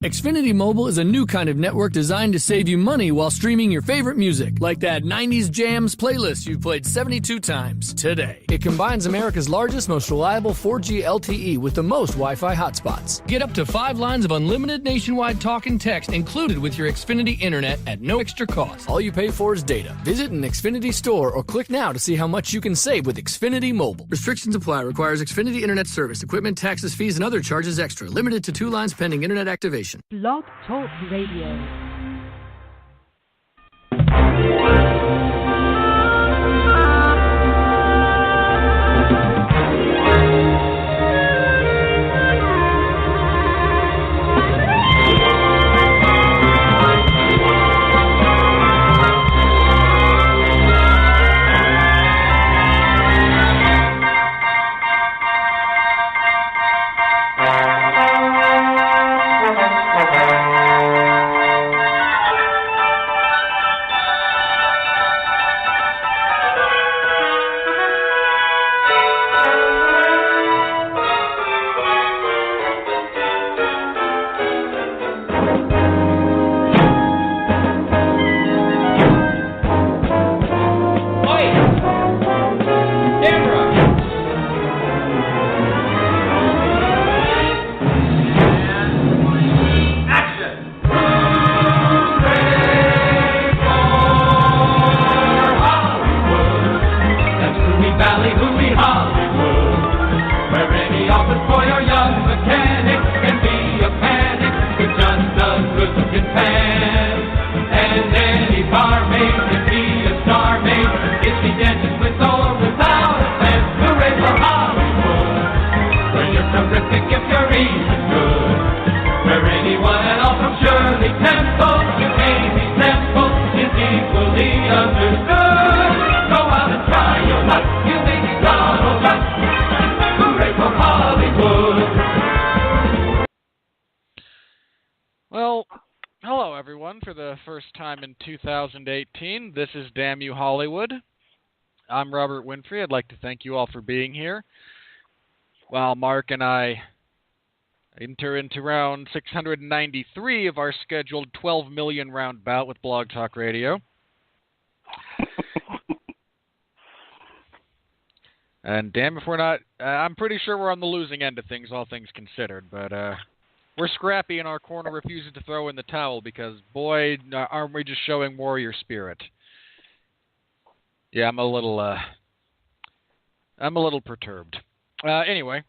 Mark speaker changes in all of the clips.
Speaker 1: Xfinity Mobile is a new kind of network designed to save you money while streaming your favorite music, like that 90s Jams playlist you've played 72 times today. It combines America's largest, most reliable 4G LTE with the most Wi-Fi hotspots. Get up to 5 lines of unlimited nationwide talk and text included with your Xfinity Internet at no extra cost. All you pay for is data. Visit an Xfinity store or click now to see how much you can save with Xfinity Mobile. Restrictions apply. Requires Xfinity Internet service. Equipment, taxes, fees, and other charges extra. Limited to 2 lines pending Internet activation.
Speaker 2: Blog Talk Radio.
Speaker 3: In 2018. This is Damn You Hollywood. I'm Robert Winfree. I'd like to thank you all for being here. While Mark and I enter into round 693 of our scheduled 12 million round bout with Blog Talk Radio. And damn if we're not, I'm pretty sure we're on the losing end of things, all things considered, but we're scrappy in our corner, refusing to throw in the towel because, boy, aren't we just showing warrior spirit. Yeah, I'm a little perturbed. Anyway,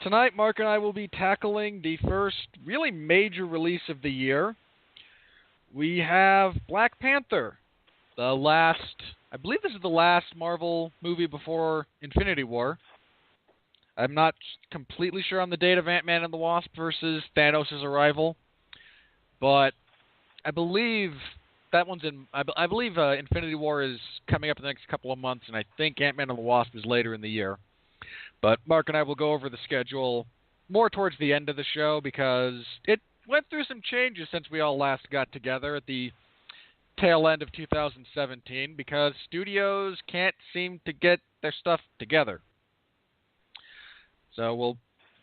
Speaker 3: tonight Mark and I will be tackling the first really major release of the year. We have Black Panther, I believe this is the last Marvel movie before Infinity War. I'm not completely sure on the date of Ant-Man and the Wasp versus Thanos' arrival, but I believe that one's in. I believe Infinity War is coming up in the next couple of months, and I think Ant-Man and the Wasp is later in the year. But Mark and I will go over the schedule more towards the end of the show because it went through some changes since we all last got together at the tail end of 2017 because studios can't seem to get their stuff together. So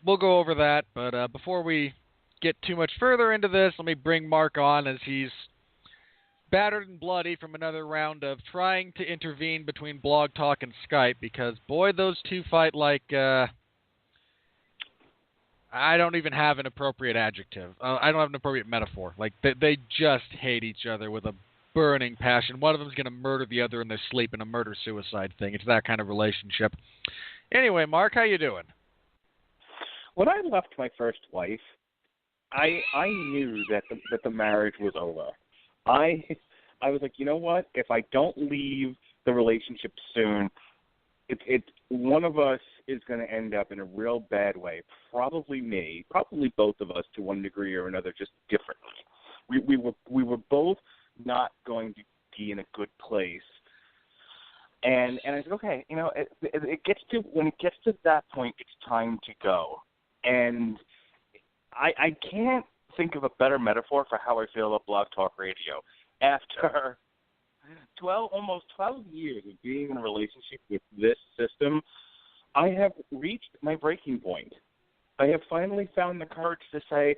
Speaker 3: we'll go over that, but before we get too much further into this, let me bring Mark on as he's battered and bloody from another round of trying to intervene between Blog Talk and Skype because, boy, those two fight like I don't even have an appropriate adjective. I don't have an appropriate metaphor. Like, they just hate each other with a burning passion. One of them's going to murder the other in their sleep in a murder-suicide thing. It's that kind of relationship. Anyway, Mark, how you doing?
Speaker 4: When I left my first wife, I knew that the marriage was over. I was like, you know what? If I don't leave the relationship soon, one of us is going to end up in a real bad way. Probably me, probably both of us to one degree or another, just differently. We were both not going to be in a good place. And I said, okay, you know, when it gets to that point, it's time to go. And I can't think of a better metaphor for how I feel about Blog Talk Radio. After almost 12 years of being in a relationship with this system, I have reached my breaking point. I have finally found the courage to say,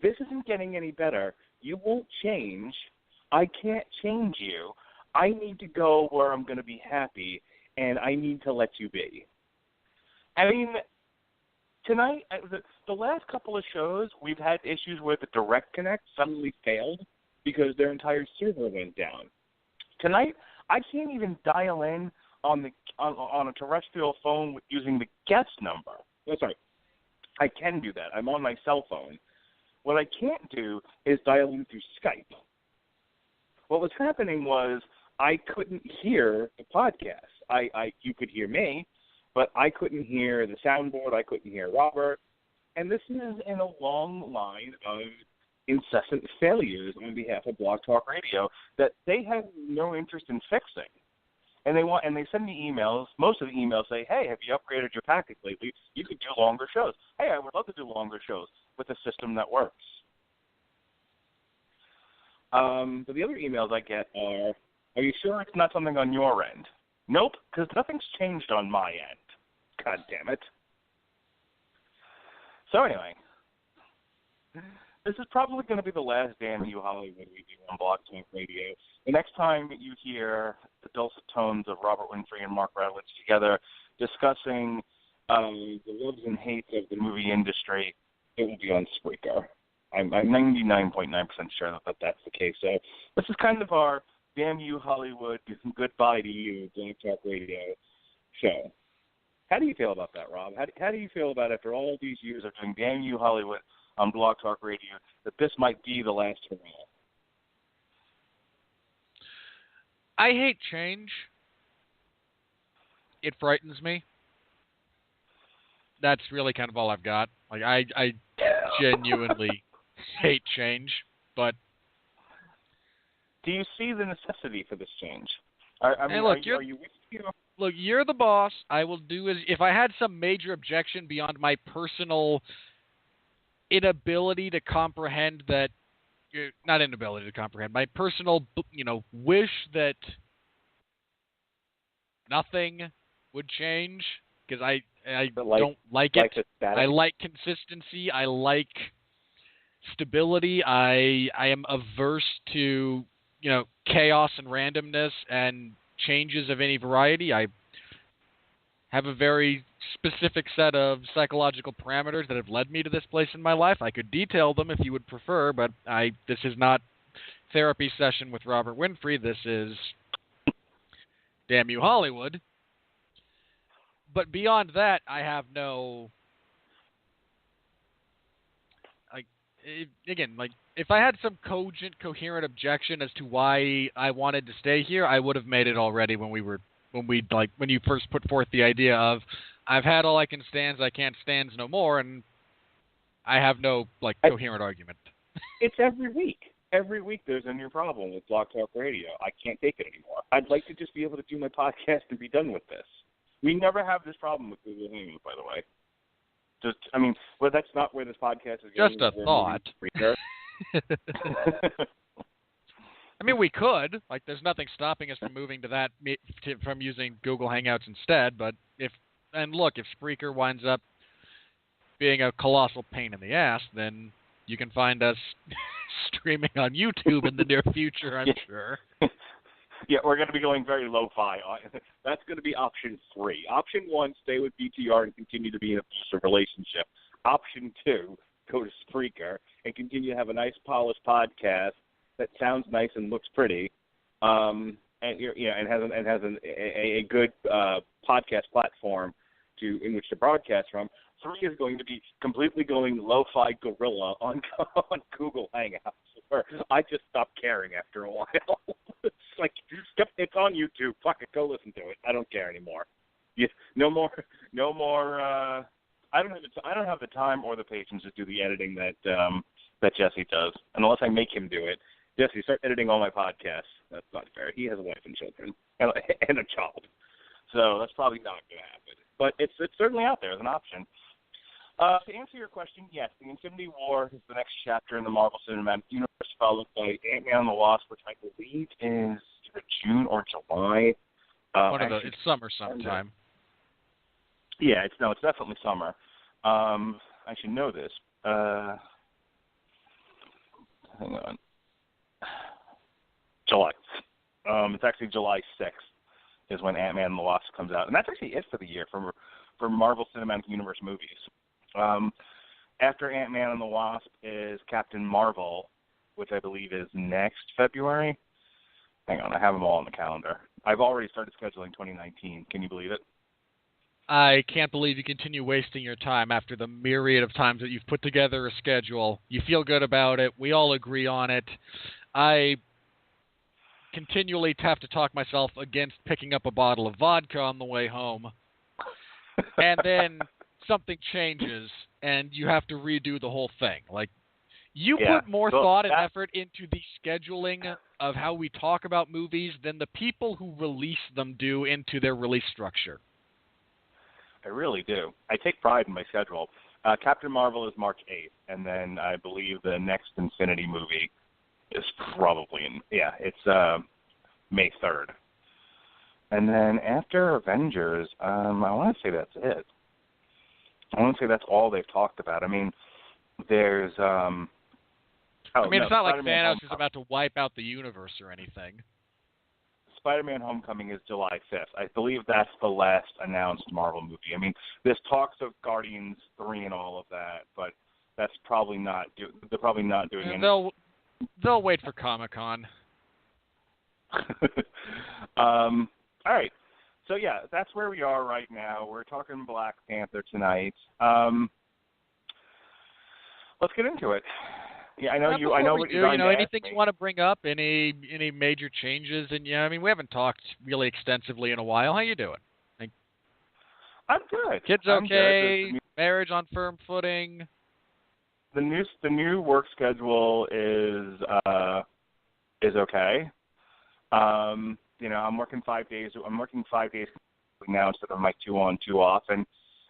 Speaker 4: this isn't getting any better. You won't change. I can't change you. I need to go where I'm going to be happy, and I need to let you be. I mean, tonight, the last couple of shows, we've had issues where the Direct Connect suddenly failed because their entire server went down. Tonight, I can't even dial in on a terrestrial phone using the guest number. Oh, sorry, I can do that. I'm on my cell phone. What I can't do is dial in through Skype. What was happening was I couldn't hear the podcast. You could hear me, but I couldn't hear the soundboard. I couldn't hear Robert. And this is in a long line of incessant failures on behalf of Blog Talk Radio that they have no interest in fixing. And they send me emails. Most of the emails say, hey, have you upgraded your package lately? You could do longer shows. Hey, I would love to do longer shows with a system that works. But the other emails I get are you sure it's not something on your end? Nope, because nothing's changed on my end. God damn it. So anyway, this is probably going to be the last Damn You Hollywood we do on Blog Talk Radio. The next time you hear the dulcet tones of Robert Winfree and Mark Radulich together discussing the loves and hates of the movie industry, it will be on Spreaker. I'm 99.9% sure that that's the case. So this is kind of our Damn You Hollywood, Goodbye to You Blog Talk Radio show. How do you feel about that, Rob? How do you feel about after all these years of doing Damn You Hollywood on Blog Talk Radio that this might be the last hurrah?
Speaker 3: I hate change. It frightens me. That's really kind of all I've got. Like I genuinely hate change, but
Speaker 4: do you see the necessity for this change?
Speaker 3: Look, you're the boss. I will do as if I had some major objection beyond my personal inability to comprehend that. Not inability to comprehend. My personal, wish that nothing would change because I don't like it. I like consistency. I like stability. I am averse to chaos and randomness and changes of any variety. I have a very specific set of psychological parameters that have led me to this place in my life. I could detail them if you would prefer, but this is not therapy session with Robert Winfree. This is Damn You Hollywood. But beyond that, I have no... if I had some cogent, coherent objection as to why I wanted to stay here, I would have made it already when you first put forth the idea of I've had all I can stands, I can't stands no more, and I have no coherent argument.
Speaker 4: It's every week. Every week there's a new problem with Blog Talk Radio. I can't take it anymore. I'd like to just be able to do my podcast and be done with this. We never have this problem with Google Hangout, by the way. That's not where this podcast is going.
Speaker 3: Just a thought. I mean, we could. There's nothing stopping us from moving to that, from using Google Hangouts instead. But if Spreaker winds up being a colossal pain in the ass, then you can find us streaming on YouTube in the near future, I'm sure.
Speaker 4: Yeah, we're going to be going very lo-fi. That's going to be option 3. Option 1, stay with BTR and continue to be in a abusive relationship. Option 2, go to Spreaker and continue to have a nice, polished podcast that sounds nice and looks pretty, and has a good podcast platform in which to broadcast from. 3 is going to be completely going lo-fi gorilla on Google Hangouts, where I just stopped caring after a while. It's on YouTube. Fuck it, go listen to it. I don't care anymore. No more. I don't have the time or the patience to do the editing that Jesse does, unless I make him do it. Jesse, start editing all my podcasts. That's not fair. He has a wife and children and a child, so that's probably not going to happen. But it's certainly out there as an option. To answer your question, yes, the Infinity War is the next chapter in the Marvel Cinematic Universe, followed by Ant-Man and the Wasp, which I believe is either June or July.
Speaker 3: It's summer sometime.
Speaker 4: Yeah, it's definitely summer. I should know this. hang on. July. It's actually July 6th is when Ant-Man and the Wasp comes out. And that's actually it for the year for Marvel Cinematic Universe movies. After Ant-Man and the Wasp is Captain Marvel, which I believe is next February. Hang on, I have them all on the calendar. I've already started scheduling 2019. Can you believe it?
Speaker 3: I can't believe you continue wasting your time after the myriad of times that you've put together a schedule. You feel good about it. We all agree on it. I continually have to talk myself against picking up a bottle of vodka on the way home. And then something changes, and you have to redo the whole thing. Like, you put more thought and effort into the scheduling of how we talk about movies than the people who release them do into their release structure.
Speaker 4: I really do. I take pride in my schedule. Captain Marvel is March 8th, and then I believe the next Infinity movie is probably it's May 3rd. And then after Avengers, I want to say that's it. I want to say that's all they've talked about. I mean, there's... it's not like Thanos is about to wipe out the universe or anything. Spider-Man Homecoming is July 5th. I believe that's the last announced Marvel movie. I mean, there's talks of Guardians 3 and all of that, but that's probably not... they're probably not doing anything.
Speaker 3: They'll wait for Comic-Con.
Speaker 4: All right. So, yeah, that's where we are right now. We're talking Black Panther tonight. Let's get into it. Yeah, I know you. I know what you're going to ask
Speaker 3: anything you want to bring up? Any major changes? And I mean, we haven't talked really extensively in a while. How you doing?
Speaker 4: I'm good.
Speaker 3: Kids okay? Good. Marriage on firm footing.
Speaker 4: The new work schedule is okay. I'm working 5 days. I'm working 5 days now instead of my 2 on, 2 off, and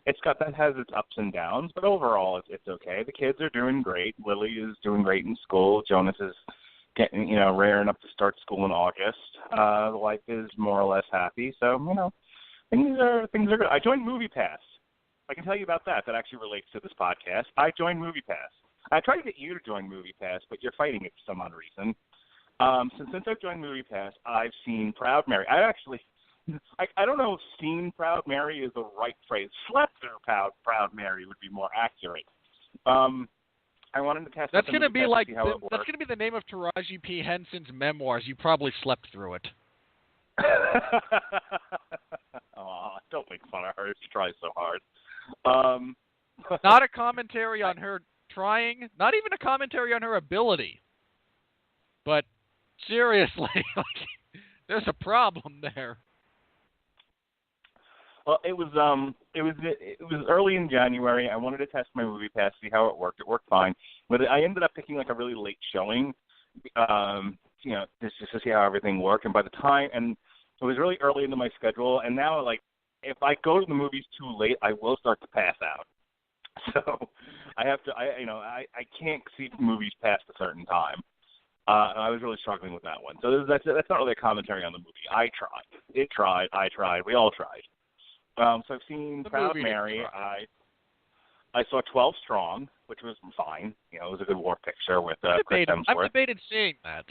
Speaker 4: that has its ups and downs, but overall it's okay. The kids are doing great. Lily is doing great in school. Jonas is getting, raring up to start school in August. The wife is more or less happy. So, things are good. I joined MoviePass. I can tell you about that. That actually relates to this podcast. I joined MoviePass. I tried to get you to join MoviePass, but you're fighting it for some odd reason. Since I've joined MoviePass, I've seen Proud Mary. I don't know if seen Proud Mary is the right phrase. Slept through Proud Mary would be more accurate. I wanted to test.
Speaker 3: That's going to be that's going to be the name of Taraji P. Henson's memoirs. You probably slept through it.
Speaker 4: Oh, don't make fun of her. She tries so hard.
Speaker 3: Not a commentary on her trying. Not even a commentary on her ability. But seriously, there's a problem there.
Speaker 4: Well, it was early in January. I wanted to test my MoviePass, see how it worked. It worked fine, but I ended up picking a really late showing, just to see how everything worked. And by the time, and it was really early into my schedule. And now, if I go to the movies too late, I will start to pass out. So I have to, I can't see movies past a certain time. I was really struggling with that one. So that's not really a commentary on the movie. I tried. It tried. I tried. We all tried. So I've seen Proud Mary. I saw 12 Strong, which was fine. It was a good war picture with Chris Hemsworth.
Speaker 3: I've debated seeing that.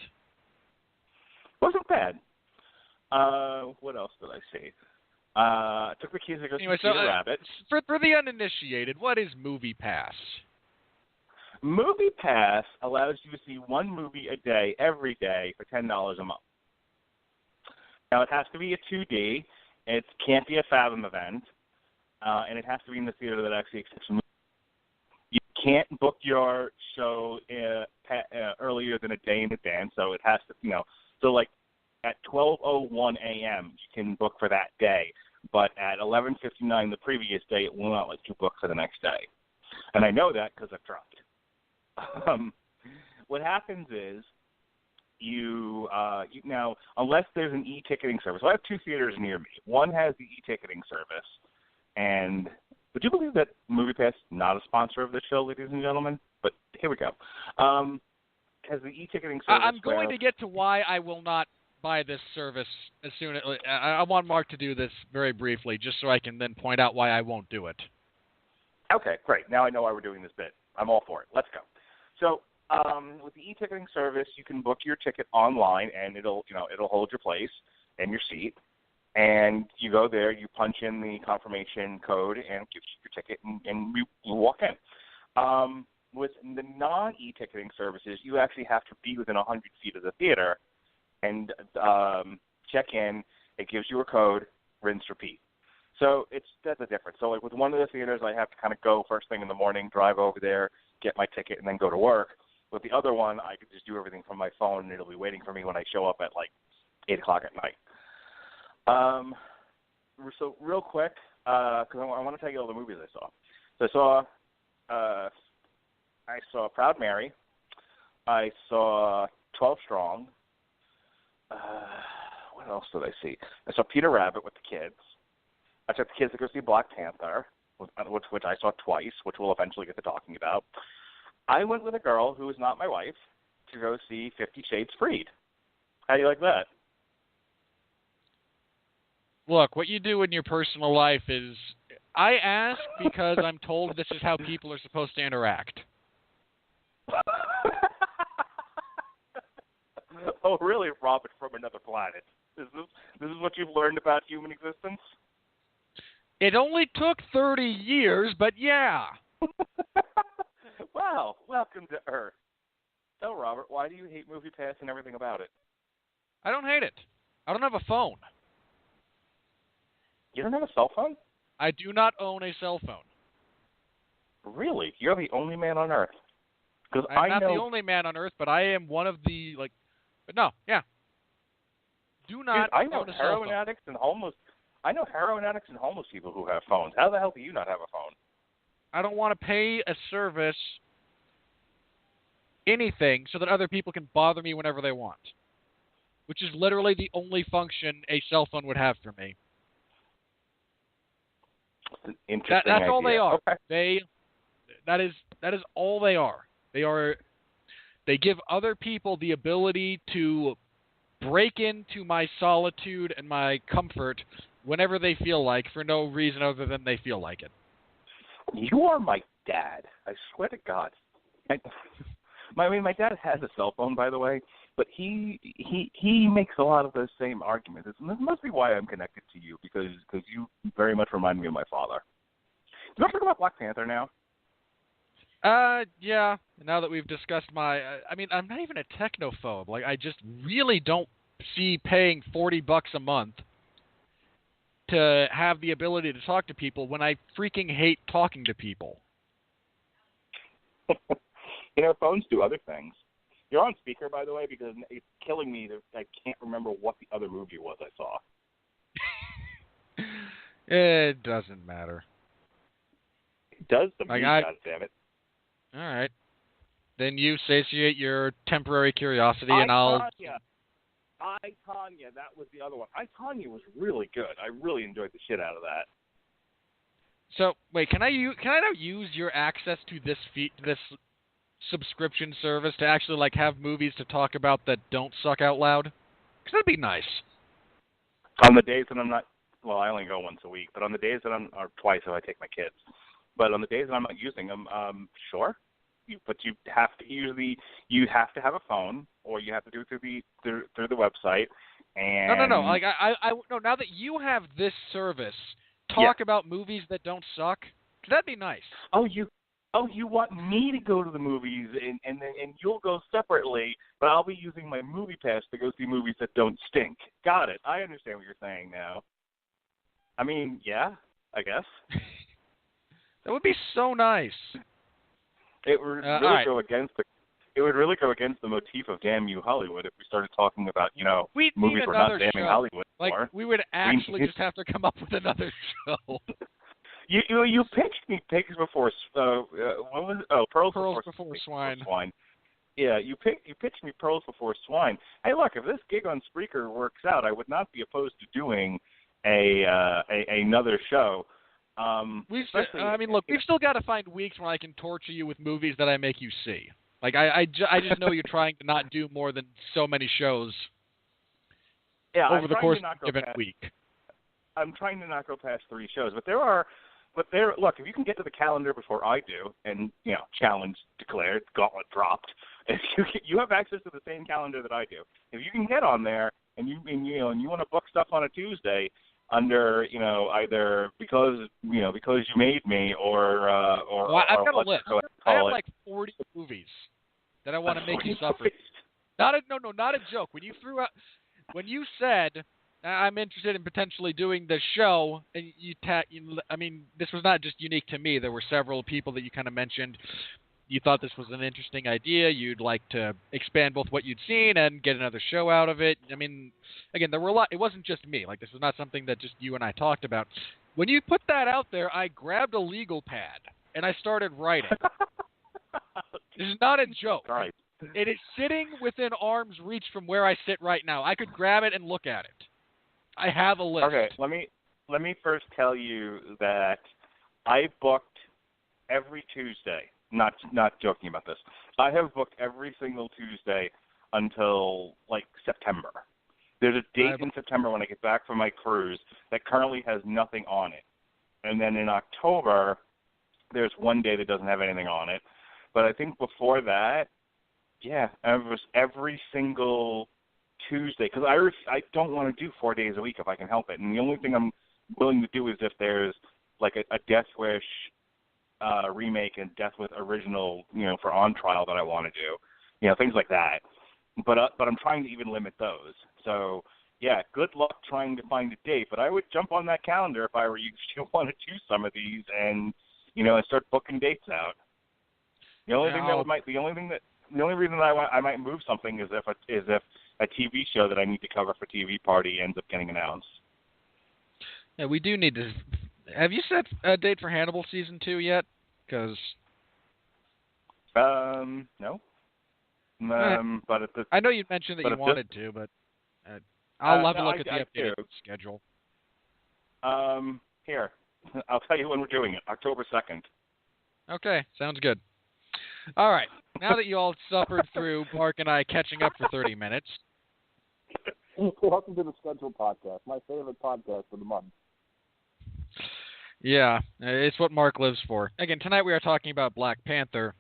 Speaker 4: Wasn't bad. What else did I see? Took the kids to go see Peter Rabbit.
Speaker 3: For the uninitiated, what is MoviePass?
Speaker 4: MoviePass allows you to see one movie a day, every day, for $10 a month. Now, it has to be a 2D. It can't be a Fathom event. And it has to be in the theater that actually accepts movies. You can't book your show earlier than a day in advance, so it has to, at 12:01 a.m., you can book for that day. But at 11:59 the previous day, it will not let you book for the next day. And I know that because I've tried. What happens is you now, unless there's an e-ticketing service. So I have 2 theaters near me. One has the e-ticketing service, and would you believe that MoviePass is not a sponsor of the show, ladies and gentlemen? But here we go. Has the e-ticketing service.
Speaker 3: I'm going to get to why I will not buy this service as soon as I want Mark to do this very briefly, just so I can then point out why I won't do it.
Speaker 4: Okay, great. Now I know why we're doing this bit. I'm all for it. Let's go. So with the e-ticketing service, you can book your ticket online, and it'll hold your place and your seat. And you go there, you punch in the confirmation code, and it gives you your ticket, and you walk in. With the non-e-ticketing services, you actually have to be within 100 feet of the theater and check in. It gives you a code, rinse, repeat. So that's the difference. So like with one of the theaters, I have to kind of go first thing in the morning, drive over there, get my ticket, and then go to work. With the other one, I could just do everything from my phone, and it'll be waiting for me when I show up at like 8 o'clock at night. So real quick, because I want to tell you all the movies I saw. So I saw Proud Mary. I saw 12 Strong. What else did I see? I saw Peter Rabbit with the kids. I took the kids to go see Black Panther, which I saw twice, which we'll eventually get to talking about. I went with a girl who is not my wife to go see 50 Shades Freed. How do you like that?
Speaker 3: Look, what you do in your personal life is, I ask because I'm told this is how people are supposed to interact.
Speaker 4: Oh, really, Robert from another planet? This is what you've learned about human existence?
Speaker 3: It only took 30 years, but yeah.
Speaker 4: Wow, welcome to Earth. So, Robert, why do you hate MoviePass and everything about it?
Speaker 3: I don't hate it. I don't have a phone.
Speaker 4: You don't have a cell phone?
Speaker 3: I do not own a cell phone.
Speaker 4: Really? You're the only man on Earth? Because
Speaker 3: I'm not the only man on Earth, but I am one of the, but no, yeah. Do not
Speaker 4: I know
Speaker 3: own a cell
Speaker 4: heroin
Speaker 3: phone.
Speaker 4: addicts and homeless. I know heroin addicts and homeless people who have phones. How the hell do you not have a phone?
Speaker 3: I don't want to pay a service anything so that other people can bother me whenever they want, which is literally the only function a cell phone would have for me.
Speaker 4: That's an interesting
Speaker 3: That's all
Speaker 4: idea.
Speaker 3: they are.
Speaker 4: Okay.
Speaker 3: That is all they are. They give other people the ability to break into my solitude and my comfort whenever they feel like, for no reason other than they feel like it.
Speaker 4: You are my dad. I swear to God. My dad has a cell phone, by the way, but he makes a lot of those same arguments. And this must be why I'm connected to you, because you very much remind me of my father. Do you want to talk about Black Panther now?
Speaker 3: Yeah. Now that we've discussed I'm not even a technophobe. Like, I just really don't see paying $40 a month to have the ability to talk to people when I freaking hate talking to people.
Speaker 4: Phones do other things. You're on speaker, by the way, because it's killing me that I can't remember what the other movie was I saw.
Speaker 3: It doesn't matter.
Speaker 4: It does to me, goddammit.
Speaker 3: All right. Then you satiate your temporary curiosity, and
Speaker 4: I, Tanya, that was the other one. I, Tanya was really good. I really enjoyed the shit out of that.
Speaker 3: So, wait, can I now use your access to this subscription service to actually have movies to talk about that don't suck out loud? Because that'd be nice.
Speaker 4: On the days that I'm not, well, I only go once a week, but on the days that or twice if I take my kids. But on the days that I'm not using them, sure. But you have to have a phone, or you have to do it through the website. And
Speaker 3: no. No. Now that you have this service, talk about movies that don't suck. That'd be nice.
Speaker 4: Oh, you want me to go to the movies, and you'll go separately, but I'll be using my MoviePass to go see movies that don't stink. Got it. I understand what you're saying now. I mean, yeah, I guess.
Speaker 3: That would be so nice.
Speaker 4: It would really go against the motif of Damn You Hollywood if we started talking about,
Speaker 3: We'd
Speaker 4: movies we're not damning Hollywood for.
Speaker 3: We would actually just have to come up with another show.
Speaker 4: You pitched me pigs before. What was it? Pearls
Speaker 3: Before Swine.
Speaker 4: Yeah, you pitched me Pearls Before Swine. Hey, look, if this gig on Spreaker works out, I would not be opposed to doing another show.
Speaker 3: We've still got to find weeks when I can torture you with movies that I make you see. I just know you're trying to not do more than so many shows over the course of a given week.
Speaker 4: I'm trying to not go past 3 shows, look, if you can get to the calendar before I do, and challenge declared, gauntlet dropped, you have access to the same calendar that I do. If you can get on there and you want to book stuff on a Tuesday under either because you made me or
Speaker 3: well, I've got a list. I have
Speaker 4: it.
Speaker 3: like 40 movies that I want to make you suffer. Not a joke. When you said I'm interested in potentially doing the show, and this was not just unique to me. There were several people that you kind of mentioned. You thought this was an interesting idea. You'd like to expand both what you'd seen and get another show out of it. I mean, again, there were a lot. It wasn't just me. Like, this was not something that just you and I talked about. When you put that out there, I grabbed a legal pad and I started writing. This is not a joke.
Speaker 4: Right.
Speaker 3: It is sitting within arm's reach from where I sit right now. I could grab it and look at it. I have a list.
Speaker 4: Okay, let me first tell you that I booked every Tuesday. Not joking about this. I have booked every single Tuesday until like September. There's a date in September when I get back from my cruise that currently has nothing on it, and then in October there's one day that doesn't have anything on it. But I think before that, yeah, it was every single Tuesday because I don't want to do 4 days a week if I can help it, and the only thing I'm willing to do is if there's like a Death Wish remake and Death with original, for on trial that I want to do, things like that. But I'm trying to even limit those. So yeah, good luck trying to find a date. But I would jump on that calendar if I were you to want to do some of these and and start booking dates out. The only reason that I might move something is if a TV show that I need to cover for TV Party ends up getting announced.
Speaker 3: Yeah, we do need to. Have you set a date for Hannibal season 2 yet? Because
Speaker 4: no. But
Speaker 3: I know you mentioned that you wanted to, but I'll have a look at the updated schedule.
Speaker 4: Here, I'll tell you when we're doing it. October 2nd.
Speaker 3: Okay, sounds good. All right. Now that you all suffered through Mark and I catching up for 30 minutes.
Speaker 5: Welcome to the Schedule Podcast, my favorite podcast of the month.
Speaker 3: Yeah, it's what Mark lives for. Again, tonight we are talking about Black Panther.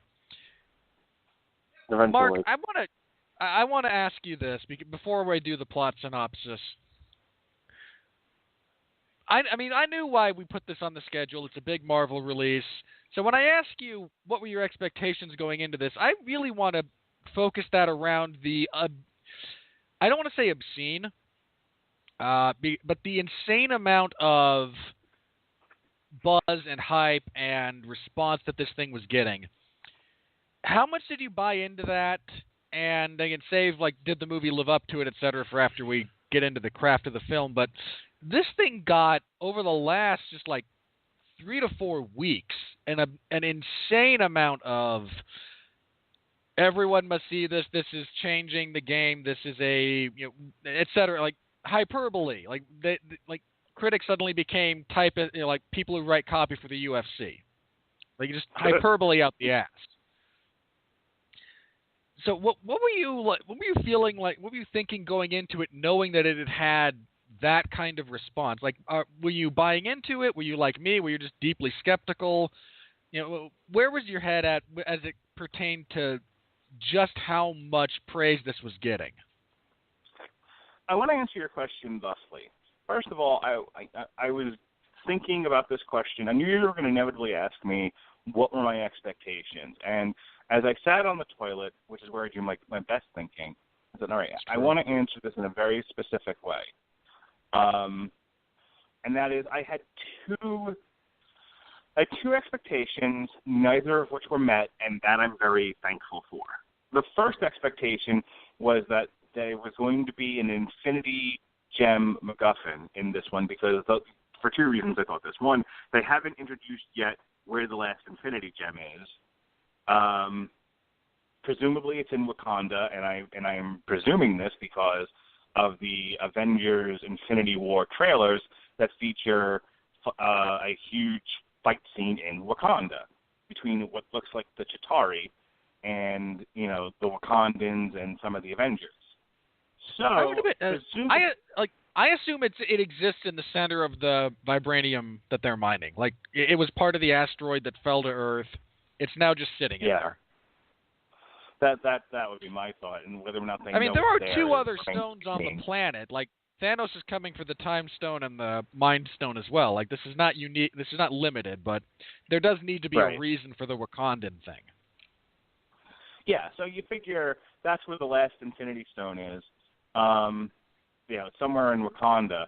Speaker 5: Eventually.
Speaker 3: Mark, I want to ask you this before we do the plot synopsis. I knew why we put this on the schedule. It's a big Marvel release. So when I ask you what were your expectations going into this, I really want to focus that around the I don't want to say obscene, but the insane amount of buzz and hype and response that this thing was getting. How much did you buy into that? And again, did the movie live up to it, et cetera, for after we get into the craft of the film? But this thing got, over the last just 3 to 4 weeks, an insane amount of everyone must see this. This is changing the game. This is et cetera, hyperbole. Critics suddenly became people who write copy for the UFC. Just hyperbole out the ass. So what were you feeling like? What were you thinking going into it, knowing that it had that kind of response? Were you buying into it? Were you like me? Were you just deeply skeptical? Where was your head at as it pertained to just how much praise this was getting?
Speaker 4: I want to answer your question thusly. First of all, I was thinking about this question. I knew you were going to inevitably ask me what were my expectations. And as I sat on the toilet, which is where I do my best thinking, I said, all right, I want to answer this in a very specific way. And that is I had two expectations, neither of which were met, and that I'm very thankful for. The first expectation was that there was going to be an Infinity Gem MacGuffin in this one because for two reasons I thought this. One, they haven't introduced yet where the last Infinity Gem is. Presumably it's in Wakanda, and I am presuming this because of the Avengers Infinity War trailers that feature a huge fight scene in Wakanda between what looks like the Chitauri and, the Wakandans and some of the Avengers. So,
Speaker 3: I assume it exists in the center of the vibranium that they're mining. It was part of the asteroid that fell to Earth. It's now just sitting in there.
Speaker 4: That would be my thought, and whether or not they.
Speaker 3: I mean,
Speaker 4: know
Speaker 3: there are
Speaker 4: it's
Speaker 3: two
Speaker 4: there
Speaker 3: other stones on the planet. Like Thanos is coming for the Time Stone and the Mind Stone as well. Like this is not unique. This is not limited, but there does need to be a reason for the Wakandan thing.
Speaker 4: Yeah, so you figure that's where the last Infinity Stone is. Somewhere in Wakanda.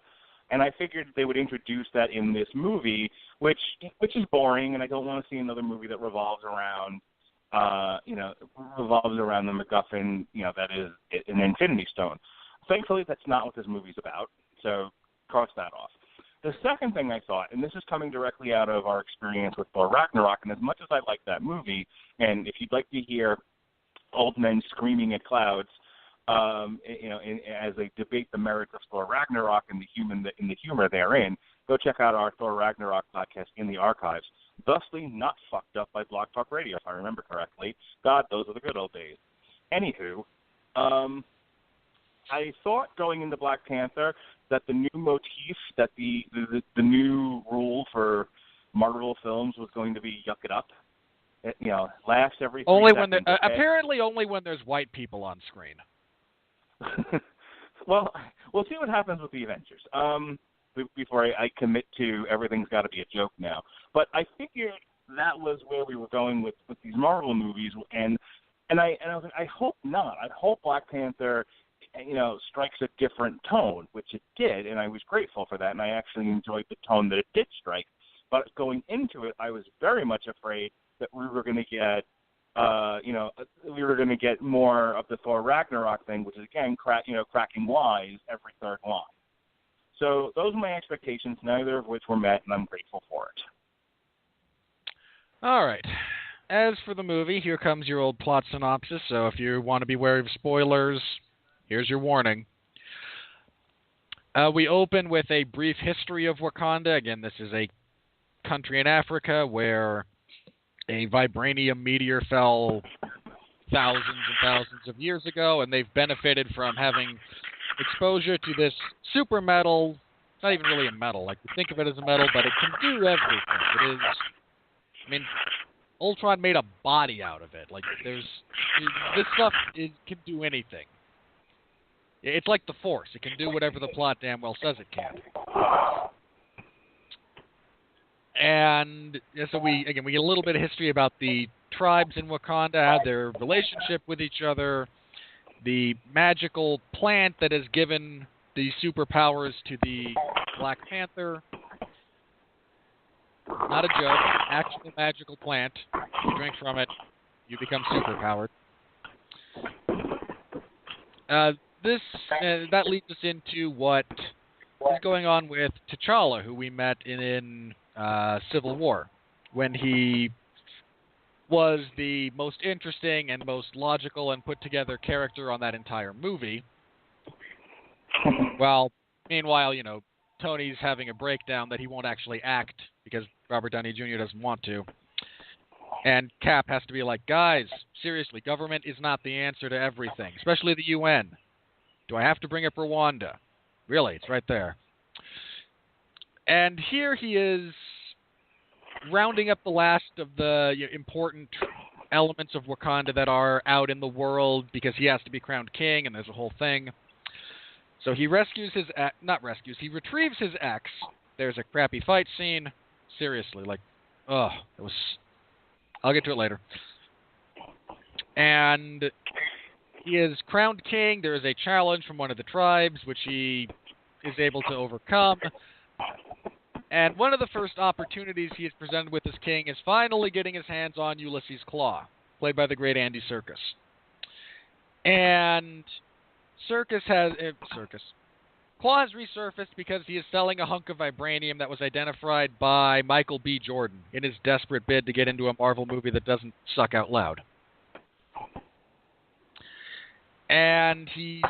Speaker 4: And I figured they would introduce that in this movie, which is boring, and I don't want to see another movie that revolves around the MacGuffin, that is an Infinity Stone. Thankfully, that's not what this movie's about, so cross that off. The second thing I thought, and this is coming directly out of our experience with Thor Ragnarok, and as much as I like that movie, and if you'd like to hear old men screaming at clouds, as they debate the merits of Thor Ragnarok and the humor therein, go check out our Thor Ragnarok podcast in the archives. Thusly, not fucked up by Blog Talk Radio, if I remember correctly. God, those are the good old days. Anywho, I thought going into Black Panther that the new motif, that the new rule for Marvel films was going to be yuck it up. Laughs every 3 seconds.
Speaker 3: Apparently only when there's white people on screen.
Speaker 4: Well, we'll see what happens with the Avengers. Before I commit to everything's got to be a joke now. But I figured that was where we were going with these Marvel movies, and I was like, I hope not. I hope Black Panther, strikes a different tone, which it did, and I was grateful for that, and I actually enjoyed the tone that it did strike. But going into it, I was very much afraid that we were going to get more of the Thor Ragnarok thing, which is, again, cracking wise every third line. So those are my expectations, neither of which were met, and I'm grateful for it.
Speaker 3: All right. As for the movie, here comes your old plot synopsis, so if you want to be wary of spoilers, here's your warning. We open with a brief history of Wakanda. Again, this is a country in Africa where a vibranium meteor fell thousands and thousands of years ago, and they've benefited from having exposure to this super metal. It's not even really a metal. Like, you think of it as a metal, but it can do everything. Ultron made a body out of it. Like, this stuff can do anything. It's like the Force. It can do whatever the plot damn well says it can. And so we get a little bit of history about the tribes in Wakanda, their relationship with each other, the magical plant that has given the superpowers to the Black Panther. Not a joke, actual magical plant. You drink from it, you become superpowered. That leads us into what is going on with T'Challa, who we met in Civil War, when he was the most interesting and most logical and put together character on that entire movie. Well, meanwhile, Tony's having a breakdown that he won't actually act because Robert Downey Jr. doesn't want to. And Cap has to be like, guys, seriously, government is not the answer to everything, especially the UN. Do I have to bring up Rwanda? Really, it's right there. And here he is rounding up the last of the important elements of Wakanda that are out in the world because he has to be crowned king, and there's a whole thing. So he retrieves his ex. There's a crappy fight scene. Seriously, I'll get to it later. And he is crowned king. There is a challenge from one of the tribes, which he is able to overcome. And one of the first opportunities he is presented with as king is finally getting his hands on Ulysses Claw, played by the great Andy Serkis. And Claw has resurfaced because he is selling a hunk of vibranium that was identified by Michael B. Jordan in his desperate bid to get into a Marvel movie that doesn't suck out loud. And he's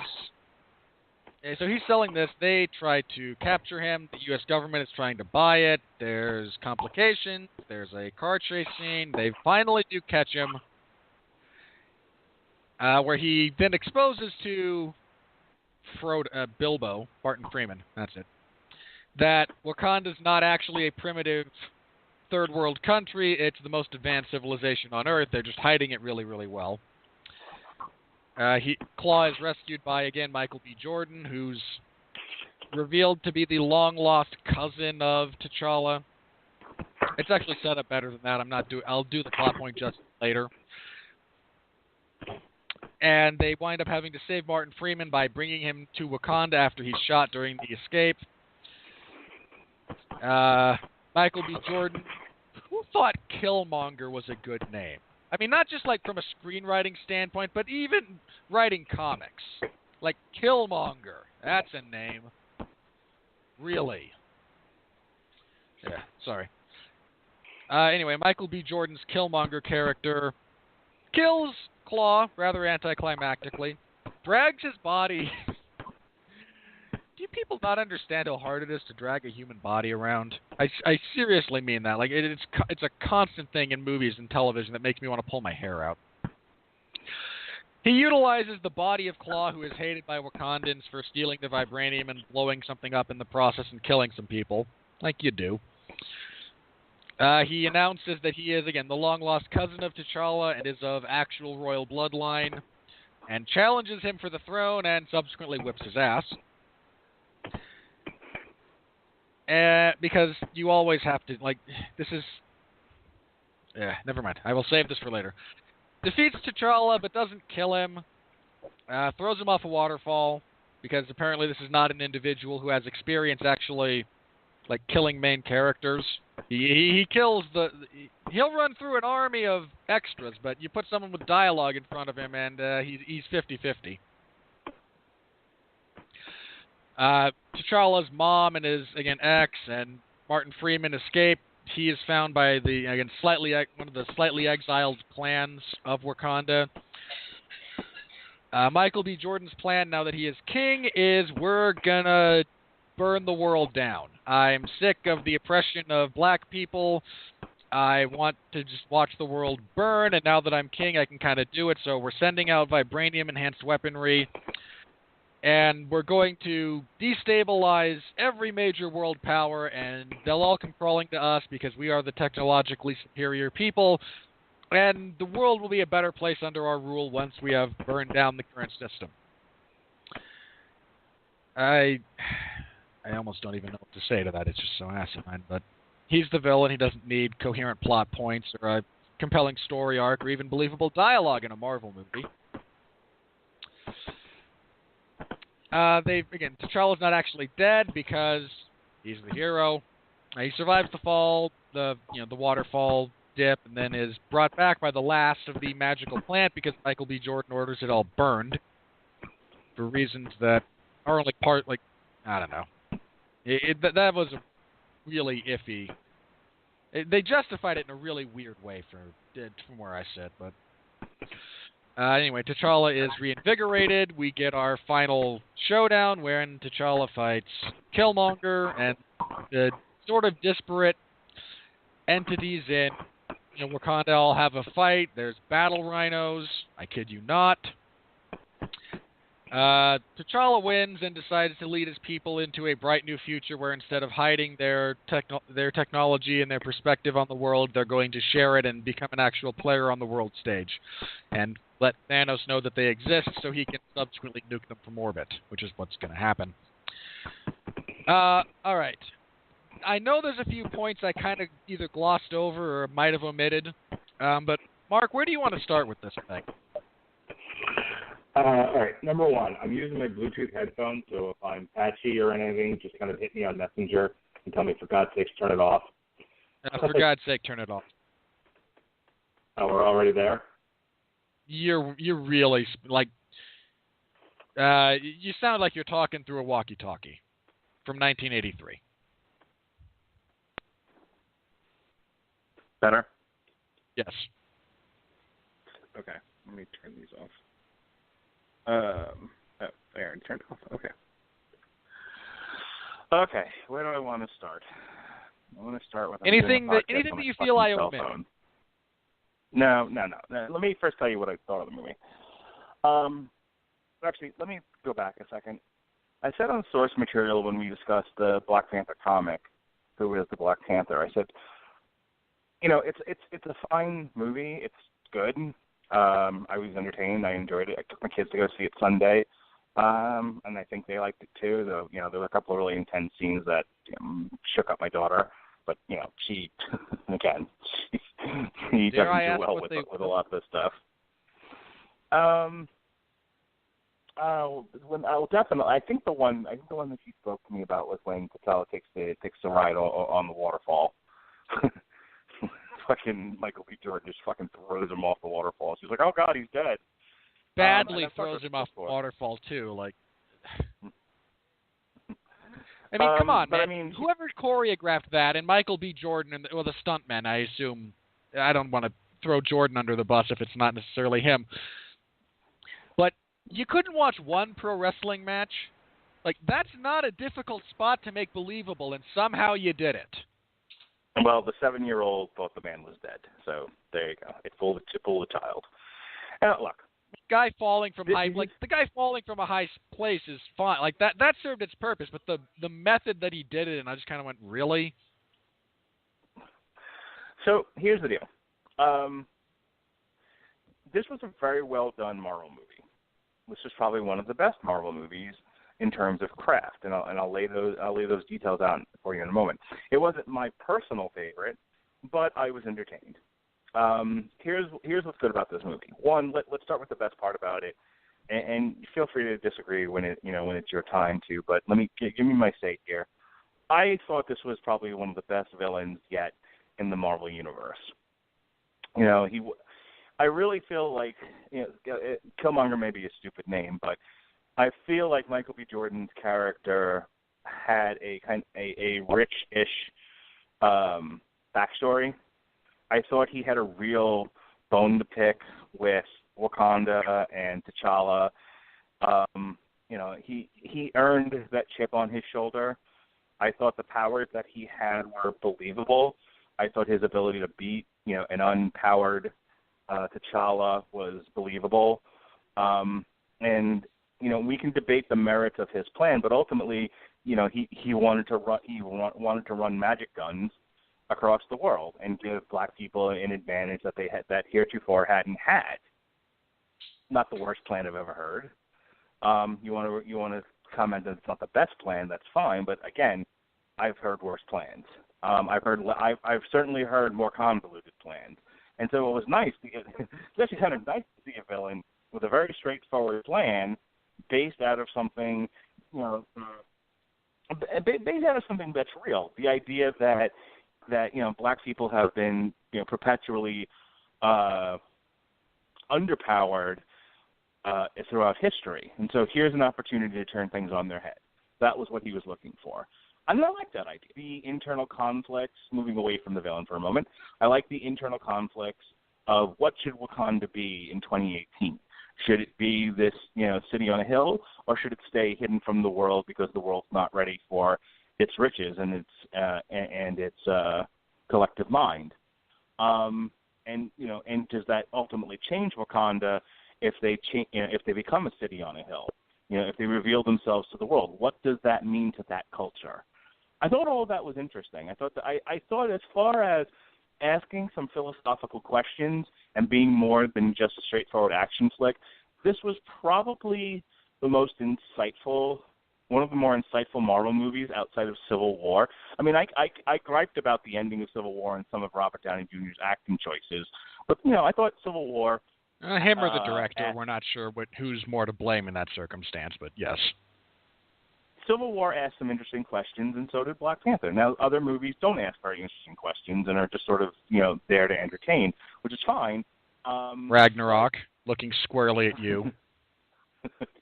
Speaker 3: selling this. They try to capture him. The U.S. government is trying to buy it. There's complications. There's a car chase scene. They finally do catch him, where he then exposes to Bilbo, Barton Freeman, that's it, that Wakanda's not actually a primitive third world country. It's the most advanced civilization on Earth. They're just hiding it really, really well. Claw is rescued by, again, Michael B. Jordan, who's revealed to be the long-lost cousin of T'Challa. It's actually set up better than that. I'll do the plot point just later. And they wind up having to save Martin Freeman by bringing him to Wakanda after he's shot during the escape. Michael B. Jordan, who thought Killmonger was a good name? I mean, not just like from a screenwriting standpoint, but even writing comics. Like Killmonger, that's a name. Really? Yeah, sorry. Anyway, Michael B. Jordan's Killmonger character kills Claw rather anticlimactically, drags his body. Do you people not understand how hard it is to drag a human body around? I seriously mean that. Like it's a constant thing in movies and television that makes me want to pull my hair out. He utilizes the body of Claw, who is hated by Wakandans for stealing the vibranium and blowing something up in the process and killing some people, like you do. He announces that he is, again, the long-lost cousin of T'Challa and is of actual royal bloodline, and challenges him for the throne and subsequently whips his ass. Because you always have to, like, this is... never mind. I will save this for later. Defeats T'Challa, but doesn't kill him. Throws him off a waterfall, because apparently this is not an individual who has experience actually, like, killing main characters. He kills he'll run through an army of extras, but you put someone with dialogue in front of him, and he's 50-50. T'Challa's mom and his, again, ex and Martin Freeman escape. He is found by one of the slightly exiled clans of Wakanda. Michael B. Jordan's plan, now that he is king, is we're gonna burn the world down. I'm sick of the oppression of black people. I want to just watch the world burn, and now that I'm king, I can kind of do it. So we're sending out vibranium-enhanced weaponry, and we're going to destabilize every major world power, and they'll all come crawling to us because we are the technologically superior people, and the world will be a better place under our rule once we have burned down the current system. I almost don't even know what to say to that. It's just so asinine. But he's the villain. He doesn't need coherent plot points or a compelling story arc or even believable dialogue in a Marvel movie. T'Challa's not actually dead because he's the hero. He survives the fall, the waterfall dip, and then is brought back by the last of the magical plant because Michael B. Jordan orders it all burned for reasons that are only I don't know. That was really iffy. They justified it in a really weird way from where I sit, but anyway, T'Challa is reinvigorated. We get our final showdown wherein T'Challa fights Killmonger and the sort of disparate entities in Wakanda all have a fight. There's battle rhinos. I kid you not. T'Challa wins and decides to lead his people into a bright new future where instead of hiding their technology and their perspective on the world, they're going to share it and become an actual player on the world stage and let Thanos know that they exist so he can subsequently nuke them from orbit, which is what's going to happen. All right. I know there's a few points I kind of either glossed over or might have omitted, but Mark, where do you want to start with this thing?
Speaker 5: All right, number one, I'm using my Bluetooth headphones, so if I'm patchy or anything, just kind of hit me on Messenger and tell me, for God's sake, turn it off.
Speaker 3: For God's sake, turn it off.
Speaker 5: Oh, we're already there?
Speaker 3: You're really, you sound like you're talking through a walkie-talkie from 1983.
Speaker 4: Better?
Speaker 3: Yes.
Speaker 4: Okay, let me turn these off. There, turned off. Okay. Okay, where do I want to start? I want to start with
Speaker 3: anything that you feel I omitted.
Speaker 4: No. Let me first tell you what I thought of the movie. Actually, let me go back a second. I said on source material when we discussed the Black Panther comic, who is the Black Panther, I said, it's a fine movie. It's good. I was entertained. I enjoyed it. I took my kids to go see it Sunday, and I think they liked it too. Though there were a couple of really intense scenes that shook up my daughter. But she again, she doesn't do well with a lot of this stuff. Definitely. I think the one that she spoke to me about was when T'Challa takes the ride on the waterfall. Fucking Michael B. Jordan just fucking throws him off the waterfall. She's like, "Oh God, he's dead."
Speaker 3: Badly throws him off the waterfall too. Like, I mean, come on, man.
Speaker 4: I mean,
Speaker 3: whoever choreographed that, and Michael B. Jordan, or the stuntman, I assume. I don't want to throw Jordan under the bus if it's not necessarily him. But you couldn't watch one pro wrestling match? Like, that's not a difficult spot to make believable, and somehow you did it.
Speaker 4: Well, the 7-year-old thought the man was dead, so there you go. It fooled the child. And look,
Speaker 3: the guy falling from a high place is fine. Like that served its purpose, but the method that he did it, and I just kind of went, really?
Speaker 4: So here's the deal. This was a very well done Marvel movie. This is probably one of the best Marvel movies in terms of craft, and I'll lay those details out for you in a moment. It wasn't my personal favorite, but I was entertained. Here's what's good about this movie. One, let's start with the best part about it, and feel free to disagree when it's your time to. But let me give me my say here. I thought this was probably one of the best villains yet in the Marvel universe. I really feel like Killmonger may be a stupid name, but I feel like Michael B. Jordan's character had a rich-ish backstory. I thought he had a real bone to pick with Wakanda and T'Challa. He earned that chip on his shoulder. I thought the powers that he had were believable. I thought his ability to beat an unpowered T'Challa was believable. And we can debate the merits of his plan, but ultimately, he wanted to run magic guns across the world and give black people an advantage that heretofore hadn't had. Not the worst plan I've ever heard. You want to comment that it's not the best plan? That's fine, but again, I've heard worse plans. I've certainly heard more convoluted plans, and so it was nice to get. It's actually kind of nice to see a villain with a very straightforward plan based out of something, based out of something that's real. The idea that black people have been perpetually underpowered throughout history, and so here's an opportunity to turn things on their head. That was what he was looking for. And I like that idea. The internal conflicts, moving away from the villain for a moment, I like the internal conflicts of what should Wakanda be in 2018. Should it be this, city on a hill, or should it stay hidden from the world because the world's not ready for its riches and its collective mind? And does that ultimately change Wakanda if they become a city on a hill? If they reveal themselves to the world, what does that mean to that culture? I thought all of that was interesting. I thought as far as asking some philosophical questions and being more than just a straightforward action flick, this was probably the most insightful, one of the more insightful Marvel movies outside of Civil War. I mean, I griped about the ending of Civil War and some of Robert Downey Jr.'s acting choices, but I thought Civil War.
Speaker 3: Him or the director, we're not sure who's more to blame in that circumstance, but yes.
Speaker 4: Civil War asked some interesting questions, and so did Black Panther. Now, other movies don't ask very interesting questions and are just sort of, there to entertain, which is fine.
Speaker 3: Ragnarok, looking squarely at you.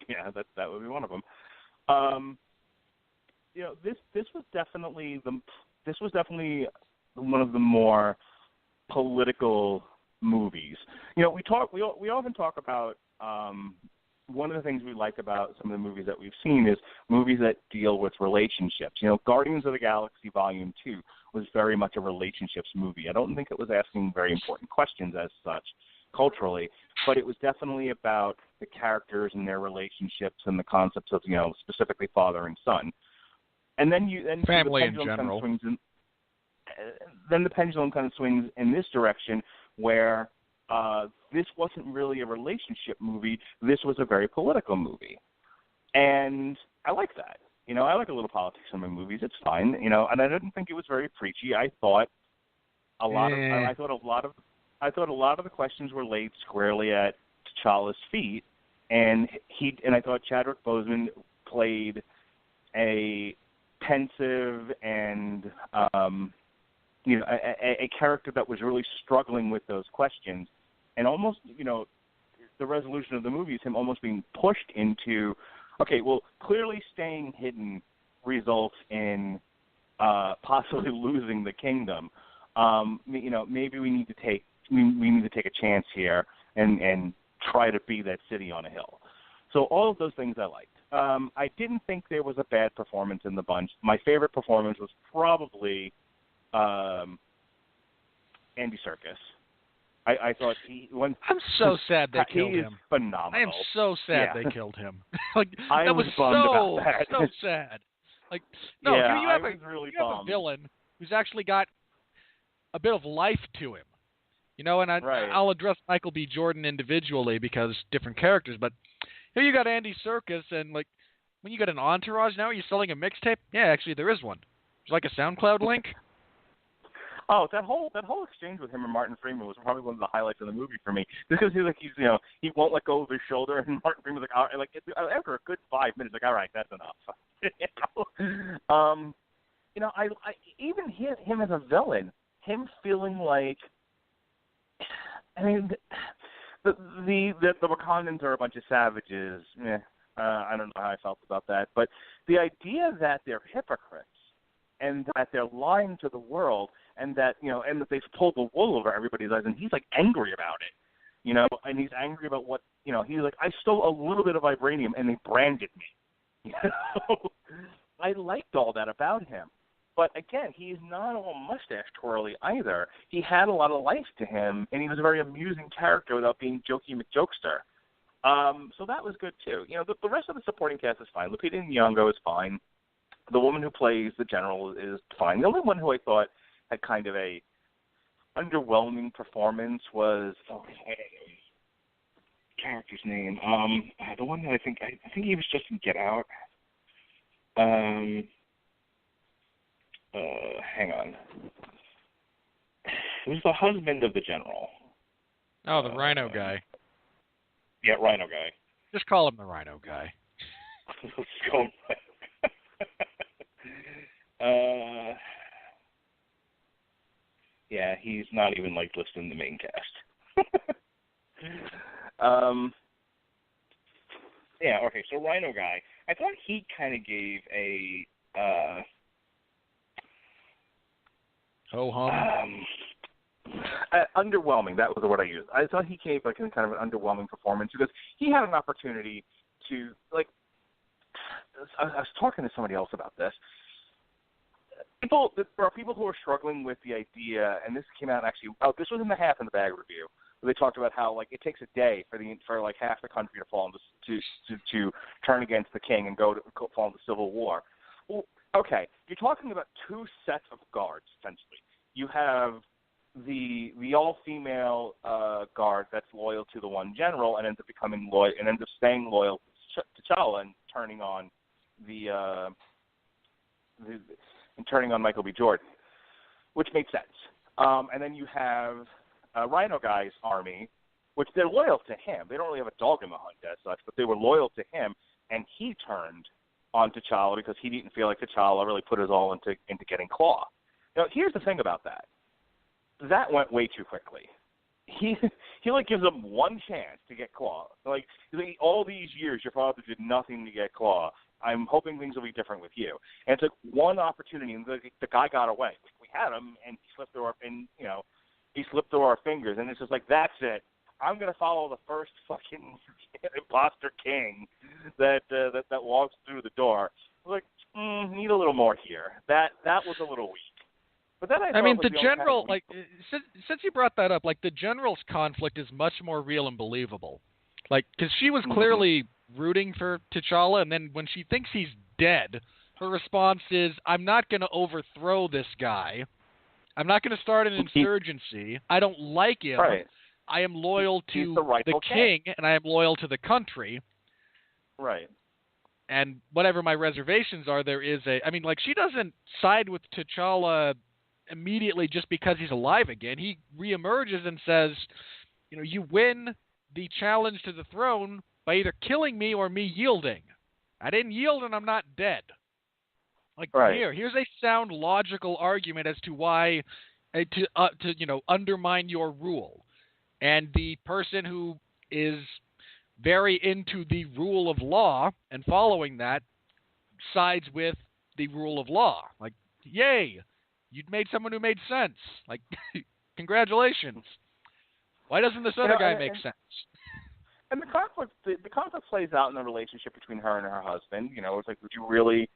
Speaker 4: Yeah, that would be one of them. This was definitely one of the more political movies. We often talk about one of the things we like about some of the movies that we've seen is movies that deal with relationships. Guardians of the Galaxy Volume 2 was very much a relationships movie. I don't think it was asking very important questions as such culturally, but it was definitely about the characters and their relationships and the concepts of, specifically father and son. And then
Speaker 3: family in general.
Speaker 4: Then the pendulum kind of swings in this direction where this wasn't really a relationship movie. This was a very political movie. And I like that. I like a little politics in my movies. It's fine, and I didn't think it was very preachy. I thought a lot of the questions were laid squarely at T'Challa's feet, and I thought Chadwick Boseman played a pensive and a character that was really struggling with those questions, and almost the resolution of the movie is him almost being pushed into, okay, well, clearly staying hidden results in possibly losing the kingdom. Maybe we need to take a chance here and try to be that city on a hill. So all of those things I liked. I didn't think there was a bad performance in the bunch. My favorite performance was probably Andy Serkis. I thought I'm
Speaker 3: so sad they killed him.
Speaker 4: Phenomenal.
Speaker 3: I am so sad they killed him.
Speaker 4: I was bummed about that.
Speaker 3: So sad. You have a villain who's actually got a bit of life to him. And I'll address Michael B. Jordan individually because different characters, but here you got Andy Serkis, and when you got an entourage now, are you selling a mixtape? Yeah, actually there is one. There's a SoundCloud link.
Speaker 4: Oh, that whole exchange with him and Martin Freeman was probably one of the highlights of the movie for me. Just because he won't let go of his shoulder, and Martin Freeman's after a good 5 minutes, all right, that's enough. I even him as a villain, him feeling like, the Wakandans are a bunch of savages. I don't know how I felt about that, but the idea that they're hypocrites and that they're lying to the world, and that and that they've pulled the wool over everybody's eyes, and he's angry about it, and he's angry about what he's like, I stole a little bit of vibranium and they branded me. I liked all that about him, but again, he's not all mustache twirly either. He had a lot of life to him, and he was a very amusing character without being jokey McJokester. So that was good too. The rest of the supporting cast is fine. Lupita Nyong'o is fine. The woman who plays the general is fine. The only one who I thought had kind of a underwhelming performance was character's name. The one that I think he was just in Get Out. Hang on. It was the husband of the general.
Speaker 3: Oh, the Rhino guy.
Speaker 4: Yeah, Rhino guy.
Speaker 3: Just call him the Rhino guy.
Speaker 4: Let's go. Yeah, he's not even listed in the main cast. Yeah, okay, so Rhino guy, I thought he kind of gave a underwhelming. That was the word I used. I thought he gave kind of an underwhelming performance because he had an opportunity to I was talking to somebody else about this. There are people who are struggling with the idea, and this came out actually. Oh, this was in the Half in the Bag review, where they talked about how it takes a day for half the country to fall to turn against the king and fall into civil war. Well, okay, you're talking about two sets of guards essentially. You have the all-female guard that's loyal to the one general and ends up staying loyal to T'Challa and turning on turning on Michael B. Jordan, which made sense. And then you have Rhino Guy's army, which they're loyal to him. They don't really have a dog in the hunt as such, but they were loyal to him, and he turned on T'Challa because he didn't feel like T'Challa really put his all into getting Claw. Now, here's the thing about that. That went way too quickly. He gives them one chance to get Claw. All these years, your father did nothing to get Claw. I'm hoping things will be different with you. And it took one opportunity, and the guy got away. We had him, and he slipped through our fingers, and it's just that's it. I'm going to follow the first fucking imposter king that walks through the door. Need a little more here. That was a little weak. But then the general,
Speaker 3: since you brought that up, the general's conflict is much more real and believable. Because she was clearly rooting for T'Challa, and then when she thinks he's dead, her response is, I'm not going to overthrow this guy. I'm not going to start an insurgency. I don't like him.
Speaker 4: Right.
Speaker 3: I am loyal
Speaker 4: He's
Speaker 3: to
Speaker 4: the rightful
Speaker 3: king, and I am loyal to the country.
Speaker 4: Right.
Speaker 3: And whatever my reservations are, there is a... I mean, like, she doesn't side with T'Challa immediately just because he's alive again. He reemerges and says, you know, you win the challenge to the throne by either killing me or me yielding. I didn't yield and I'm not dead. Like,
Speaker 4: right.
Speaker 3: here's a sound, logical argument as to why, to you know, undermine your rule. And the person who is very into the rule of law and following that sides with the rule of law. Like, yay, you'd made someone who made sense. Like, congratulations. Why doesn't this other guy make sense?
Speaker 4: And the conflict plays out in the relationship between her and her husband. You know, it's like, would you really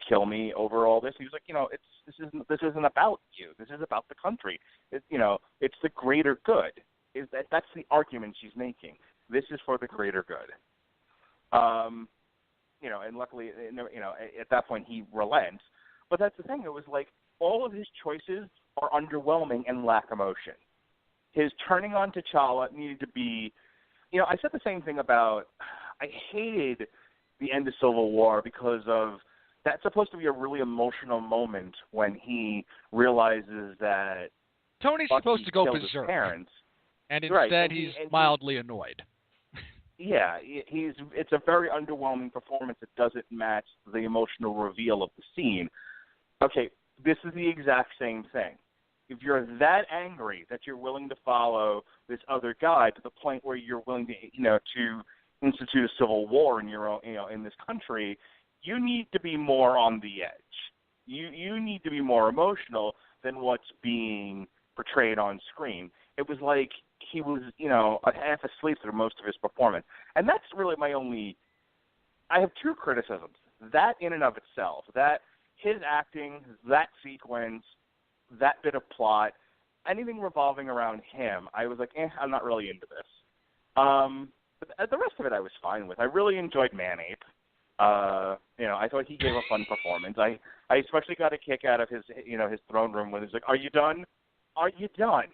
Speaker 4: kill me over all this? He was like, you know, this isn't about you. This is about the country. It's the greater good. That's the argument she's making. This is for the greater good. You know, and luckily, you know, at that point he relents. But that's the thing. It was like all of his choices are underwhelming and lack emotion. His turning on T'Challa needed to be, you know, I said the same thing about, I hated the end of Civil War because of, that's supposed to be a really emotional moment when he realizes that
Speaker 3: Tony's
Speaker 4: Bucky
Speaker 3: supposed to go
Speaker 4: killed
Speaker 3: berserk.
Speaker 4: his parents.
Speaker 3: And instead
Speaker 4: right. and
Speaker 3: he's mildly annoyed.
Speaker 4: Yeah, it's a very underwhelming performance that doesn't match the emotional reveal of the scene. Okay, this is the exact same thing. If you're that angry that you're willing to follow this other guy to the point where you're willing to, you know, to institute a civil war in your own, you know, in this country, you need to be more on the edge. You need to be more emotional than what's being portrayed on screen. It was like he was, you know, half asleep through most of his performance. And that's really my only – I have two criticisms. That in and of itself, that his acting, that sequence, that bit of plot, anything revolving around him, I was like, I'm not really into this. But the rest of it I was fine with. I really enjoyed Manape. You know, I thought he gave a fun performance. I especially got a kick out of his, you know, his throne room when he's like, "Are you done? Are you done?"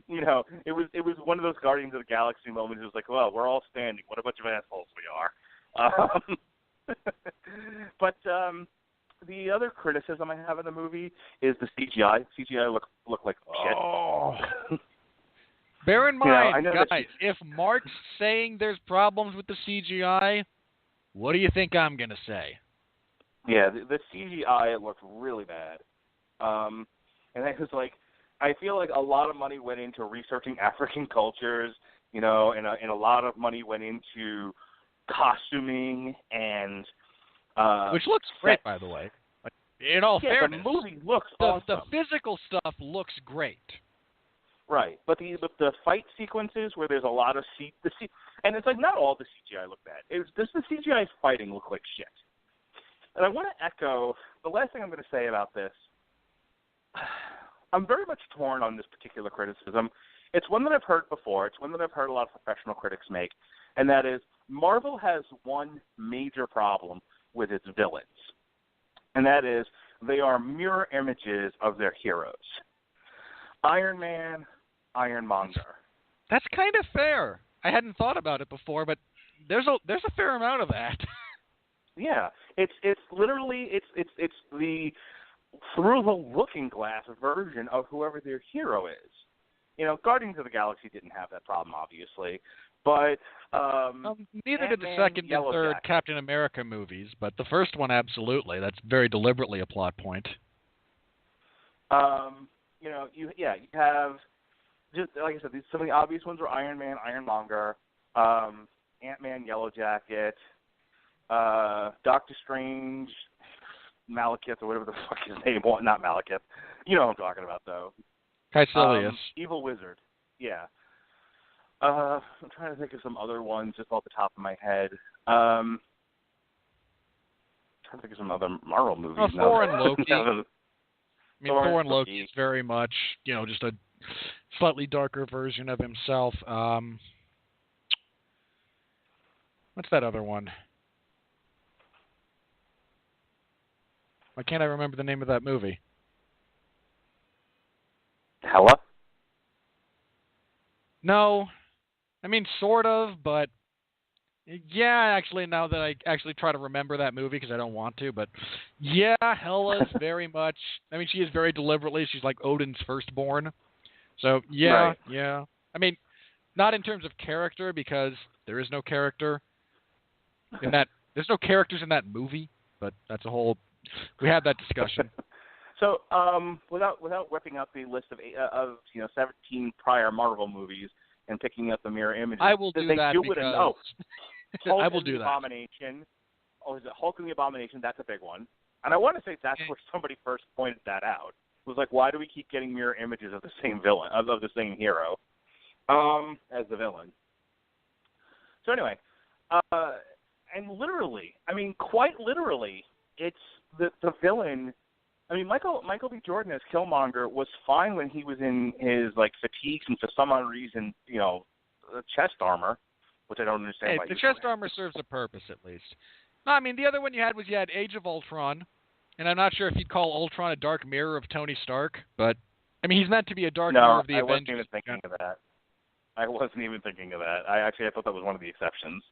Speaker 4: You know, it was one of those Guardians of the Galaxy moments. It was like, well, we're all standing. What a bunch of assholes we are. But the other criticism I have of the movie is the CGI. CGI look like shit.
Speaker 3: Oh. Bear in mind,
Speaker 4: you know,
Speaker 3: guys, if Mark's saying there's problems with the CGI, what do you think I'm going to say?
Speaker 4: Yeah, the CGI looked really bad. And I was like, I feel like a lot of money went into researching African cultures, you know, and a lot of money went into costuming and
Speaker 3: which looks great, by the way. In all fairness,
Speaker 4: the movie looks awesome.
Speaker 3: The physical stuff looks great.
Speaker 4: Right, but the fight sequences where there's a lot of and it's like not all the CGI look bad. The CGI fighting look like shit. And I want to echo the last thing I'm going to say about this. I'm very much torn on this particular criticism. It's one that I've heard before. It's one that I've heard a lot of professional critics make, and that is Marvel has one major problem with its villains, and that is they are mirror images of their heroes. Iron Man, Ironmonger.
Speaker 3: That's kind of fair. I hadn't thought about it before, but there's a fair amount of that.
Speaker 4: Yeah, it's literally it's the through the looking glass version of whoever their hero is. You know, Guardians of the Galaxy didn't have that problem, obviously, but
Speaker 3: neither did the second and third Captain America movies, but the first one absolutely. That's very deliberately a plot point.
Speaker 4: You know, you have just like I said, some of the obvious ones were Iron Man, Ironmonger, Ant-Man, Yellow Jacket, Doctor Strange, Malekith, or whatever the fuck his name was. Not Malekith. You know what I'm talking about, though.
Speaker 3: Caecilius.
Speaker 4: Evil Wizard. Yeah. I'm trying to think of some other ones just off the top of my head. I'm trying to think of some other Marvel movies.
Speaker 3: Thor and Loki. Thor and Loki is very much, you know, just a slightly darker version of himself. What's that other one? Why can't I remember the name of that movie?
Speaker 4: Hela?
Speaker 3: No. I mean, sort of, but yeah, actually, now that I actually try to remember that movie because I don't want to, but yeah, Hela's very much, I mean, she is very deliberately, she's like Odin's firstborn. So, yeah,
Speaker 4: Right.
Speaker 3: yeah. I mean, not in terms of character because there is no character in that, there's no characters in that movie, but that's a whole, we had that discussion.
Speaker 4: So, without whipping up the list of 17 prior Marvel movies and picking up the mirror images,
Speaker 3: I will
Speaker 4: did
Speaker 3: do
Speaker 4: they
Speaker 3: that
Speaker 4: do
Speaker 3: because...
Speaker 4: it enough? Hulk
Speaker 3: I will
Speaker 4: and
Speaker 3: do
Speaker 4: the
Speaker 3: that.
Speaker 4: Abomination. Oh, is it Hulk and the Abomination? That's a big one. And I want to say that's where somebody first pointed that out. It was like, why do we keep getting mirror images of the same villain, of the same hero, as the villain? So anyway, and literally, I mean, quite literally, it's the villain. I mean, Michael B. Jordan as Killmonger was fine when he was in his like fatigues and for some odd reason, chest armor, which I don't understand.
Speaker 3: Hey,
Speaker 4: why
Speaker 3: the
Speaker 4: you
Speaker 3: chest
Speaker 4: would.
Speaker 3: armor serves a purpose at least. No, I mean the other one you had Age of Ultron, and I'm not sure if you'd call Ultron a dark mirror of Tony Stark, but I mean he's meant to be a dark mirror of the
Speaker 4: I
Speaker 3: Avengers.
Speaker 4: wasn't even thinking of that. I wasn't even thinking of that. I thought that was one of the exceptions.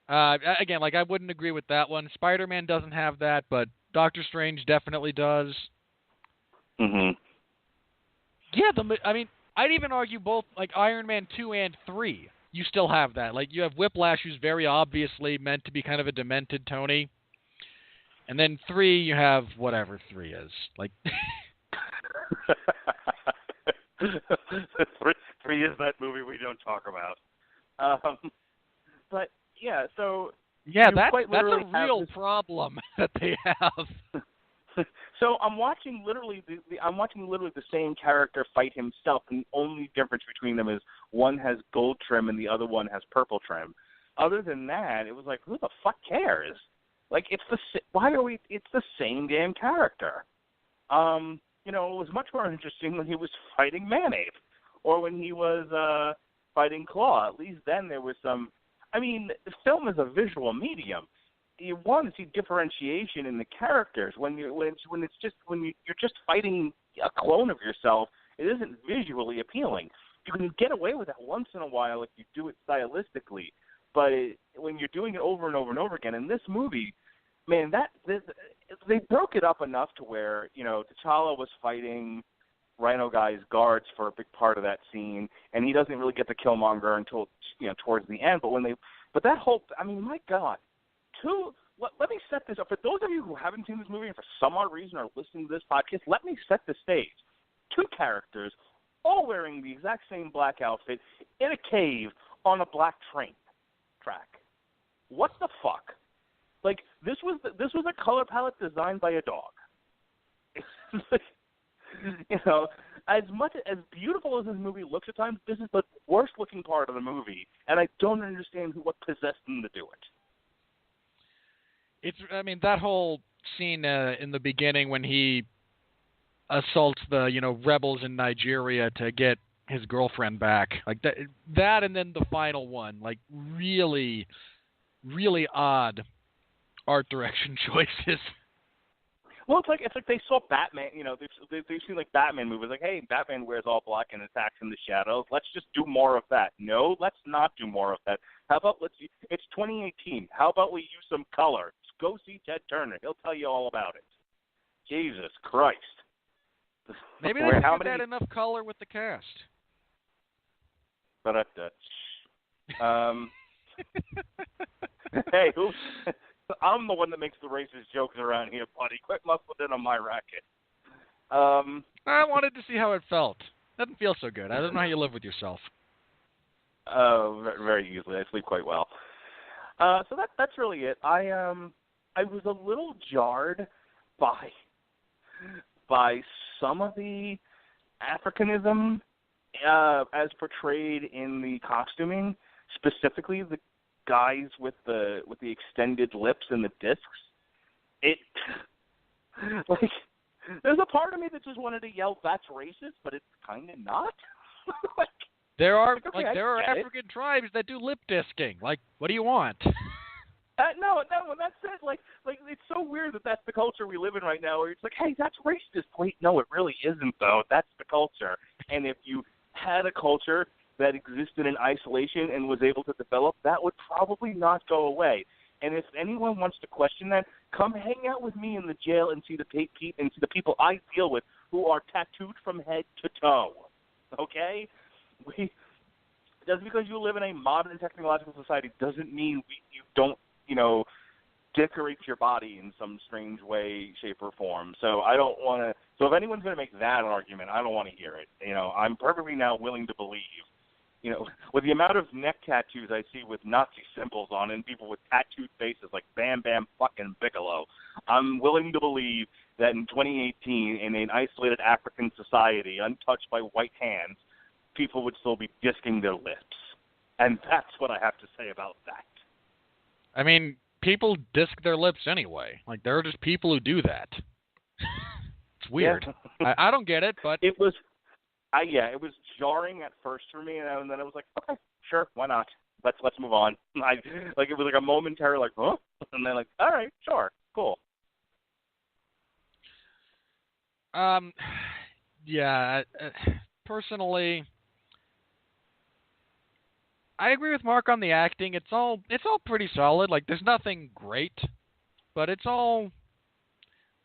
Speaker 3: Again, like I wouldn't agree with that one. Spider-Man doesn't have that, but Doctor Strange definitely does.
Speaker 4: Mhm.
Speaker 3: Yeah, I mean, I'd even argue both like Iron Man 2 and 3. You still have that. Like you have Whiplash, who's very obviously meant to be kind of a demented Tony, and then 3 you have whatever 3 is. Like
Speaker 4: 3 is that movie we don't talk about. But yeah, so
Speaker 3: yeah,
Speaker 4: you
Speaker 3: that's
Speaker 4: quite
Speaker 3: a
Speaker 4: literally have
Speaker 3: real
Speaker 4: this...
Speaker 3: problem that they have.
Speaker 4: So I'm watching literally the same character fight himself, and the only difference between them is one has gold trim and the other one has purple trim. Other than that, it was like, who the fuck cares? Like, it's the same damn character. It was much more interesting when he was fighting Manape, or when he was fighting Claw. At least then there was some. I mean, the film is a visual medium. You want to see differentiation in the characters. When you're just fighting a clone of yourself, it isn't visually appealing. You can get away with that once in a while if you do it stylistically, but when you're doing it over and over and over again, in this movie, man, they broke it up enough to where T'Challa was fighting Rhino Guy's guards for a big part of that scene, and he doesn't really get to Killmonger until towards the end. But that whole, I mean, my God. Let me set this up. For those of you who haven't seen this movie and for some odd reason are listening to this podcast, let me set the stage. 2 characters, all wearing the exact same black outfit, in a cave on a black train track. What the fuck? Like, this was a color palette designed by a dog. As beautiful as this movie looks at times, this is the worst looking part of the movie, and I don't understand what possessed them to do it.
Speaker 3: I mean, that whole scene in the beginning when he assaults the, rebels in Nigeria to get his girlfriend back, like that, and then the final one, like really, really odd art direction choices.
Speaker 4: Well, it's like they saw Batman. They've seen like Batman movies. Like, hey, Batman wears all black and attacks in the shadows. Let's just do more of that. No, let's not do more of that. How about it's 2018. How about we use some color? Go see Ted Turner. He'll tell you all about it. Jesus Christ.
Speaker 3: Maybe they didn't add enough color with the cast.
Speaker 4: But hey, I'm the one that makes the racist jokes around here, buddy. Quit muscling in on my racket.
Speaker 3: I wanted to see how it felt. Doesn't feel so good. I don't know how you live with yourself.
Speaker 4: Very easily. I sleep quite well. So that's really it. I was a little jarred by some of the Africanism as portrayed in the costuming, specifically the guys with the extended lips and the discs. It like there's a part of me that just wanted to yell, "That's racist," but it's kind of not. Like,
Speaker 3: there are
Speaker 4: okay,
Speaker 3: there are African tribes that do lip disking. Like, what do you want?
Speaker 4: No, when that's it, like it's so weird that that's the culture we live in right now, where it's like, hey, that's racist. Wait, no, it really isn't, though. That's the culture. And if you had a culture that existed in isolation and was able to develop, that would probably not go away. And if anyone wants to question that, come hang out with me in the jail and see the people I deal with who are tattooed from head to toe. Okay? Just because you live in a modern technological society doesn't mean you don't, decorate your body in some strange way, shape, or form. So I don't want to. So if anyone's going to make that an argument, I don't want to hear it. I'm perfectly now willing to believe. With the amount of neck tattoos I see with Nazi symbols on and people with tattooed faces like Bam Bam fucking Bigelow, I'm willing to believe that in 2018, in an isolated African society, untouched by white hands, people would still be disking their lips. And that's what I have to say about that.
Speaker 3: I mean, people disc their lips anyway. Like, there are just people who do that. It's weird. Yeah. I don't get it, but...
Speaker 4: It was jarring at first for me, and then I was like, okay, sure, why not? Let's move on. It was like a momentary, like, huh? And then like, all right, sure, cool.
Speaker 3: Yeah, personally, I agree with Mark on the acting. It's all pretty solid. Like, there's nothing great, but it's all,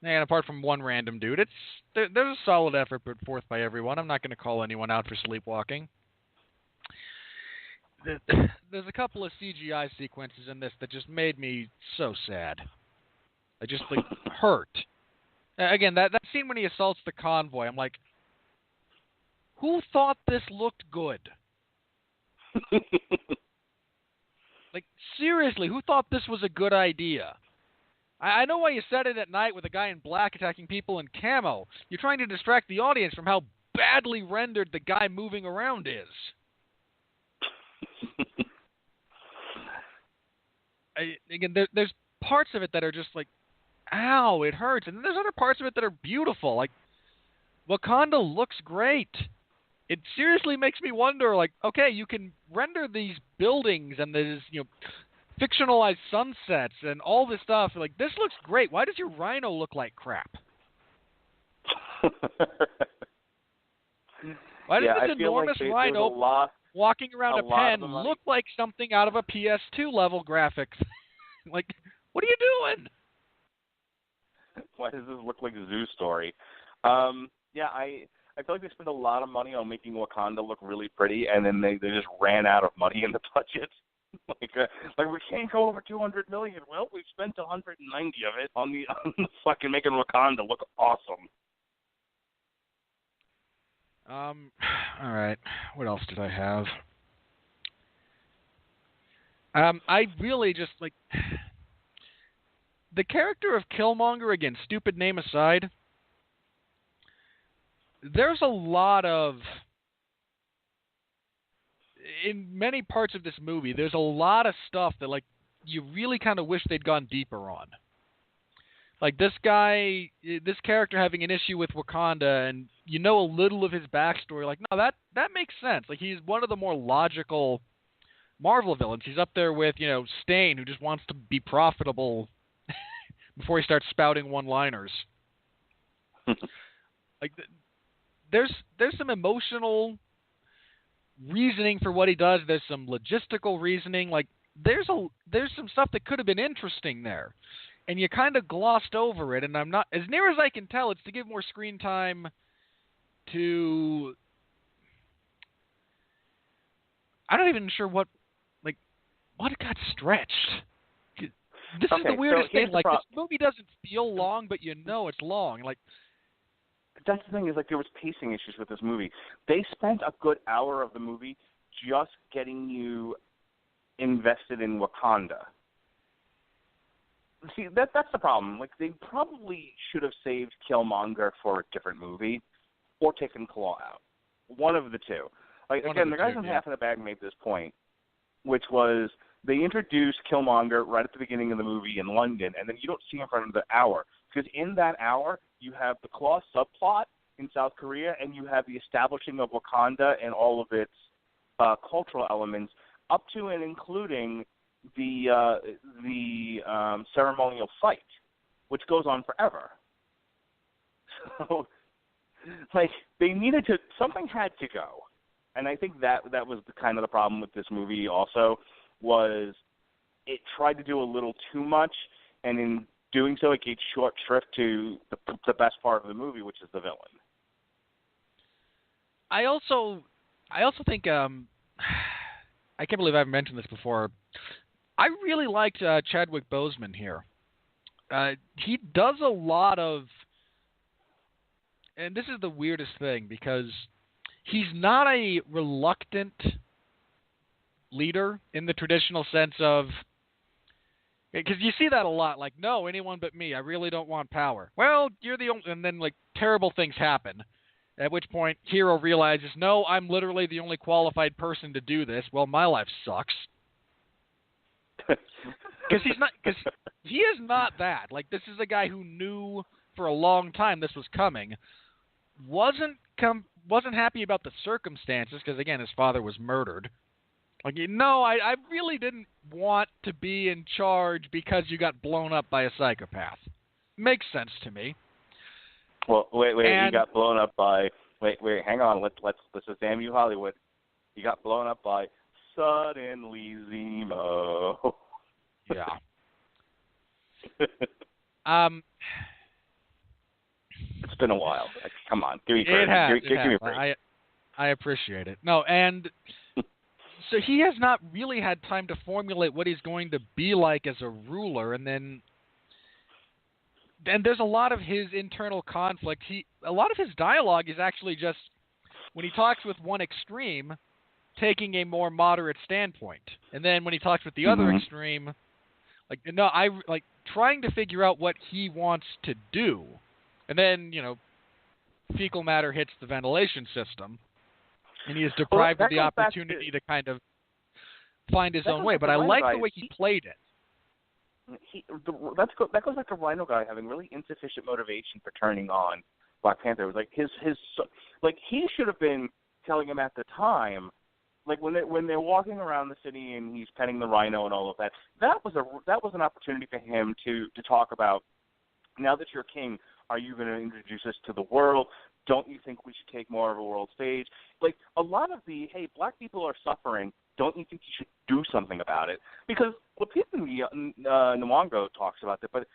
Speaker 3: and apart from one random dude, there's a solid effort put forth by everyone. I'm not going to call anyone out for sleepwalking. There's a couple of CGI sequences in this that just made me so sad. I just hurt. Again, that scene when he assaults the convoy, I'm like, who thought this looked good? Like, seriously, who thought this was a good idea? I know why you said it at night with a guy in black attacking people in camo. You're trying to distract the audience from how badly rendered the guy moving around is. Again, there's parts of it that are just like, ow, it hurts. And then there's other parts of it that are beautiful. Like, Wakanda looks great. It seriously makes me wonder, like, okay, you can render these buildings and these, fictionalized sunsets and all this stuff. Like, this looks great. Why does your rhino look like crap? Why does this enormous rhino walking around a pen look like something out of a PS2 level graphics? Like, what are you doing?
Speaker 4: Why does this look like a zoo story? I feel like they spent a lot of money on making Wakanda look really pretty, and then they just ran out of money in the budget. Like we can't go over $200 million. Well, we spent $190 of it on the fucking making Wakanda look awesome.
Speaker 3: All right. What else did I have? I really just like the character of Killmonger, again, stupid name aside. There's a lot of, in many parts of this movie, there's a lot of stuff that, like, you really kind of wish they'd gone deeper on. Like, this character having an issue with Wakanda, and you know a little of his backstory, like, no, that makes sense. Like, he's one of the more logical Marvel villains. He's up there with, Stain, who just wants to be profitable before he starts spouting one-liners. Like, there's some emotional reasoning for what he does. There's some logistical reasoning. Like, there's some stuff that could have been interesting there, and you kind of glossed over it. And I'm not, as near as I can tell, it's to give more screen time to. I'm not even sure what got stretched. This is the weirdest thing. Like, this movie doesn't feel long, but it's long. Like.
Speaker 4: That's the thing, is like there was pacing issues with this movie. They spent a good hour of the movie just getting you invested in Wakanda. See, that's the problem. Like, they probably should have saved Killmonger for a different movie or taken Claw out. One of the two. Like, again, the guys on Half in the Bag made this point, which was they introduced Killmonger right at the beginning of the movie in London, and then you don't see him for another hour. Because in that hour, you have the Claw subplot in South Korea, and you have the establishing of Wakanda and all of its cultural elements, up to and including the ceremonial fight, which goes on forever. So, like, they needed to, something had to go. And I think that was kind of the problem with this movie also, was it tried to do a little too much, and in doing so, it gave short shrift to the best part of the movie, which is the villain.
Speaker 3: I also think I can't believe I've mentioned this before. I really liked Chadwick Boseman here. He does a lot of, and this is the weirdest thing, because he's not a reluctant leader in the traditional sense of, because you see that a lot, like, no, anyone but me, I really don't want power. Well, you're the only, and then, like, terrible things happen, at which point Hero realizes, no, I'm literally the only qualified person to do this. Well, my life sucks. Because he is not that. Like, this is a guy who knew for a long time this was coming, wasn't happy about the circumstances, because, again, his father was murdered. Like, no, I really didn't want to be in charge because you got blown up by a psychopath. Makes sense to me.
Speaker 4: Well, wait, you got blown up by, wait, hang on, let's just damn you, Hollywood. You got blown up by Suddenly Zemo.
Speaker 3: Yeah.
Speaker 4: It's been a while. Come on, give me
Speaker 3: credit. Give me
Speaker 4: a break.
Speaker 3: I appreciate it. No, and so he has not really had time to formulate what he's going to be like as a ruler, and there's a lot of his internal conflict. A lot of his dialogue is actually just, when he talks with one extreme, taking a more moderate standpoint, and then when he talks with the other extreme, trying to figure out what he wants to do, and then fecal matter hits the ventilation system, and he is deprived of the opportunity to kind of find his own way. But I like the way he played it.
Speaker 4: That goes back to Rhino guy having really insufficient motivation for turning on Black Panther. It was like his he should have been telling him at the time, like when they're walking around the city and he's petting the rhino and all of that. That was an opportunity for him to talk about, now that you're king, are you going to introduce us to the world? Don't you think we should take more of a world stage? Like, a lot of hey, black people are suffering. Don't you think you should do something about it? Because Lupita Nyong'o talks about that, but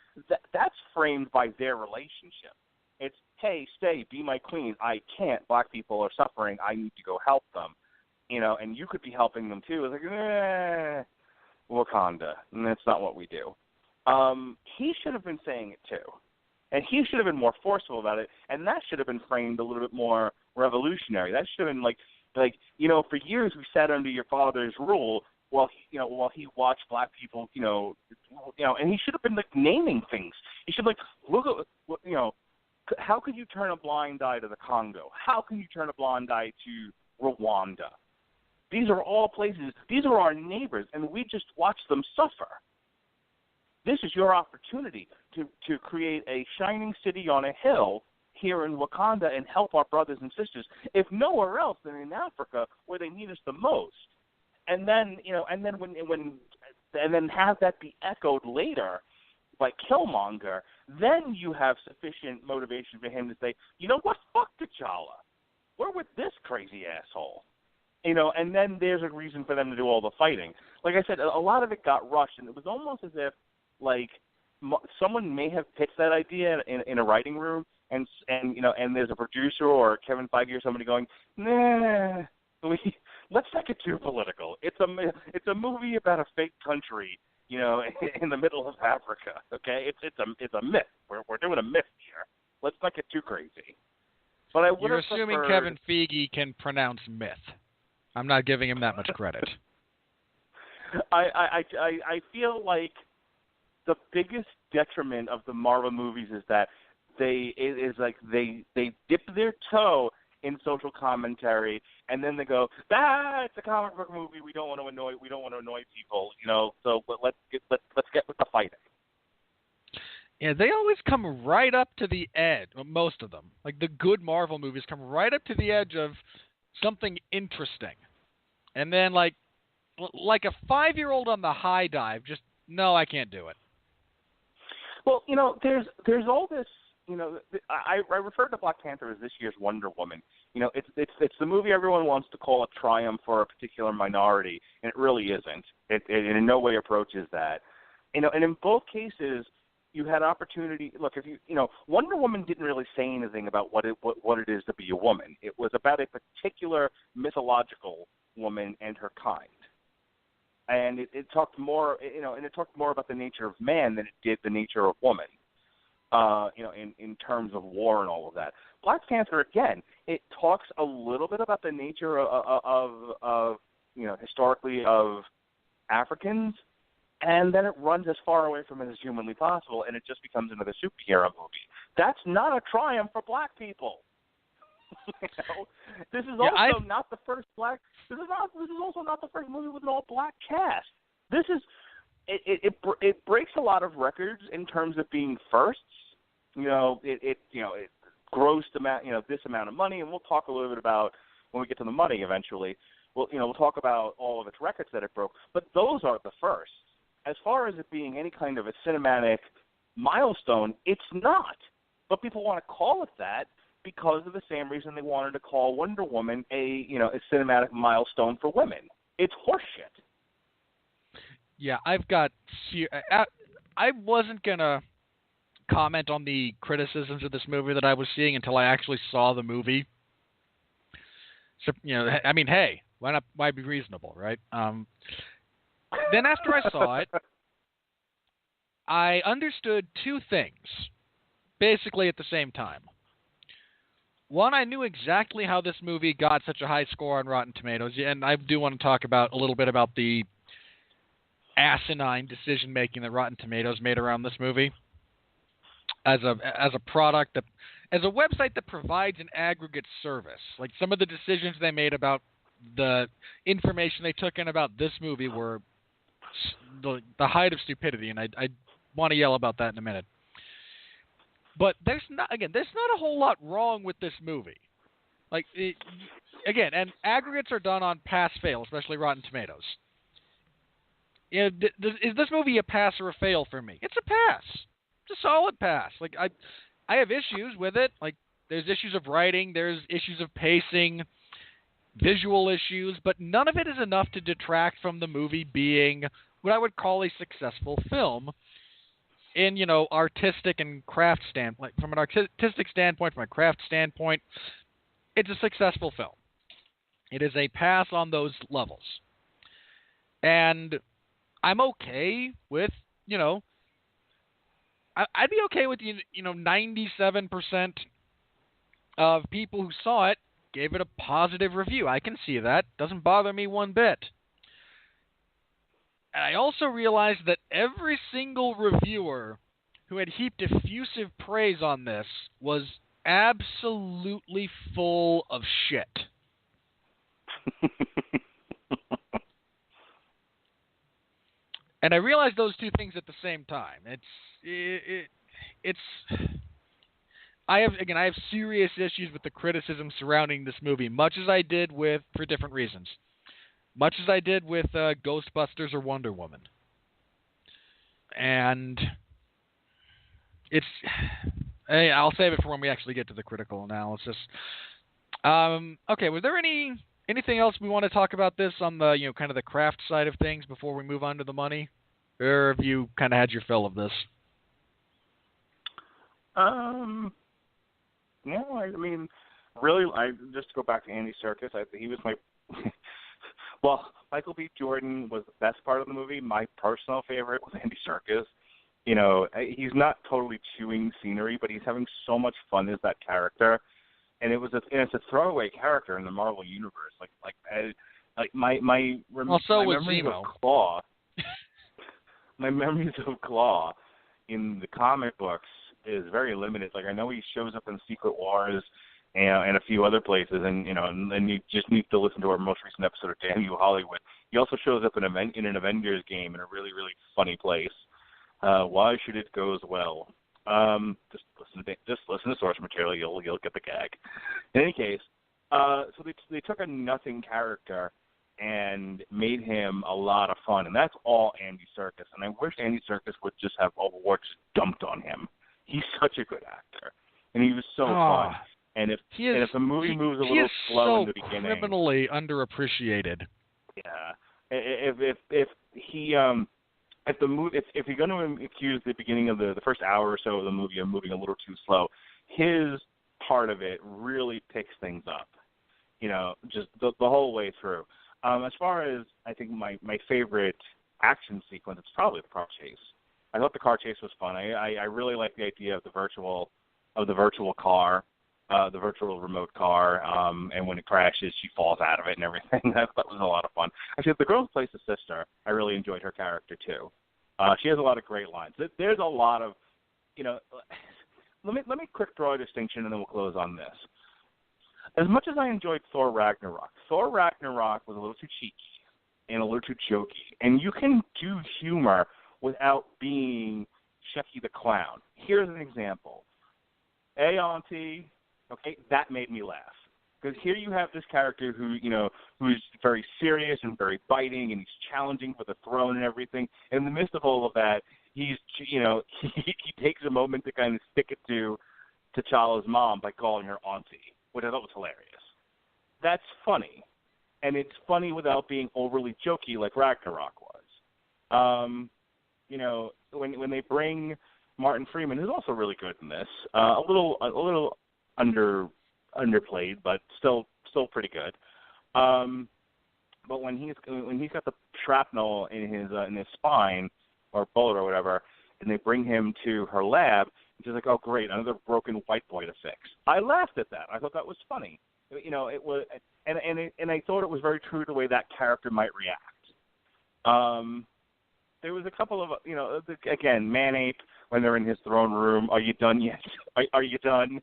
Speaker 4: that's framed by their relationship. It's, hey, stay, be my queen. I can't. Black people are suffering. I need to go help them. And you could be helping them too. It's like, Wakanda. And that's not what we do. He should have been saying it too. And he should have been more forceful about it, and that should have been framed a little bit more revolutionary. That should have been like for years we sat under your father's rule while he watched black people, and he should have been naming things. He should look at how could you turn a blind eye to the Congo? How can you turn a blind eye to Rwanda? These are all places. These are our neighbors, and we just watch them suffer. This is your opportunity to create a shining city on a hill here in Wakanda and help our brothers and sisters, if nowhere else than in Africa, where they need us the most. And then then have that be echoed later by Killmonger. Then you have sufficient motivation for him to say, you know what, fuck T'Challa. We're with this crazy asshole. And then there's a reason for them to do all the fighting. Like I said, a lot of it got rushed, and it was almost as if someone may have pitched that idea in a writing room, and there's a producer or Kevin Feige or somebody going, nah, let's not get too political. It's a movie about a fake country, in the middle of Africa. Okay, it's a myth. We're doing a myth here. Let's not get too crazy. But
Speaker 3: you're assuming Kevin Feige can pronounce myth. I'm not giving him that much credit.
Speaker 4: I feel like the biggest detriment of the Marvel movies is that they dip their toe in social commentary, and then they go, it's a comic book movie. We don't want to annoy people, So let's get with the fighting.
Speaker 3: Yeah, they always come right up to the edge. Well, most of them, like the good Marvel movies, come right up to the edge of something interesting, and then like a 5-year-old on the high dive, just no, I can't do it.
Speaker 4: Well, there's all this I refer to Black Panther as this year's Wonder Woman. It's the movie everyone wants to call a triumph for a particular minority, and it really isn't. It in no way approaches that. And in both cases, you had opportunity. Look, if Wonder Woman didn't really say anything about what it is to be a woman. It was about a particular mythological woman and her kind. And it talked more, and it talked more about the nature of man than it did the nature of woman. In terms of war and all of that. Black Panther, again, it talks a little bit about the nature of historically of Africans, and then it runs as far away from it as humanly possible, and it just becomes another superhero movie. That's not a triumph for black people. This is also not the first black. This is also not the first movie with an all-black cast. This is. It breaks a lot of records in terms of being firsts. It grossed amount, this amount of money, and we'll talk a little bit about when we get to the money eventually. We'll talk about all of its records that it broke, but those are the firsts. As far as it being any kind of a cinematic milestone, it's not. But people want to call it that because of the same reason they wanted to call Wonder Woman a cinematic milestone for women. It's horseshit.
Speaker 3: Yeah, I wasn't going to comment on the criticisms of this movie that I was seeing until I actually saw the movie. So, hey, why be reasonable, right? Then after I saw it, I understood two things, basically at the same time. One, I knew exactly how this movie got such a high score on Rotten Tomatoes, and I do want to talk a little bit about the asinine decision-making that Rotten Tomatoes made around this movie as a product, as a website that provides an aggregate service. Like, some of the decisions they made about the information they took in about this movie were the height of stupidity, and I want to yell about that in a minute. But there's not a whole lot wrong with this movie. Like, and aggregates are done on pass-fail, especially Rotten Tomatoes. Is this movie a pass or a fail for me? It's a pass. It's a solid pass. Like, I have issues with it. Like, there's issues of writing, there's issues of pacing, visual issues, but none of it is enough to detract from the movie being what I would call a successful film in, artistic and craft standpoint. From an artistic standpoint, from a craft standpoint, it's a successful film. It is a pass on those levels. And I'm okay with, I'd be okay with, 97% of people who saw it gave it a positive review. I can see that. Doesn't bother me one bit. And I also realized that every single reviewer who had heaped effusive praise on this was absolutely full of shit. And I realized those two things at the same time. I have serious issues with the criticism surrounding this movie, much as I did for different reasons. Much as I did with Ghostbusters or Wonder Woman. And I'll save it for when we actually get to the critical analysis. Okay, was there anything else we want to talk about this on the, kind of the craft side of things before we move on to the money? Or have you kind of had your fill of this?
Speaker 4: No, I mean, really, just to go back to Andy Serkis, he was my... Well, Michael B. Jordan was the best part of the movie. My personal favorite was Andy Serkis. He's not totally chewing scenery, but he's having so much fun as that character. And it's a throwaway character in the Marvel universe. My memories of Claw. My memories of Claw in the comic books is very limited. Like, I know he shows up in Secret Wars and a few other places, and and you just need to listen to our most recent episode of Damn You Hollywood. He also shows up in an Avengers game in a really, really funny place. Why should it go as well? Just listen to source material. You'll get the gag. In any case, so they took a nothing character and made him a lot of fun, and that's all Andy Serkis. And I wish Andy Serkis would just have all the war just dumped on him. He's such a good actor, and he was so fun. And if the movie moves a little slow in the beginning,
Speaker 3: criminally underappreciated.
Speaker 4: Yeah, if you're going to accuse the beginning of the first hour or so of the movie of moving a little too slow, his part of it really picks things up. Just the whole way through. As far as I think my favorite action sequence, it's probably the car chase. I thought the car chase was fun. I really like the idea of the virtual car. The virtual remote car, and when it crashes, she falls out of it and everything. That was a lot of fun. Actually, the girl who plays the sister, I really enjoyed her character too. She has a lot of great lines. There's a lot of, Let me quick draw a distinction, and then we'll close on this. As much as I enjoyed Thor Ragnarok was a little too cheeky and a little too jokey, and you can do humor without being Shecky the Clown. Here's an example. Hey, Auntie. Okay, that made me laugh. Because here you have this character who's very serious and very biting, and he's challenging for the throne and everything. And in the midst of all of that, he takes a moment to kind of stick it to T'Challa's mom by calling her Auntie, which I thought was hilarious. That's funny. And it's funny without being overly jokey like Ragnarok was. When they bring Martin Freeman, who's also really good in this, a little underplayed, but still pretty good. But when he's got the shrapnel in his spine or bullet or whatever, and they bring him to her lab, she's like, "Oh, great, another broken white boy to fix." I laughed at that. I thought that was funny. It was, and I thought it was very true to the way that character might react. There was a couple of, again, Man-Ape when they're in his throne room. Are you done yet? Are you done?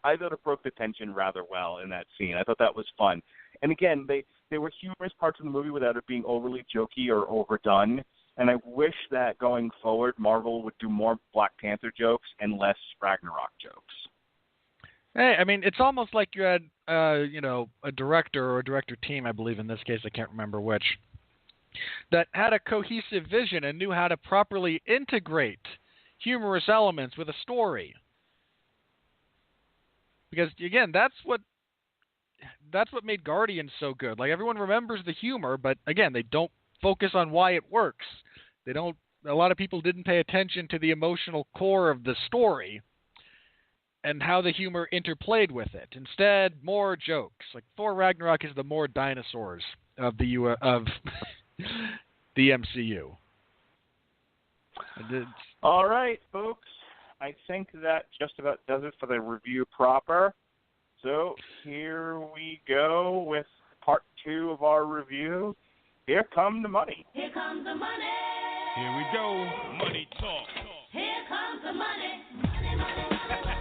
Speaker 4: I thought it broke the tension rather well in that scene. I thought that was fun. And again, there were humorous parts of the movie without it being overly jokey or overdone. And I wish that going forward, Marvel would do more Black Panther jokes and less Ragnarok jokes.
Speaker 3: Hey, I mean, it's almost like you had, a director or a director team, I believe in this case, I can't remember which, that had a cohesive vision and knew how to properly integrate humorous elements with a story. Because again, that's what made Guardians so good. Like, everyone remembers the humor, but again, they don't focus on why it works. A lot of people didn't pay attention to the emotional core of the story and how the humor interplayed with it. Instead, more jokes. Like, Thor Ragnarok is the more dinosaurs of the MCU.
Speaker 4: All right, folks. I think that just about does it for the review proper. So here we go with part 2 of our review. Here come the money.
Speaker 6: Here comes the money.
Speaker 7: Here we go. Money talk.
Speaker 6: Here comes the money. Money, money, money.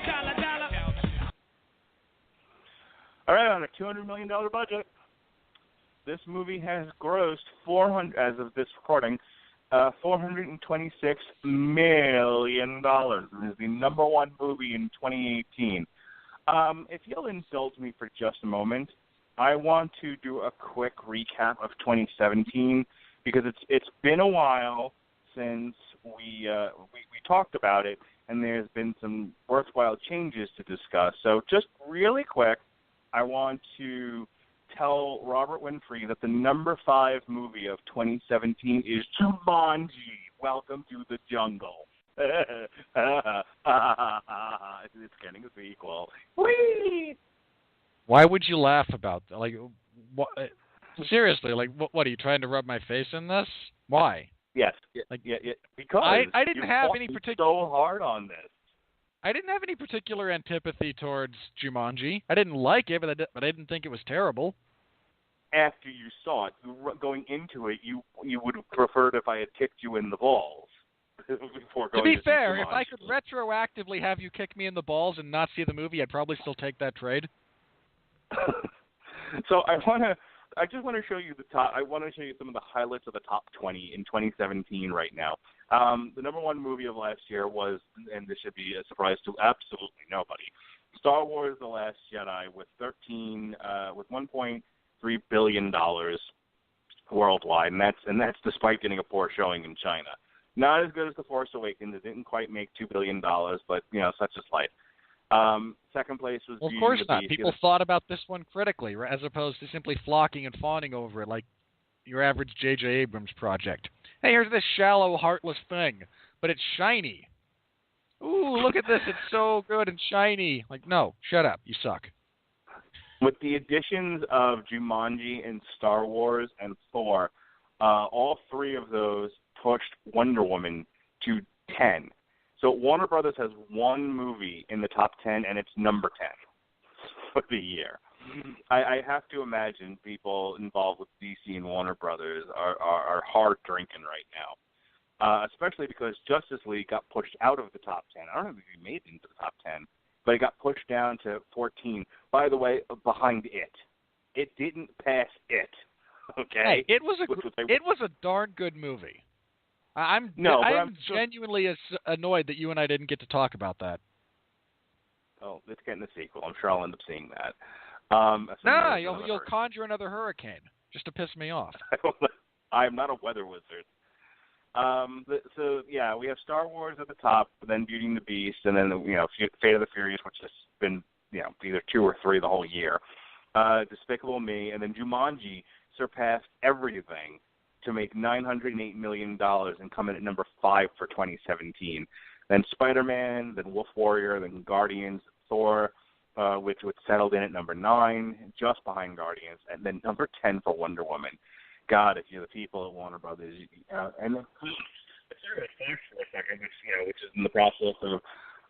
Speaker 7: Dollar, dollar.
Speaker 4: All right, on a $200 million budget, this movie has grossed as of this recording, $426 million. It is the number one movie in 2018. If you'll indulge me for just a moment, I want to do a quick recap of 2017 because it's been a while since we talked about it, and there's been some worthwhile changes to discuss. So just really quick, I want to tell Robert Winfree that the number 5 movie of 2017 is Jumanji, Welcome to the Jungle. It's getting a sequel. Whee!
Speaker 3: Why would you laugh about that? Like, seriously, like, what are you trying to rub my face in this? Why?
Speaker 4: Yes.
Speaker 3: Like,
Speaker 4: yeah. Because
Speaker 3: I didn't have any particular
Speaker 4: so hard on this.
Speaker 3: I didn't have any particular antipathy towards Jumanji. I didn't like it, but I didn't think it was terrible.
Speaker 4: After you saw it, going into it, you would have preferred if I had kicked you in the balls before going.
Speaker 3: To be fair,
Speaker 4: Jumanji.
Speaker 3: if I could retroactively have you kick me in the balls and not see the movie, I'd probably still take that trade.
Speaker 4: So I just want to show you I want to show you some of the highlights of the top 20 in 2017 right now. The number 1 movie of last year was, and this should be a surprise to absolutely nobody, Star Wars: The Last Jedi with $1.3 billion worldwide, and that's despite getting a poor showing in China. Not as good as The Force Awakens. It didn't quite make $2 billion, but, such is life. Second place was
Speaker 3: Well, of
Speaker 4: Beauty
Speaker 3: course
Speaker 4: and the
Speaker 3: not.
Speaker 4: Beast.
Speaker 3: People thought about this one critically, as opposed to simply flocking and fawning over it like your average J.J. Abrams project. Hey, here's this shallow, heartless thing, but it's shiny. Ooh, look at this. It's so good and shiny. Like, no, shut up. You suck.
Speaker 4: With the additions of Jumanji and Star Wars and Thor, all three of those pushed Wonder Woman to 10. So Warner Brothers has one movie in the top 10, and it's number 10 for the year. I have to imagine people involved with DC and Warner Brothers are hard drinking right now, especially because Justice League got pushed out of the top 10. I don't know if he made it into the top 10, but it got pushed down to 14. By the way, behind it. It didn't pass it. Okay.
Speaker 3: Hey, it was a darn good movie. I'm genuinely annoyed that you and I didn't get to talk about that.
Speaker 4: Oh, it's getting a sequel. I'm sure I'll end up seeing that.
Speaker 3: No, you'll conjure another hurricane just to piss me off.
Speaker 4: I'm not a weather wizard. So yeah, we have Star Wars at the top, then Beauty and the Beast, and then Fate of the Furious, which has been either 2 or 3 the whole year. Despicable Me, and then Jumanji surpassed everything to make $908 million and come in at number 5 for 2017. Then Spider-Man, then Wolf Warrior, then Guardians, Thor, which settled in at number 9, just behind Guardians, and then number 10 for Wonder Woman. God, if you're the people at Warner Brothers, and then Fox for a second, which is in the process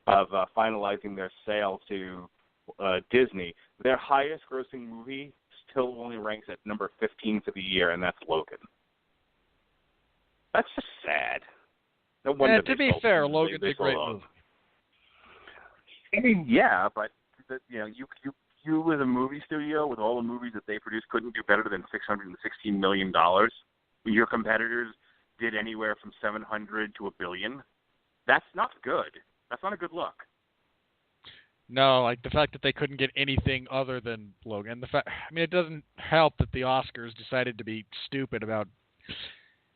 Speaker 4: of finalizing their sale to Disney, their highest-grossing movie still only ranks at number 15 for the year, and that's Logan. That's just sad. No wonder
Speaker 3: to be fair, Logan's a great movie.
Speaker 4: I mean, yeah, but you as a movie studio with all the movies that they produce couldn't do better than $616 million. Your competitors did anywhere from $700 to $1 billion. That's not good. That's not a good look.
Speaker 3: No, like the fact that they couldn't get anything other than Logan. It doesn't help that the Oscars decided to be stupid about. I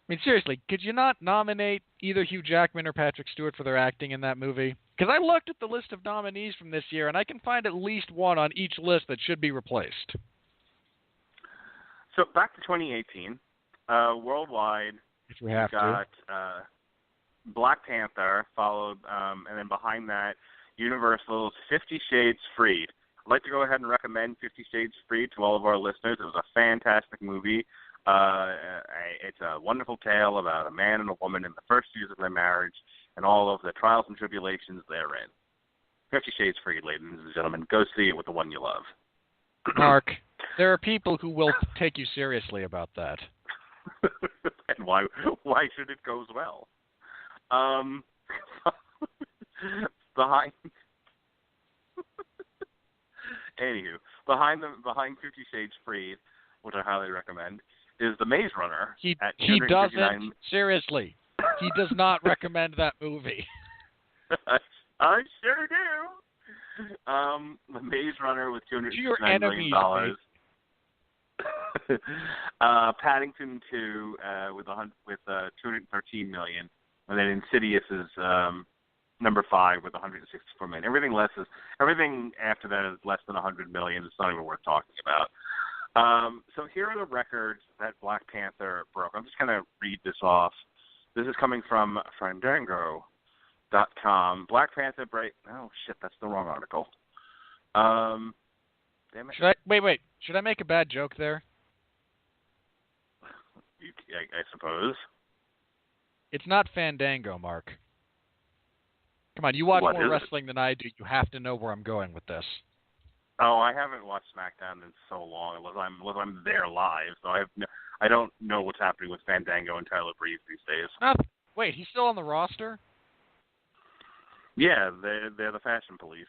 Speaker 3: mean, seriously, could you not nominate either Hugh Jackman or Patrick Stewart for their acting in that movie? Because I looked at the list of nominees from this year, and I can find at least one on each list that should be replaced.
Speaker 4: So back to 2018, worldwide,
Speaker 3: if we have
Speaker 4: got Black Panther, followed, and then behind that, Universal's 50 Shades Freed. I'd like to go ahead and recommend 50 Shades Freed to all of our listeners. It was a fantastic movie. It's a wonderful tale about a man and a woman in the first years of their marriage and all of the trials and tribulations therein. 50 Shades Freed, ladies and gentlemen. Go see it with the one you love.
Speaker 3: Mark, there are people who will take you seriously about that.
Speaker 4: And why should it go as well? Behind 50 Shades Freed, which I highly recommend, is The Maze Runner.
Speaker 3: He doesn't. Seriously. He does not recommend that movie.
Speaker 4: I sure do. The Maze Runner with $269 million. Paddington 2 with $213 million, and then Insidious is number 5 with $164 million. Everything after that is less than $100 million. It's not even worth talking about. So here are the records that Black Panther broke. I'm just going to read this off. This is coming from Fandango.com. Black Panther break. Oh shit, that's the wrong article. Damn it.
Speaker 3: Wait. Should I make a bad joke there?
Speaker 4: I suppose.
Speaker 3: It's not Fandango, Mark. Come on, you watch more wrestling than I do. You have to know where I'm going with this.
Speaker 4: Oh, I haven't watched SmackDown in so long, unless I'm there live. So I don't know what's happening with Fandango and Tyler Breeze these days.
Speaker 3: Wait, he's still on the roster?
Speaker 4: Yeah, they're the fashion police.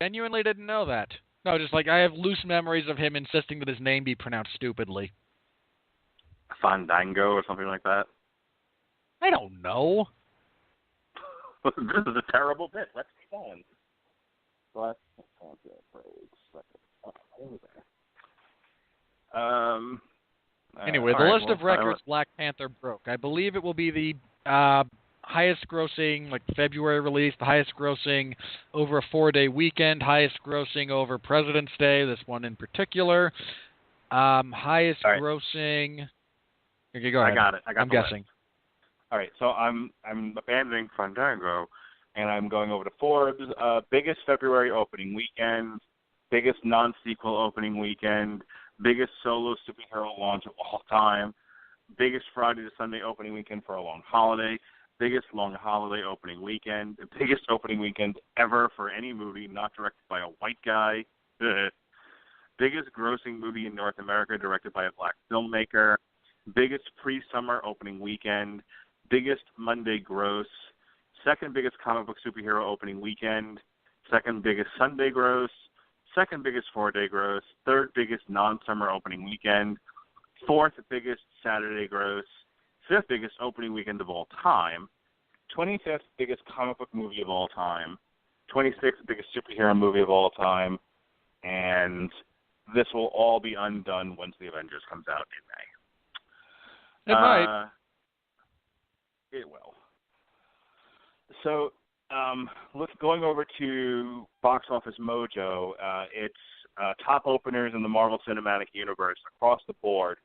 Speaker 3: Genuinely didn't know that. No, just like I have loose memories of him insisting that his name be pronounced stupidly.
Speaker 4: Fandango or something like that?
Speaker 3: I don't know.
Speaker 4: This is a terrible bit. Let's keep on. Black Panther breaks.
Speaker 3: Anyway, the list of records Black Panther broke. I believe it will be the highest grossing, like February release, the highest grossing over a 4-day weekend, highest grossing over President's Day, this one in particular. Highest
Speaker 4: All right.
Speaker 3: grossing. Okay, go ahead.
Speaker 4: I got it.
Speaker 3: I'm guessing.
Speaker 4: All right, so I'm abandoning Fandango, and I'm going over to Forbes. Biggest February opening weekend, biggest non-sequel opening weekend, biggest solo superhero launch of all time, biggest Friday to Sunday opening weekend for a long holiday, biggest long holiday opening weekend, the biggest opening weekend ever for any movie not directed by a white guy, biggest grossing movie in North America directed by a black filmmaker, biggest pre-summer opening weekend, biggest Monday gross, second biggest comic book superhero opening weekend, second biggest Sunday gross, second biggest 4-day gross, third biggest non-summer opening weekend, fourth biggest Saturday gross, fifth biggest opening weekend of all time, 25th biggest comic book movie of all time, 26th biggest superhero movie of all time, and this will all be undone once The Avengers comes out in May.
Speaker 3: It might.
Speaker 4: It will. So, going over to Box Office Mojo, it's top openers in the Marvel Cinematic Universe across the board.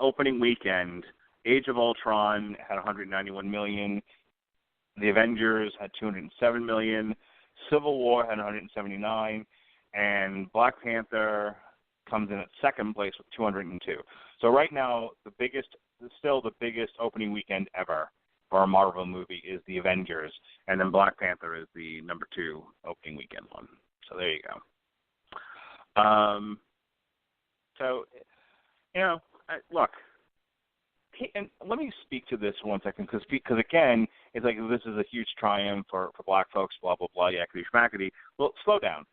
Speaker 4: Opening weekend, Age of Ultron had 191 million. The Avengers had 207 million. Civil War had 179, and Black Panther comes in at second place with 202. So right now, still the biggest opening weekend ever for a Marvel movie is The Avengers, and then Black Panther is the number 2 opening weekend one. So there you go. So, look, and let me speak to this 1 second, because again, it's like this is a huge triumph for black folks, blah, blah, blah, yakety schmackety. Well, slow down.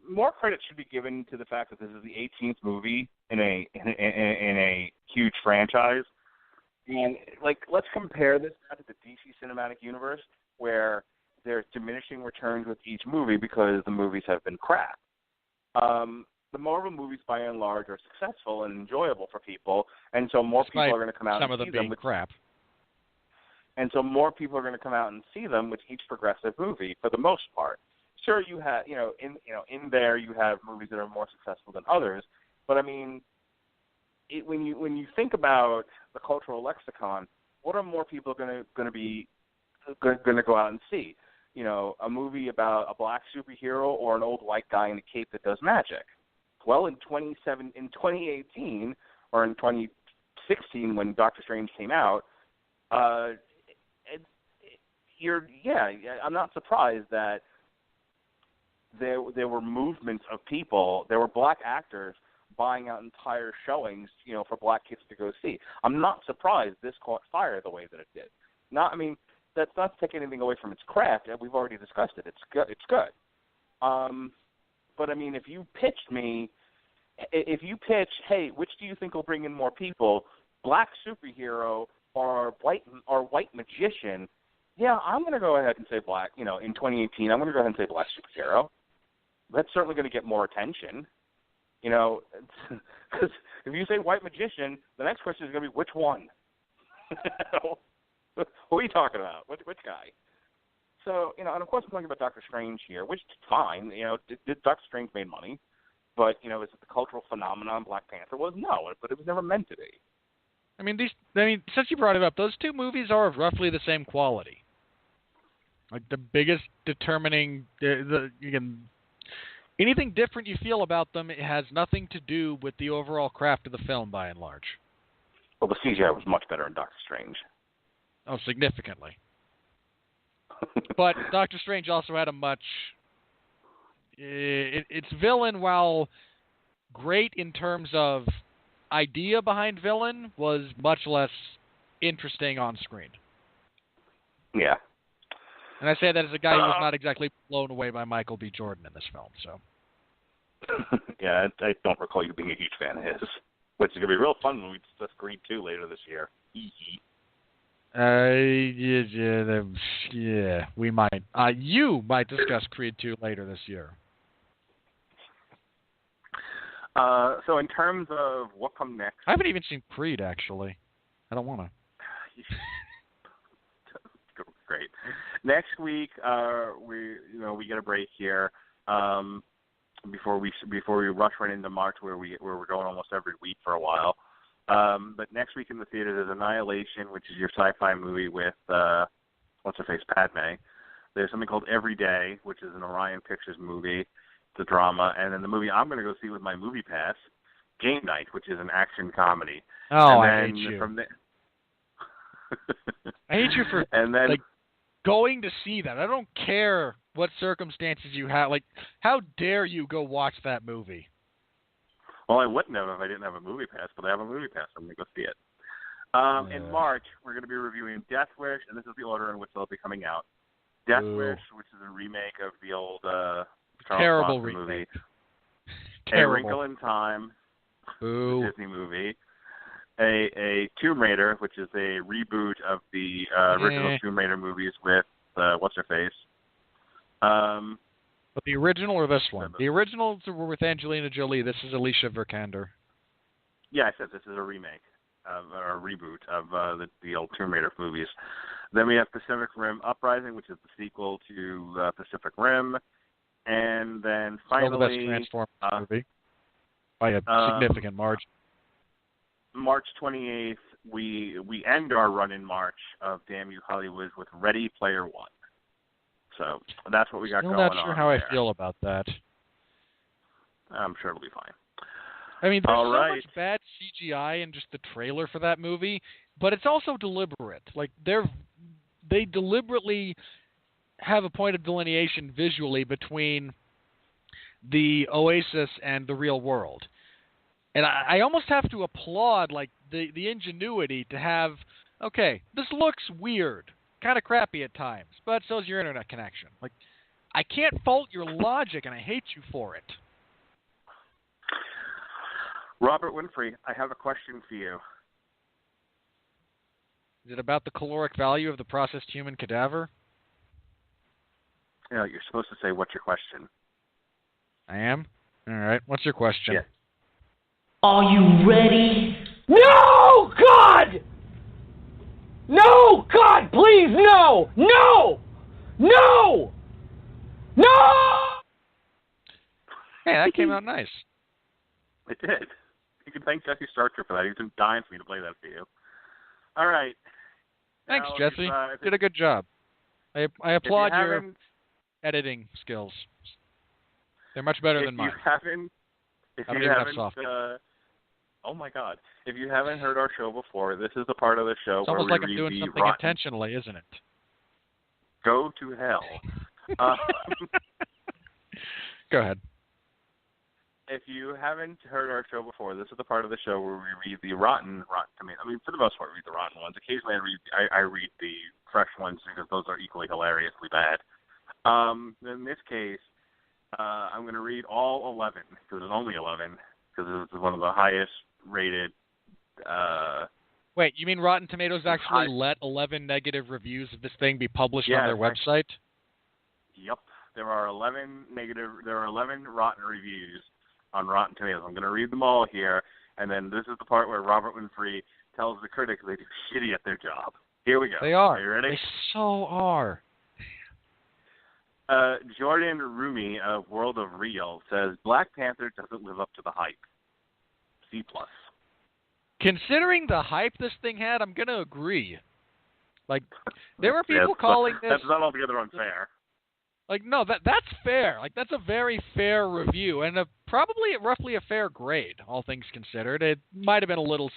Speaker 4: More credit should be given to the fact that this is the 18th movie in a huge franchise. And, let's compare this now to the DC Cinematic Universe, where there's diminishing returns with each movie because the movies have been crap. The Marvel movies, by and large, are successful and enjoyable for people, and so more people are going to come out and see them.
Speaker 3: Some of them being crap.
Speaker 4: And so more people are going to come out and see them with each progressive movie, for the most part. Sure, you have, in there you have movies that are more successful than others, but I mean, when you think about the cultural lexicon, what are more people going to go out and see? A movie about a black superhero or an old white guy in a cape that does magic? Well, in 2018 or in 2016 when Doctor Strange came out, I'm not surprised that there were movements of people. There were black actors buying out entire showings, for black kids to go see. I'm not surprised this caught fire the way that it did. That's not to take anything away from its craft. We've already discussed it. It's good. It's good. But I mean, if you pitch, hey, which do you think will bring in more people, black superhero or white magician? Yeah, I'm going to go ahead and say black. In 2018, I'm going to go ahead and say black superhero. That's certainly going to get more attention. Because if you say white magician, the next question is going to be which one. Who are you talking about? Which guy? So, and of course I'm talking about Doctor Strange here, which is fine. Doctor Strange made money, but, is it the cultural phenomenon Black Panther was? No, but it was never meant to be.
Speaker 3: I mean, since you brought it up, those two movies are of roughly the same quality. Like the biggest determining anything different you feel about them, it has nothing to do with the overall craft of the film, by and large.
Speaker 4: Well, the CGI was much better in Doctor Strange.
Speaker 3: Oh, significantly. But Doctor Strange also had a much... its villain, while great in terms of idea behind villain, was much less interesting on screen.
Speaker 4: Yeah.
Speaker 3: And I say that as a guy who was not exactly blown away by Michael B. Jordan in this film. So.
Speaker 4: Yeah, I don't recall you being a huge fan of his, which is going to be real fun when we discuss Creed 2 later this year.
Speaker 3: Yeah, we might. You might discuss Creed 2 later this year.
Speaker 4: So in terms of what comes next...
Speaker 3: I haven't even seen Creed, actually. I don't want to.
Speaker 4: Great. Next week, we get a break here before we rush right into March, where we're going almost every week for a while. But next week in the theater, there's Annihilation, which is your sci-fi movie with what's her face, Padme. There's something called Every Day, which is an Orion Pictures movie. It's a drama, and then the movie I'm going to go see with my movie pass, Game Night, which is an action comedy.
Speaker 3: Oh,
Speaker 4: and
Speaker 3: I
Speaker 4: then
Speaker 3: hate you.
Speaker 4: From
Speaker 3: I hate you for
Speaker 4: and then,
Speaker 3: going to see that. I don't care what circumstances you have. Like, how dare you go watch that movie?
Speaker 4: Well, I wouldn't have if I didn't have a movie pass, but I have a movie pass. I'm going to go see it. In March, we're going to be reviewing Death Wish, and this is the order in which they'll be coming out. Death Wish, which is a remake of the old Charles
Speaker 3: Terrible
Speaker 4: Bronson
Speaker 3: remake.
Speaker 4: movie.
Speaker 3: Terrible.
Speaker 4: A Wrinkle in Time,
Speaker 3: Boo.
Speaker 4: the Disney movie. A Tomb Raider, which is a reboot of the original Tomb Raider movies with what's-her-face.
Speaker 3: But the original or this one? The originals were with Angelina Jolie. This is Alicia Vikander.
Speaker 4: Yeah, I said this is a remake or a reboot of the old Tomb Raider movies. Then we have Pacific Rim Uprising, which is the sequel to Pacific Rim. And then finally...
Speaker 3: Still the best Transformers movie by a significant margin.
Speaker 4: March 28th, we end our run in March of Damn You Hollywood with Ready Player One. So that's what we got going on.
Speaker 3: I'm not sure how I feel about that.
Speaker 4: I'm sure it'll be fine.
Speaker 3: I mean, there's so much bad CGI in just the trailer for that movie, but it's also deliberate. Like, they deliberately have a point of delineation visually between the Oasis and the real world. And I almost have to applaud, like, the ingenuity to have, okay, this looks weird, kind of crappy at times, but so's your internet connection. Like, I can't fault your logic, and I hate you for it.
Speaker 4: Robert Winfree, I have a question for you.
Speaker 3: Is it about the caloric value of the processed human cadaver?
Speaker 4: You know, you're supposed to say, what's your question?
Speaker 3: I am? All right. What's your question?
Speaker 4: Yeah.
Speaker 8: Are you ready?
Speaker 9: No! God! No! God, please, no! No! No! No!
Speaker 3: Hey, that came out nice.
Speaker 4: It did. You can thank Jesse Starcher for that. He's been dying for me to play that for you. All right.
Speaker 3: Thanks,
Speaker 4: now,
Speaker 3: Jesse. Did a good job. I applaud your editing skills. They're much better than mine.
Speaker 4: If you haven't, oh my God! If you haven't heard our show before, this is the part of the show
Speaker 3: it's
Speaker 4: where
Speaker 3: almost
Speaker 4: we
Speaker 3: like I'm
Speaker 4: read
Speaker 3: doing
Speaker 4: the
Speaker 3: something intentionally, isn't it?
Speaker 4: Go to hell.
Speaker 3: Go ahead.
Speaker 4: If you haven't heard our show before, this is the part of the show where we read the rotten tomatoes. I mean, for the most part, we read the rotten ones. Occasionally, I read the fresh ones because those are equally hilariously bad. In this case, I'm going to read all 11 because there's only 11 because it's one of the highest rated.
Speaker 3: Wait, you mean Rotten Tomatoes actually let 11 negative reviews of this thing be published on their website?
Speaker 4: Yep, there are 11 rotten reviews on Rotten Tomatoes. I'm going to read them all here, and then this is the part where Robert Winfree tells the critics they do shitty at their job. Here we go.
Speaker 3: They are.
Speaker 4: You ready?
Speaker 3: They so are.
Speaker 4: Jordan Rumi of World of Real says Black Panther doesn't live up to the hype. C+.
Speaker 3: Considering the hype this thing had, I'm going to agree. Like, there were people calling this...
Speaker 4: That's not altogether unfair.
Speaker 3: Like, no, that's fair. Like, that's a very fair review, and probably roughly a fair grade, all things considered. It might have been a little...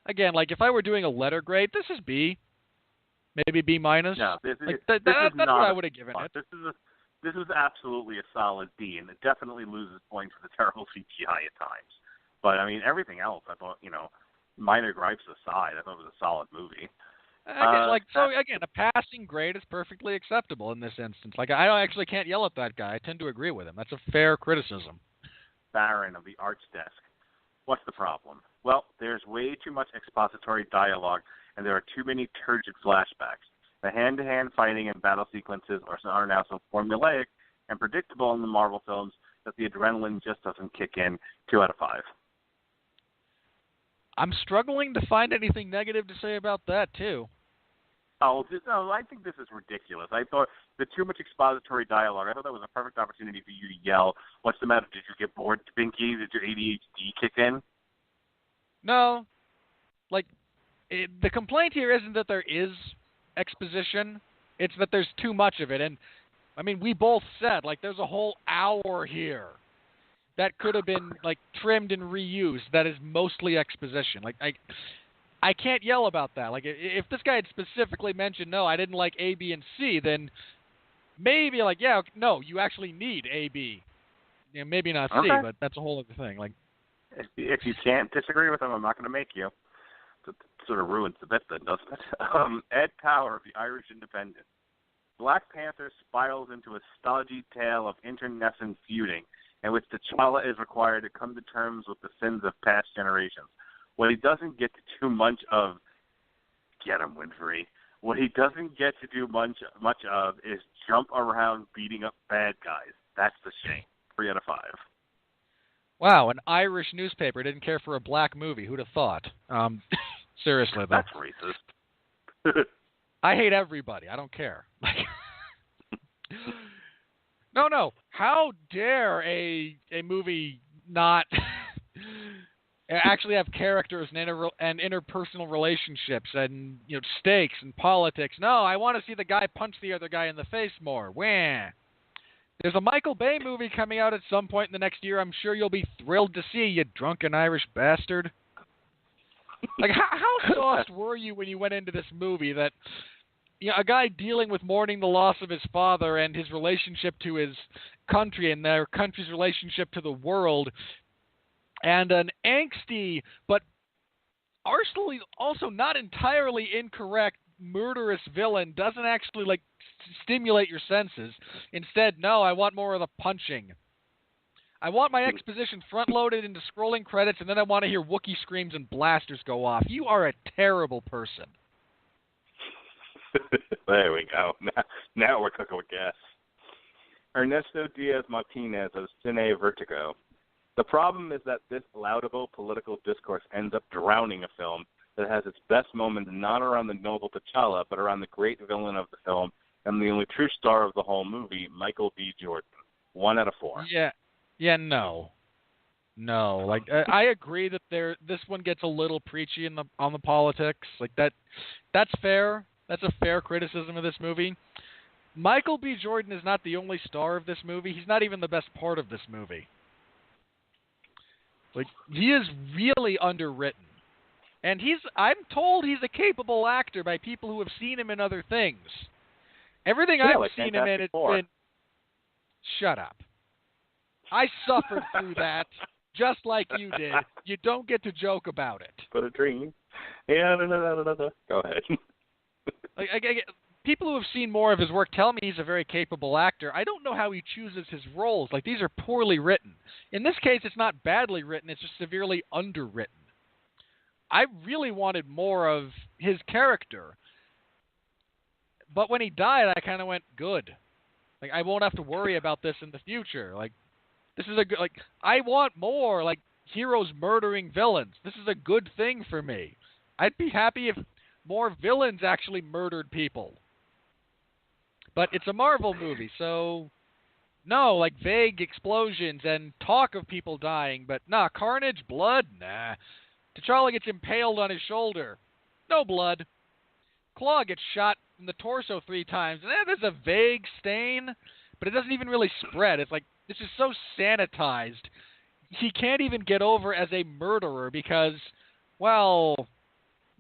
Speaker 3: again, like, if I were doing a letter grade, this is B. Maybe B minus.
Speaker 4: No,
Speaker 3: that's what I would have given it.
Speaker 4: This is absolutely a solid B, and it definitely loses points for the terrible CGI at times. But, I mean, everything else, I thought, minor gripes aside, I thought it was a solid movie.
Speaker 3: Again, a passing grade is perfectly acceptable in this instance. Like, I actually can't yell at that guy. I tend to agree with him. That's a fair criticism.
Speaker 4: Baron of the Arts Desk. What's the problem? Well, there's way too much expository dialogue, and there are too many turgid flashbacks. The hand-to-hand fighting and battle sequences are now so formulaic and predictable in the Marvel films that the adrenaline just doesn't kick in. 2 out of 5.
Speaker 3: I'm struggling to find anything negative to say about that, too.
Speaker 4: I think this is ridiculous. I thought the too much expository dialogue, I thought that was a perfect opportunity for you to yell, "What's the matter? Did you get bored, Binky? Did your ADHD kick in?"
Speaker 3: No. The complaint here isn't that there is exposition. It's that there's too much of it. And, I mean, we both said, there's a whole hour here that could have been, trimmed and reused that is mostly exposition. I can't yell about that. If this guy had specifically mentioned, no, I didn't like A, B, and C, then maybe, no, you actually need A, B. Maybe not C,
Speaker 4: okay.
Speaker 3: but that's a whole other thing.
Speaker 4: If you can't disagree with him, I'm not going to make you. It sort of ruins the bit, then, doesn't it? Ed Power of the Irish Independent. Black Panther spirals into a stodgy tale of internecine feuding, in which T'Challa is required to come to terms with the sins of past generations. What he doesn't get to do much of, get him, Winfree. What he doesn't get to do much of is jump around beating up bad guys. That's the shame. 3 out of 5.
Speaker 3: Wow, an Irish newspaper didn't care for a black movie. Who'd have thought? Seriously, though.
Speaker 4: That's racist.
Speaker 3: I hate everybody. I don't care. No. How dare a movie not actually have characters and interpersonal relationships and stakes and politics? No, I want to see the guy punch the other guy in the face more. Wah. There's a Michael Bay movie coming out at some point in the next year. I'm sure you'll be thrilled to see, you drunken Irish bastard. How sauced were you when you went into this movie that a guy dealing with mourning the loss of his father and his relationship to his country and their country's relationship to the world, and an angsty but also not entirely incorrect murderous villain doesn't actually stimulate your senses. Instead, no, I want more of the punching. I want my exposition front-loaded into scrolling credits, and then I want to hear Wookiee screams and blasters go off. You are a terrible person.
Speaker 4: There we go. Now we're cooking with gas. Ernesto Diaz-Martinez of Cine Vertigo. The problem is that this laudable political discourse ends up drowning a film that has its best moments not around the noble T'Challa, but around the great villain of the film and the only true star of the whole movie, Michael B. Jordan. 1 out of 4.
Speaker 3: Yeah, no. I agree that this one gets a little preachy on the politics. That's fair. That's a fair criticism of this movie. Michael B. Jordan is not the only star of this movie. He's not even the best part of this movie. He is really underwritten. And I'm told he's a capable actor by people who have seen him in other things. Everything I've seen him in, it's been... Shut up. I suffered through that, just like you did. You don't get to joke about it.
Speaker 4: But a dream. Yeah, no. Go ahead.
Speaker 3: People who have seen more of his work tell me he's a very capable actor. I don't know how he chooses his roles. These are poorly written. In this case, it's not badly written. It's just severely underwritten. I really wanted more of his character. But when he died, I kind of went, good. I won't have to worry about this in the future. This is a good, I want more, heroes murdering villains. This is a good thing for me. I'd be happy if more villains actually murdered people. But it's a Marvel movie, so no, vague explosions and talk of people dying, but nah, carnage, blood, nah. T'Challa gets impaled on his shoulder. No blood. Claw gets shot in the torso 3 times, and there's a vague stain, but it doesn't even really spread. It's this is so sanitized. He can't even get over as a murderer because, well,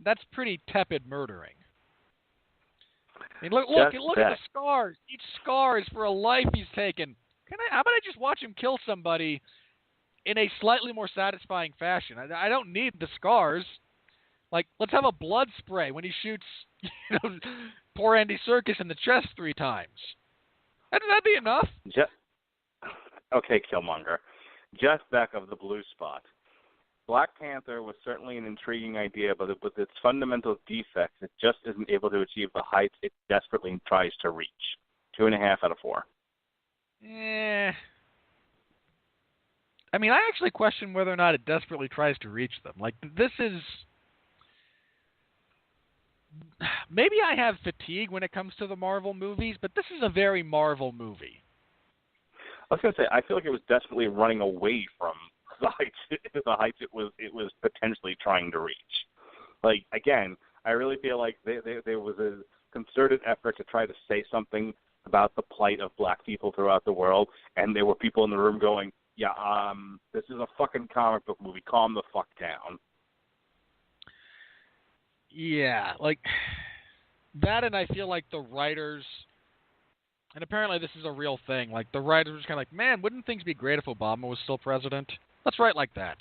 Speaker 3: that's pretty tepid murdering. I mean, look at the scars. Each scar is for a life he's taken. How about I just watch him kill somebody in a slightly more satisfying fashion? I don't need the scars. Let's have a blood spray when he shoots, poor Andy Serkis in the chest 3 times. That'd be enough.
Speaker 4: Okay, Killmonger. Jeff Beck of The Blue Spot. Black Panther was certainly an intriguing idea, but with its fundamental defects, it just isn't able to achieve the heights it desperately tries to reach. 2.5 out of 4.
Speaker 3: I mean, I actually question whether or not it desperately tries to reach them. Like, this is... Maybe I have fatigue when it comes to the Marvel movies, but this is a very Marvel movie.
Speaker 4: I was going to say, I feel like it was desperately running away from the heights it was potentially trying to reach. Like, again, I really feel like there was a concerted effort to try to say something about the plight of black people throughout the world, and there were people in the room going, yeah, this is a fucking comic book movie. Calm the fuck down.
Speaker 3: Yeah, like, that, and I feel like the writers, and apparently this is a real thing, like, the writers were just kind of like, man, wouldn't things be great if Obama was still president? Let's write like that.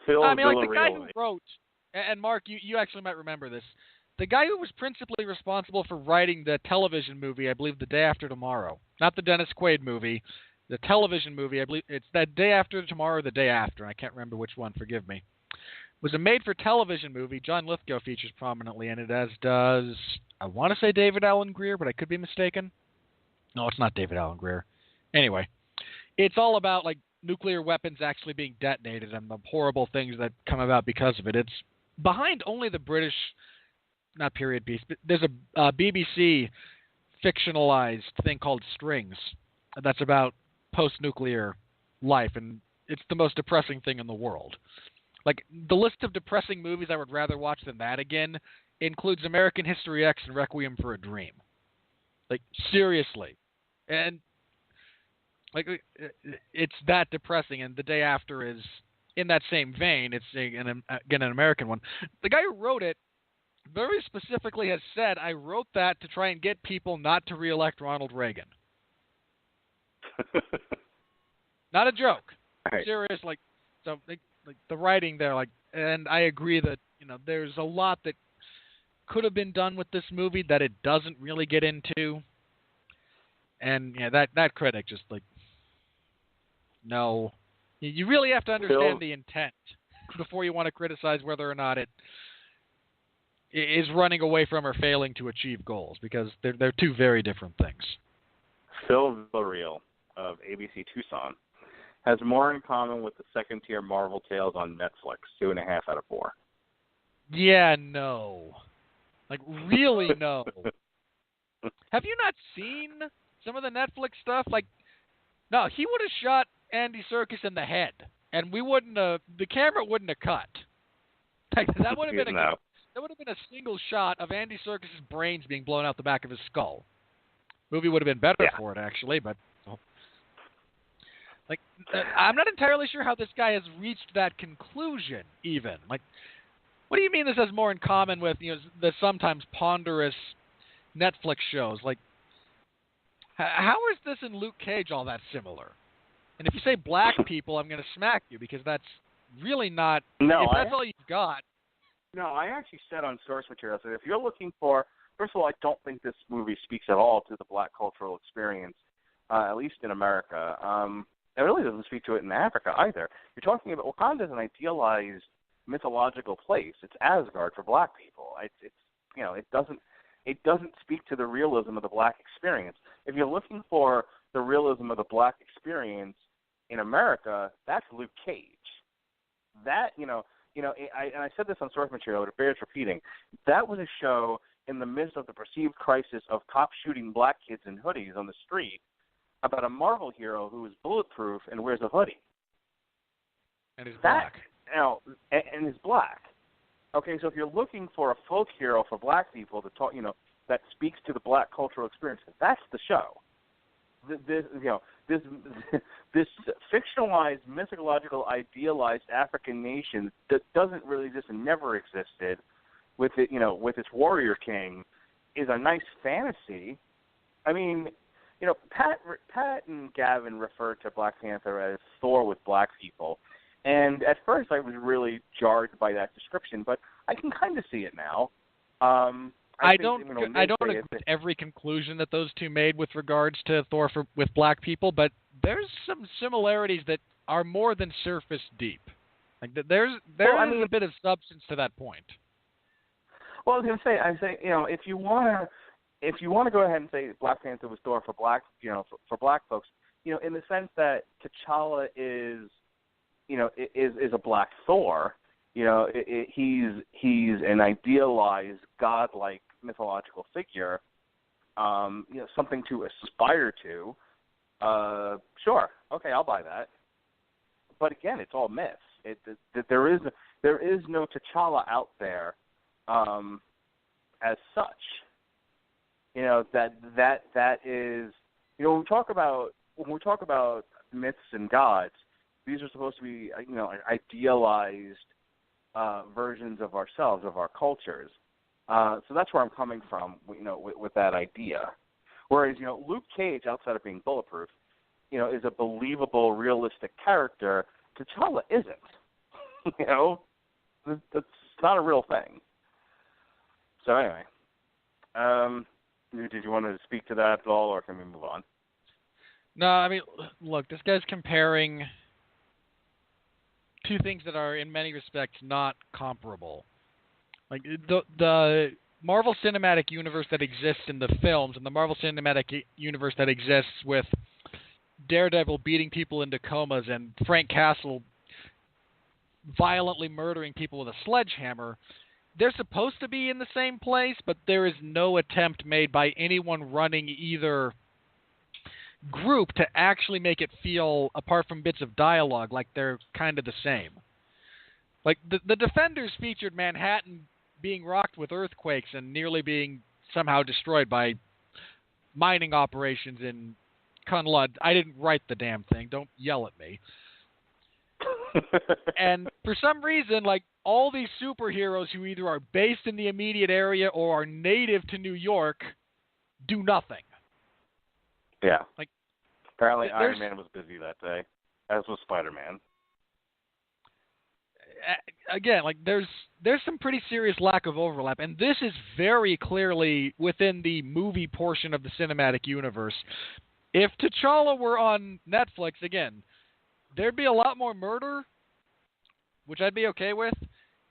Speaker 3: I mean, like, the guy who wrote, and Mark, you actually might remember this, the guy who was principally responsible for writing the television movie, I believe, The Day After Tomorrow, not the Dennis Quaid movie, the television movie, I believe it's that Day After Tomorrow or The Day After, I can't remember which one, forgive me, was a made-for-television movie. John Lithgow features prominently in it, as does, I want to say David Alan Grier, but I could be mistaken. No, it's not David Alan Grier. Anyway, it's all about, like, nuclear weapons actually being detonated and the horrible things that come about because of it. It's behind only the British, not period piece, but there's a BBC fictionalized thing called Strings that's about post-nuclear life, and it's the most depressing thing in the world. Like, the list of depressing movies I would rather watch than that again includes American History X and Requiem for a Dream. Like, seriously. And, like, it's that depressing, and The Day After is in that same vein. It's, again, an American one. The guy who wrote it very specifically has said, I wrote that to try and get people not to reelect Ronald Reagan. Not a joke.
Speaker 4: Right.
Speaker 3: Serious, like, so, like the writing there, like, and I agree that, you know, there's a lot that could have been done with this movie that it doesn't really get into. And, yeah, that critic just, like, no. You really have to understand the intent before you want to criticize whether or not it is running away from or failing to achieve goals, because they're two very different things.
Speaker 4: Phil Villarreal of ABC Tucson has more in common with the second-tier Marvel tales on Netflix, 2.5 out of 4.
Speaker 3: Yeah, no. Like, really, no. Have you not seen some of the Netflix stuff? Like, no, he would have shot Andy Serkis in the head, and we wouldn't have, the camera wouldn't have cut. Like, that would have been that would have been a single shot of Andy Serkis' brains being blown out the back of his skull. Movie would have been better for it, actually, but like, I'm not entirely sure how this guy has reached that conclusion, even. Like, what do you mean this has more in common with, you know, the sometimes ponderous Netflix shows? Like, how is this and Luke Cage all that similar? And if you say black people, I'm going to smack you, because that's really not.
Speaker 4: No,
Speaker 3: if that's all you've got.
Speaker 4: No, I actually said on source material that if you're looking for, first of all, I don't think this movie speaks at all to the black cultural experience, at least in America. It really doesn't speak to it in Africa either. You're talking about Wakanda is an idealized mythological place. It's Asgard for black people. It's you know, it doesn't speak to the realism of the black experience. If you're looking for the realism of the black experience in America, that's Luke Cage. That, I said this on source material, it bears repeating. That was a show in the midst of the perceived crisis of cops shooting black kids in hoodies on the street about a Marvel hero who is bulletproof and wears a hoodie.
Speaker 3: And is black.
Speaker 4: And is black. Okay, so if you're looking for a folk hero for black people to talk, that speaks to the black cultural experience, that's the show. This fictionalized, mythological, idealized African nation that doesn't really exist and never existed, with it, with its warrior king, is a nice fantasy. I mean, Pat and Gavin referred to Black Panther as Thor with black people, and at first I was really jarred by that description, but I can kind of see it now. I don't agree with
Speaker 3: every conclusion that those two made with regards to Thor with black people, but there's some similarities that are more than surface deep. Like there's a bit of substance to that point.
Speaker 4: Well, I was going to say, if you want to if you want to go ahead and say Black Panther was Thor for black, for black folks, in the sense that T'Challa is a black Thor, he's an idealized, godlike mythological figure, something to aspire to. Sure, okay, I'll buy that. But again, it's all myths. There is no T'Challa out there as such. That is, when we talk about myths and gods, these are supposed to be idealized versions of ourselves, of our cultures. So that's where I'm coming from, with that idea. Whereas, Luke Cage, outside of being bulletproof, is a believable, realistic character. T'Challa isn't. That's not a real thing. So anyway, did you want to speak to that at all, or can we move on?
Speaker 3: No, I mean, look, this guy's comparing two things that are, in many respects, not comparable. Like, the Marvel Cinematic Universe that exists in the films and the Marvel Cinematic Universe that exists with Daredevil beating people into comas and Frank Castle violently murdering people with a sledgehammer, they're supposed to be in the same place, but there is no attempt made by anyone running either group to actually make it feel, apart from bits of dialogue, like they're kind of the same. Like, the Defenders featured Manhattan being rocked with earthquakes and nearly being somehow destroyed by mining operations in Kunlun. I didn't write the damn thing. Don't yell at me. And for some reason, like, all these superheroes who either are based in the immediate area or are native to New York do nothing.
Speaker 4: Yeah.
Speaker 3: Like,
Speaker 4: apparently Iron Man was busy that day, as was Spider-Man.
Speaker 3: Again, like, there's some pretty serious lack of overlap, and this is very clearly within the movie portion of the cinematic universe. If T'Challa were on Netflix, again, there'd be a lot more murder, which I'd be okay with.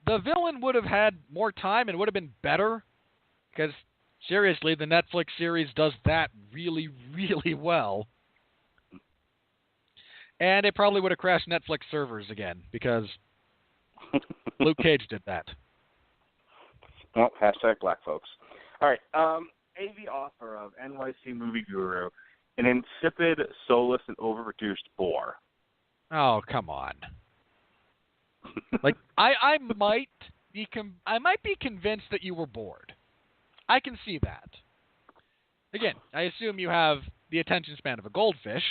Speaker 3: The villain would have had more time and would have been better, because, seriously, the Netflix series does that really, really well. And it probably would have crashed Netflix servers again, because Luke Cage did that.
Speaker 4: Well, hashtag black folks. All right. AV author of NYC Movie Guru, an insipid, soulless, and overproduced bore.
Speaker 3: Oh, come on. Like, I might be convinced that you were bored. I can see that. Again, I assume you have the attention span of a goldfish,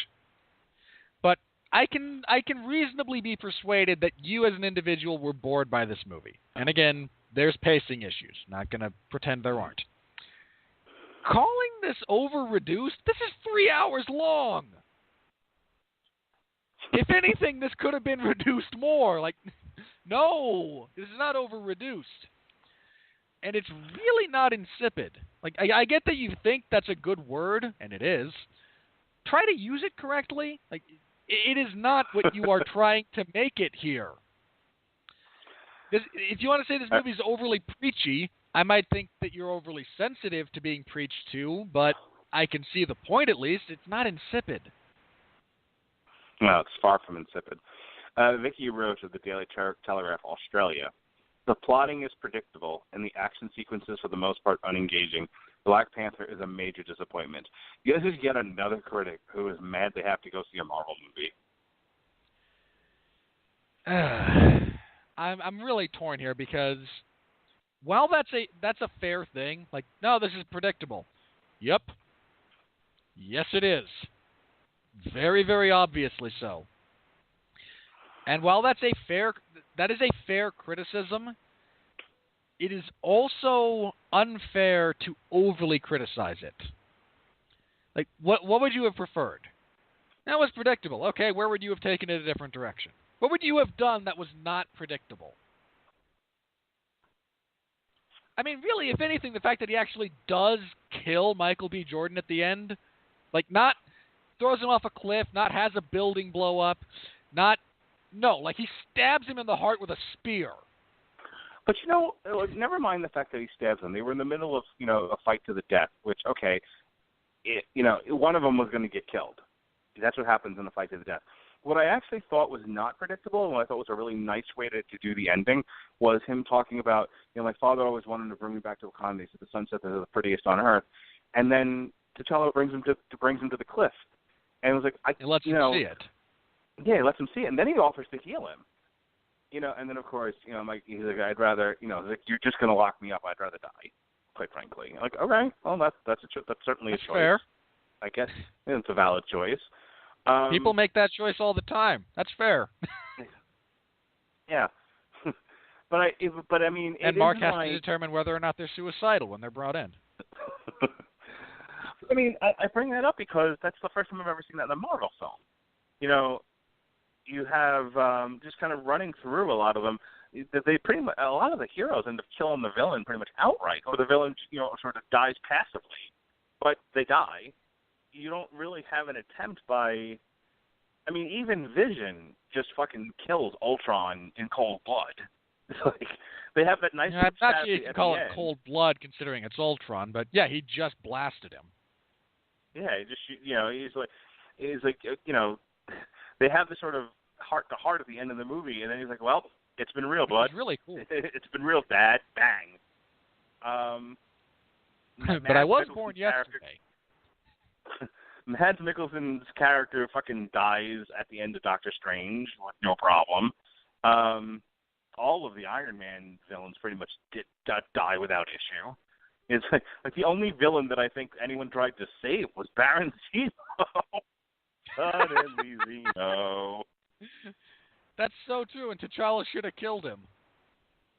Speaker 3: but I can reasonably be persuaded that you as an individual were bored by this movie. And again, there's pacing issues. Not going to pretend there aren't. Calling this over-reduced? This is 3 hours long. If anything, this could have been reduced more. Like, no, this is not over-reduced. And it's really not insipid. Like, I get that you think that's a good word, and it is. Try to use it correctly. Like, it is not what you are trying to make it here. If you want to say this movie is overly preachy, I might think that you're overly sensitive to being preached to, but I can see the point at least. It's not insipid.
Speaker 4: No, it's far from insipid. Vicky Roach of the Daily Telegraph Australia. The plotting is predictable, and the action sequences, for the most part, unengaging. Black Panther is a major disappointment. This is yet another critic who is mad they have to go see a Marvel movie.
Speaker 3: I'm really torn here because while that's a fair thing, like, no, this is predictable. Yep. Yes, it is. Very, very obviously so. And while that is a fair criticism, it is also unfair to overly criticize it. Like, what would you have preferred? That was predictable. Okay, where would you have taken it a different direction? What would you have done that was not predictable? I mean, really, if anything, the fact that he actually does kill Michael B. Jordan at the end, like, not throws him off a cliff, not has a building blow up, like, he stabs him in the heart with a spear.
Speaker 4: But never mind the fact that he stabs them. They were in the middle of a fight to the death, which one of them was going to get killed. That's what happens in the fight to the death. What I actually thought was not predictable, and what I thought was a really nice way to do the ending, was him talking about, my father always wanted to bring me back to Wakanda. He said the sunset is the prettiest on earth, and then T'Challa brings him to the cliff, and it was like,
Speaker 3: He lets him see it.
Speaker 4: Yeah, he lets him see it, and then he offers to heal him. And then of course, he's like, I'd rather, like, you're just going to lock me up. I'd rather die, quite frankly. Like, okay, well, that's certainly a choice.
Speaker 3: Fair.
Speaker 4: I guess it's a valid choice.
Speaker 3: People make that choice all the time. That's fair.
Speaker 4: Yeah, but I mean,
Speaker 3: and Mark has to determine whether or not they're suicidal when they're brought in.
Speaker 4: I mean, I bring that up because that's the first time I've ever seen that in a Marvel film. You have just kind of running through a lot of them. They pretty much, a lot of the heroes end up killing the villain pretty much outright, or the villain sort of dies passively, but they die. You don't really have an attempt by, I mean, even Vision just fucking kills Ultron in cold blood. It's like, they have that nice.
Speaker 3: I'm not sure you can call it cold blood considering it's Ultron, but yeah, he just blasted him.
Speaker 4: Yeah, he just he's like they have this sort of heart to heart at the end of the movie, and then he's like, well, it's been real, bud.
Speaker 3: It's really cool.
Speaker 4: It's been real, Dad. Bang.
Speaker 3: But I was born yesterday.
Speaker 4: Mads Mikkelsen's character fucking dies at the end of Doctor Strange with no problem. All of the Iron Man villains pretty much die without issue. It's like the only villain that I think anyone tried to save was Baron Zemo. Suddenly Zemo.
Speaker 3: That's so true, and T'Challa should have killed him.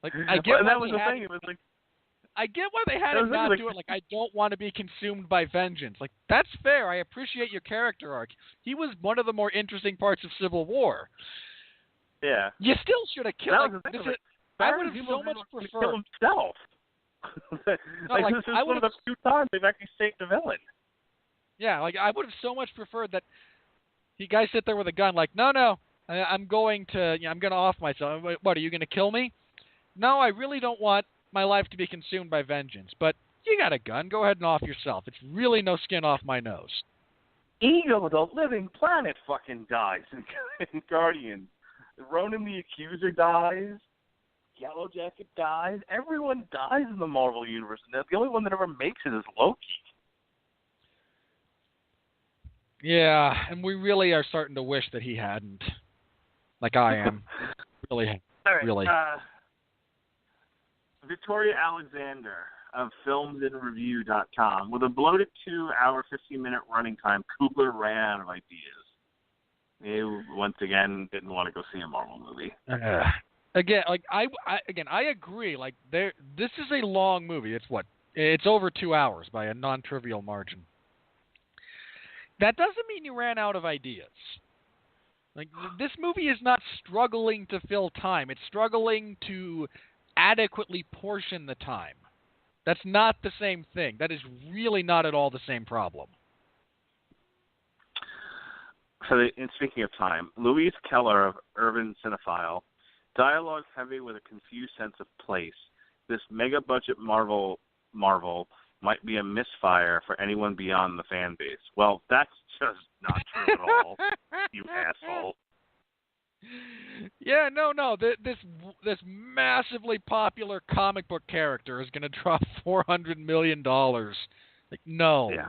Speaker 3: Like,
Speaker 4: I get that was the thing. It was like,
Speaker 3: I get why they had him not do it. Like, I don't want to be consumed by vengeance. Like, that's fair. I appreciate your character arc. He was one of the more interesting parts of Civil War.
Speaker 4: Yeah.
Speaker 3: You still should have killed him. I would have so much preferred.
Speaker 4: Kill himself. This is one of the few times they've actually saved the villain.
Speaker 3: Yeah, like, I would have so much preferred that he guys sit there with a gun, like, no, I'm going to off myself. What, are you going to kill me? No, I really don't want my life to be consumed by vengeance, but you got a gun. Go ahead and off yourself. It's really no skin off my nose.
Speaker 4: Ego, the living planet, fucking dies in Guardians. Ronan the Accuser dies. Yellow Jacket dies. Everyone dies in the Marvel Universe, and the only one that ever makes it is Loki.
Speaker 3: Yeah, and we really are starting to wish that he hadn't. Like I am. Really.
Speaker 4: All right,
Speaker 3: really.
Speaker 4: Victoria Alexander of FilmsInReview.com. With a bloated 2-hour, 15-minute running time, Coogler ran out of ideas. He, once again, didn't want to go see a Marvel movie.
Speaker 3: Again, like I agree. Like this is a long movie. It's over 2 hours by a non-trivial margin. That doesn't mean you ran out of ideas. Like, this movie is not struggling to fill time. It's struggling to adequately portion the time. That's not the same thing. That is really not at all the same problem.
Speaker 4: So, speaking of time, Louise Keller of Urban Cinephile, dialogue heavy with a confused sense of place. This mega-budget Marvel might be a misfire for anyone beyond the fan base. Well, that's just not true at all, you asshole.
Speaker 3: Yeah, no. This massively popular comic book character is going to drop $400 million. Like, no.
Speaker 4: Yeah.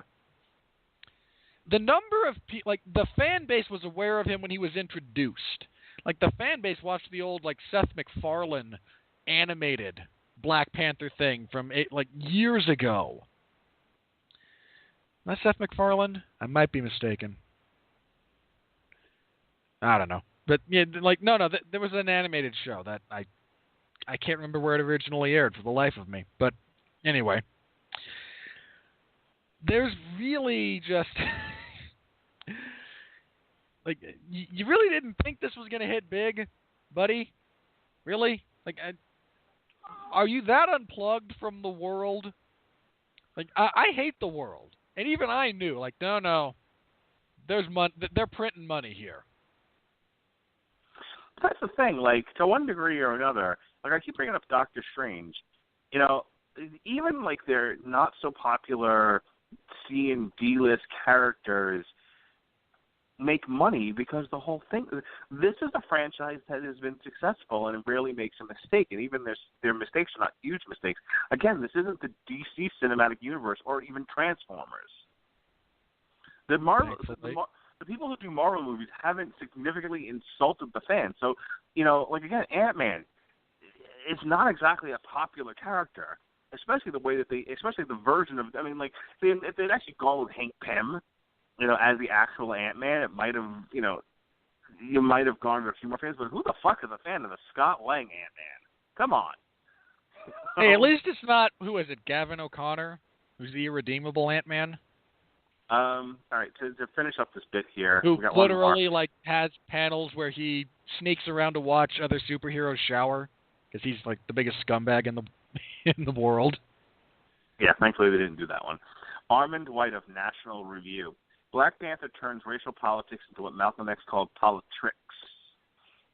Speaker 3: The number of people, like, the fan base was aware of him when he was introduced. Like, the fan base watched the old, like, Seth MacFarlane animated Black Panther thing from years ago. Is that Seth MacFarlane? I might be mistaken. I don't know. But yeah, there was an animated show that I can't remember where it originally aired for the life of me. But anyway, there's really just like you really didn't think this was going to hit big, buddy? Really? Like, are you that unplugged from the world? Like, I hate the world, and even I knew. Like, no, there's money. They're printing money here.
Speaker 4: that's the thing. Like, to one degree or another, like I keep bringing up Doctor Strange. You know, even like they're not so popular C and D-list characters make money because the whole thing. This is a franchise that has been successful and it rarely makes a mistake. And even their mistakes are not huge mistakes. Again, this isn't the DC cinematic universe or even Transformers. The people who do Marvel movies haven't significantly insulted the fans. So, you know, like again, Ant-Man is not exactly a popular character, especially the way that especially the version of. I mean, like if they'd actually gone with Hank Pym, you know, as the actual Ant-Man, it might have, you know, you might have garnered a few more fans. But who the fuck is a fan of the Scott Lang Ant-Man? Come on.
Speaker 3: Hey, at least it's not, who is it, Gavin O'Connor, who's the irredeemable Ant-Man?
Speaker 4: All right, to finish up this bit here,
Speaker 3: who
Speaker 4: we got
Speaker 3: literally like has panels where he sneaks around to watch other superheroes shower because he's like the biggest scumbag in the in the world.
Speaker 4: Yeah, thankfully they didn't do that one. Armand White of National Review. Black Panther turns racial politics into what Malcolm X called politricks.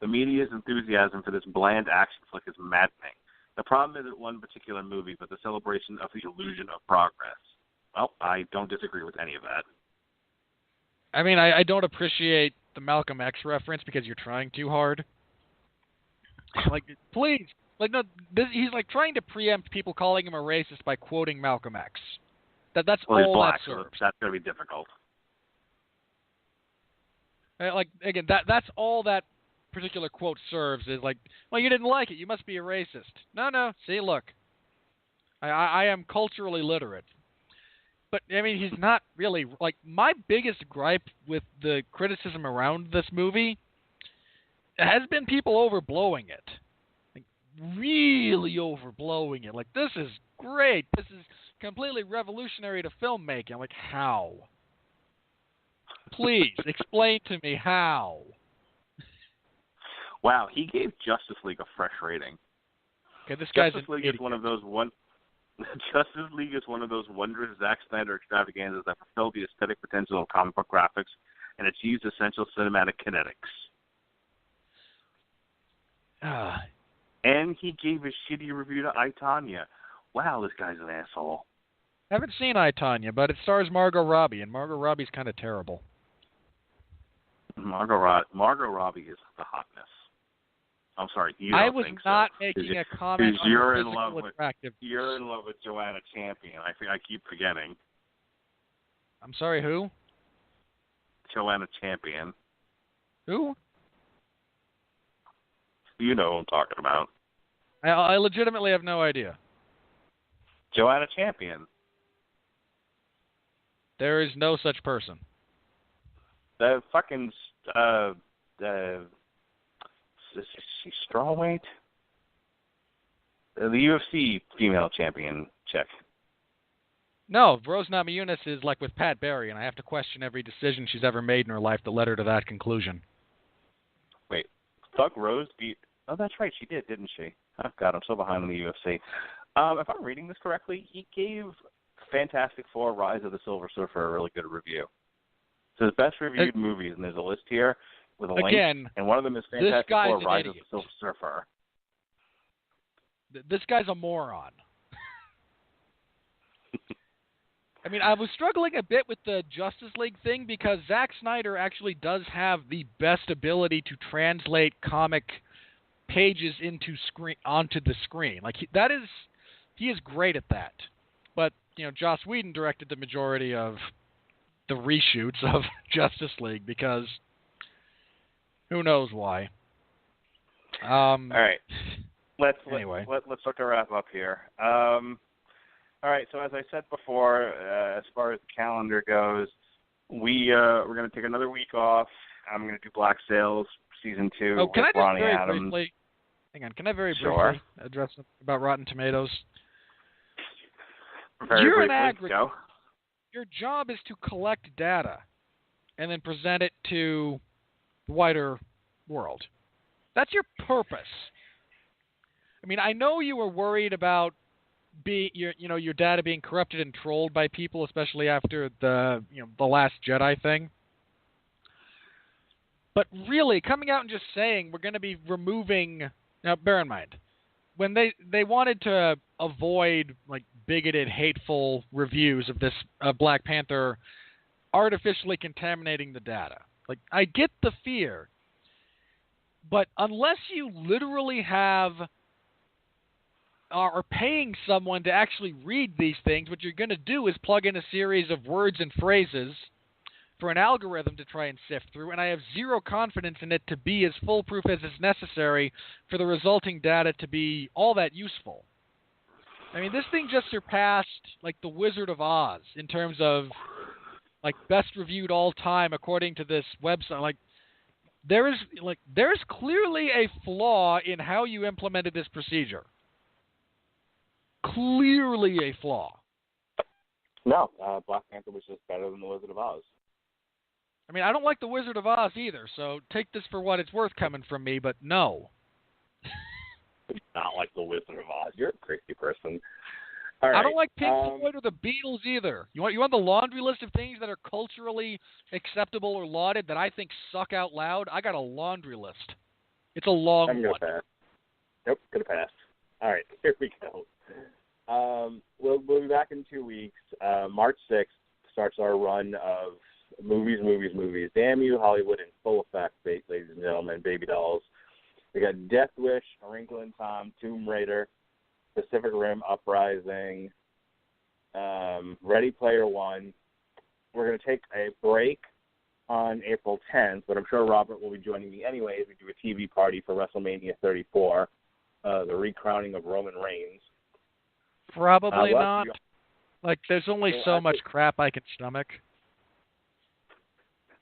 Speaker 4: The media's enthusiasm for this bland action flick is maddening. The problem isn't one particular movie, but the celebration of the illusion of progress. Well, I don't disagree with any of that.
Speaker 3: I mean, I don't appreciate the Malcolm X reference because you're trying too hard. Like, please. Like, no, he's like trying to preempt people calling him a racist by quoting Malcolm X. That's
Speaker 4: well,
Speaker 3: all
Speaker 4: he's black,
Speaker 3: that serves.
Speaker 4: So that's going to be difficult.
Speaker 3: Like, again, that's all that particular quote serves is like, well, you didn't like it, you must be a racist. No, see, look. I am culturally literate. But, I mean, he's not really, like, my biggest gripe with the criticism around this movie has been people overblowing it. Like, really overblowing it. Like, this is great. This is completely revolutionary to filmmaking. I'm like, how? Please, explain to me how.
Speaker 4: Wow, he gave Justice League a fresh rating.
Speaker 3: Okay, this guy's
Speaker 4: Justice League is one of those Justice League is one of those wondrous Zack Snyder extravaganzas that fulfill the aesthetic potential of comic book graphics and achieves essential cinematic kinetics. And he gave a shitty review to I, Tonya. Wow, this guy's an asshole.
Speaker 3: I haven't seen I, Tonya, but it stars Margot Robbie, and Margot Robbie's kind of terrible.
Speaker 4: Margot Robbie is the hotness. I'm sorry, you don't
Speaker 3: I was
Speaker 4: think
Speaker 3: not
Speaker 4: so.
Speaker 3: making a comment on
Speaker 4: you're
Speaker 3: her
Speaker 4: in love
Speaker 3: physical attractiveness.
Speaker 4: You're in love with Joanna Champion. I keep forgetting.
Speaker 3: I'm sorry, who?
Speaker 4: Joanna Champion.
Speaker 3: Who?
Speaker 4: You know who I'm talking about.
Speaker 3: I legitimately have no idea.
Speaker 4: Joanna Champion.
Speaker 3: There is no such person.
Speaker 4: The fucking is she strawweight? The UFC female champion chick.
Speaker 3: No, Rose Namajunas is like with Pat Barry, and I have to question every decision she's ever made in her life that led her to that conclusion.
Speaker 4: Wait, Thug Rose beat... Oh, that's right, she did, didn't she? Oh, God, I'm so behind on the UFC. If I'm reading this correctly, he gave Fantastic Four Rise of the Silver Surfer a really good review. So his best reviewed movies, and there's a list here with a link, and one of them is Fantastic Four Rise of the Silver Surfer.
Speaker 3: This guy's a moron. I mean, I was struggling a bit with the Justice League thing because Zack Snyder actually does have the best ability to translate comic pages onto the screen. Like he is great at that. But Joss Whedon directed the majority of the reshoots of Justice League because who knows why.
Speaker 4: All right. Let's start to wrap up here. All right, so as I said before, as far as the calendar goes, we're going to take another week off. I'm going to do Black Sails Season 2 with Ronnie Adams.
Speaker 3: Can I very briefly address about Rotten Tomatoes?
Speaker 4: You're an aggregate.
Speaker 3: Your job is to collect data and then present it to the wider world. That's your purpose. I mean, I know you were worried about your data being corrupted and trolled by people, especially after the Last Jedi thing. But really, coming out and just saying we're going to be removing... Now, bear in mind, when they wanted to avoid like bigoted, hateful reviews of this Black Panther artificially contaminating the data. Like, I get the fear, but unless you literally are paying someone to actually read these things, what you're going to do is plug in a series of words and phrases for an algorithm to try and sift through, and I have zero confidence in it to be as foolproof as is necessary for the resulting data to be all that useful. I mean, this thing just surpassed, like, The Wizard of Oz in terms of, like, best reviewed all time according to this website. Like, there's clearly a flaw in how you implemented this procedure. Clearly a flaw.
Speaker 4: No, Black Panther was just better than The Wizard of Oz.
Speaker 3: I mean, I don't like The Wizard of Oz either, so take this for what it's worth coming from me, but no.
Speaker 4: Not like The Wizard of Oz. You're a crazy person. All right.
Speaker 3: I don't like Pink Floyd or the Beatles either. You want the laundry list of things that are culturally acceptable or lauded that I think suck out loud? I got a laundry list. It's a long one.
Speaker 4: I'm going to pass. Nope, going to pass. All right, here we go. We'll be back in 2 weeks. March 6th starts our run of movies. Damn You, Hollywood in full effect, ladies and gentlemen, baby dolls. We got Death Wish, A Wrinkle in Time, Tomb Raider, Pacific Rim Uprising, Ready Player One. We're going to take a break on April 10th, but I'm sure Robert will be joining me anyways. We do a TV party for WrestleMania 34, the recrowning of Roman Reigns.
Speaker 3: Probably not. Like, there's only so much crap I can stomach.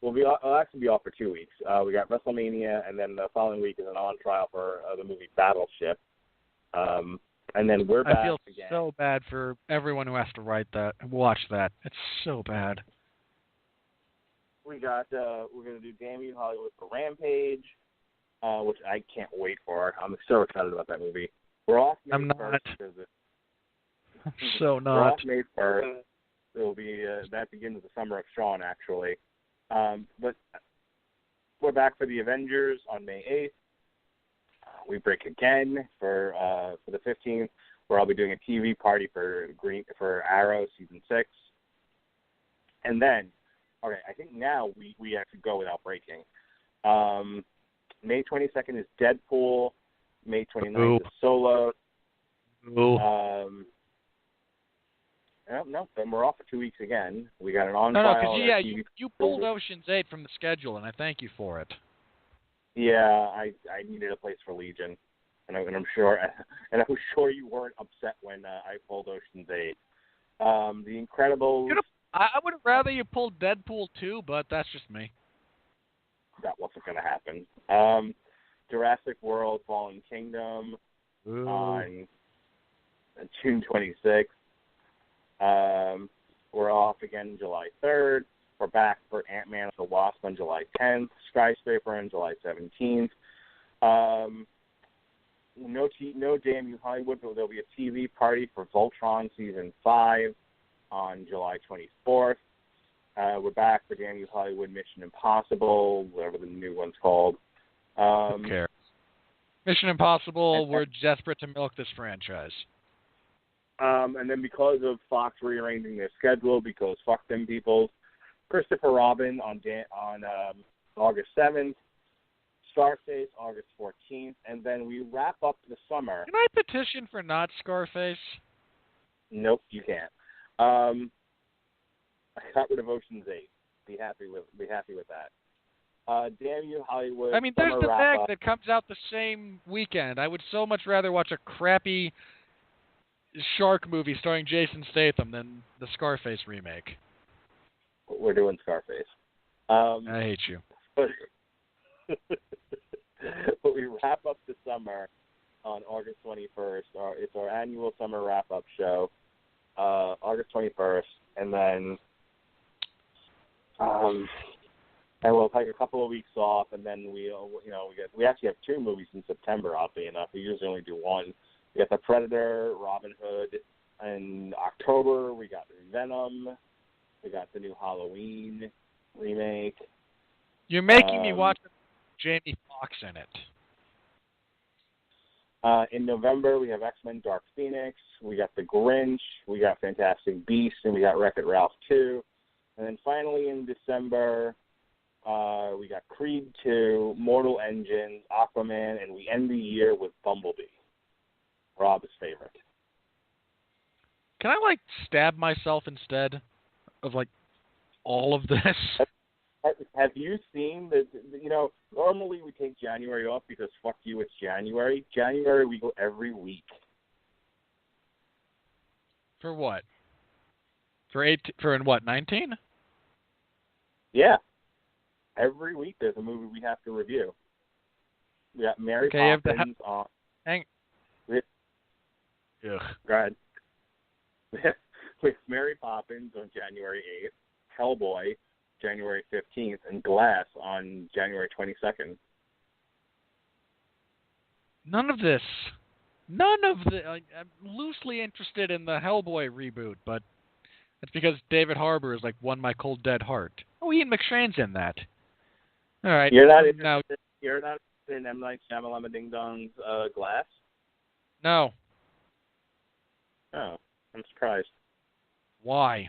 Speaker 4: I'll actually be off for 2 weeks. We got WrestleMania, and then the following week is an on trial for the movie Battleship. And then we're back again. I feel
Speaker 3: so bad for everyone who has to watch that. It's so bad.
Speaker 4: We're going to do Damn You, Hollywood for Rampage, which I can't wait for. I'm so excited about that movie. We're off May 1st.
Speaker 3: I'm so not.
Speaker 4: We're off May 1st. It'll be that begins the summer of Sean, actually. But we're back for the Avengers on May 8th. We break again for the 15th, where I'll be doing a TV party for Arrow Season 6. And then, okay, I think now we have to go without breaking. May 22nd is Deadpool. May 29th is Solo. No, then we're off for 2 weeks again. We got an on-trial.
Speaker 3: No, because you pulled Ocean's 8 from the schedule, and I thank you for it.
Speaker 4: Yeah, I needed a place for Legion, and I'm sure you weren't upset when I pulled Ocean's 8. The Incredibles.
Speaker 3: I would have rather you pulled Deadpool 2, but that's just me.
Speaker 4: That wasn't going to happen. Jurassic World: Fallen Kingdom on June 26th. We're off again July 3rd. We're back for Ant-Man and the Wasp on July 10th. Skyscraper on July 17th. No Damn You Hollywood, but there'll be a TV party for Voltron Season 5 on July 24th. We're back for Damn You Hollywood Mission Impossible, whatever the new one's called.
Speaker 3: Who cares? Mission Impossible, we're desperate to milk this franchise.
Speaker 4: And then because of Fox rearranging their schedule, because fuck them people, Christopher Robin on August 7th, Scarface August 14th, and then we wrap up the summer.
Speaker 3: Can I petition for not Scarface?
Speaker 4: Nope, you can't. I got rid of Ocean's 8. Be happy with that. Damn You Hollywood.
Speaker 3: I mean, there's the Meg that comes out the same weekend. I would so much rather watch a crappy shark movie starring Jason Statham than the Scarface remake.
Speaker 4: We're doing Scarface.
Speaker 3: I hate you.
Speaker 4: But we wrap up the summer on August 21st. It's our annual summer wrap-up show, August 21st, and then we'll take a couple of weeks off, and then we actually have 2 movies in September. Oddly enough, we usually only do one. We got The Predator, Robin Hood. In October, we got Venom. We got the new Halloween remake.
Speaker 3: You're making me watch Jamie Foxx in it.
Speaker 4: In November, we have X-Men Dark Phoenix, we got The Grinch, we got Fantastic Beasts, and we got Wreck-It Ralph 2. And then finally in December, we got Creed 2, Mortal Engines, Aquaman, and we end the year with Bumblebee, Rob's favorite.
Speaker 3: Can I, stab myself instead of, all of this?
Speaker 4: Have you seen the, normally we take January off because fuck you, it's January. January we go every week.
Speaker 3: For what? For 19?
Speaker 4: Yeah. Every week there's a movie we have to review. We got Mary Poppins on.
Speaker 3: Ugh.
Speaker 4: Go ahead. With Mary Poppins on January 8th, Hellboy January 15th, and Glass on January 22nd.
Speaker 3: None of the... I'm loosely interested in the Hellboy reboot, but that's because David Harbour is Won My Cold Dead Heart. Oh, Ian McShane's in that. All right.
Speaker 4: You're not interested in M. Night Shyamalan Ding Dong's Glass?
Speaker 3: No.
Speaker 4: Oh, I'm surprised.
Speaker 3: Why?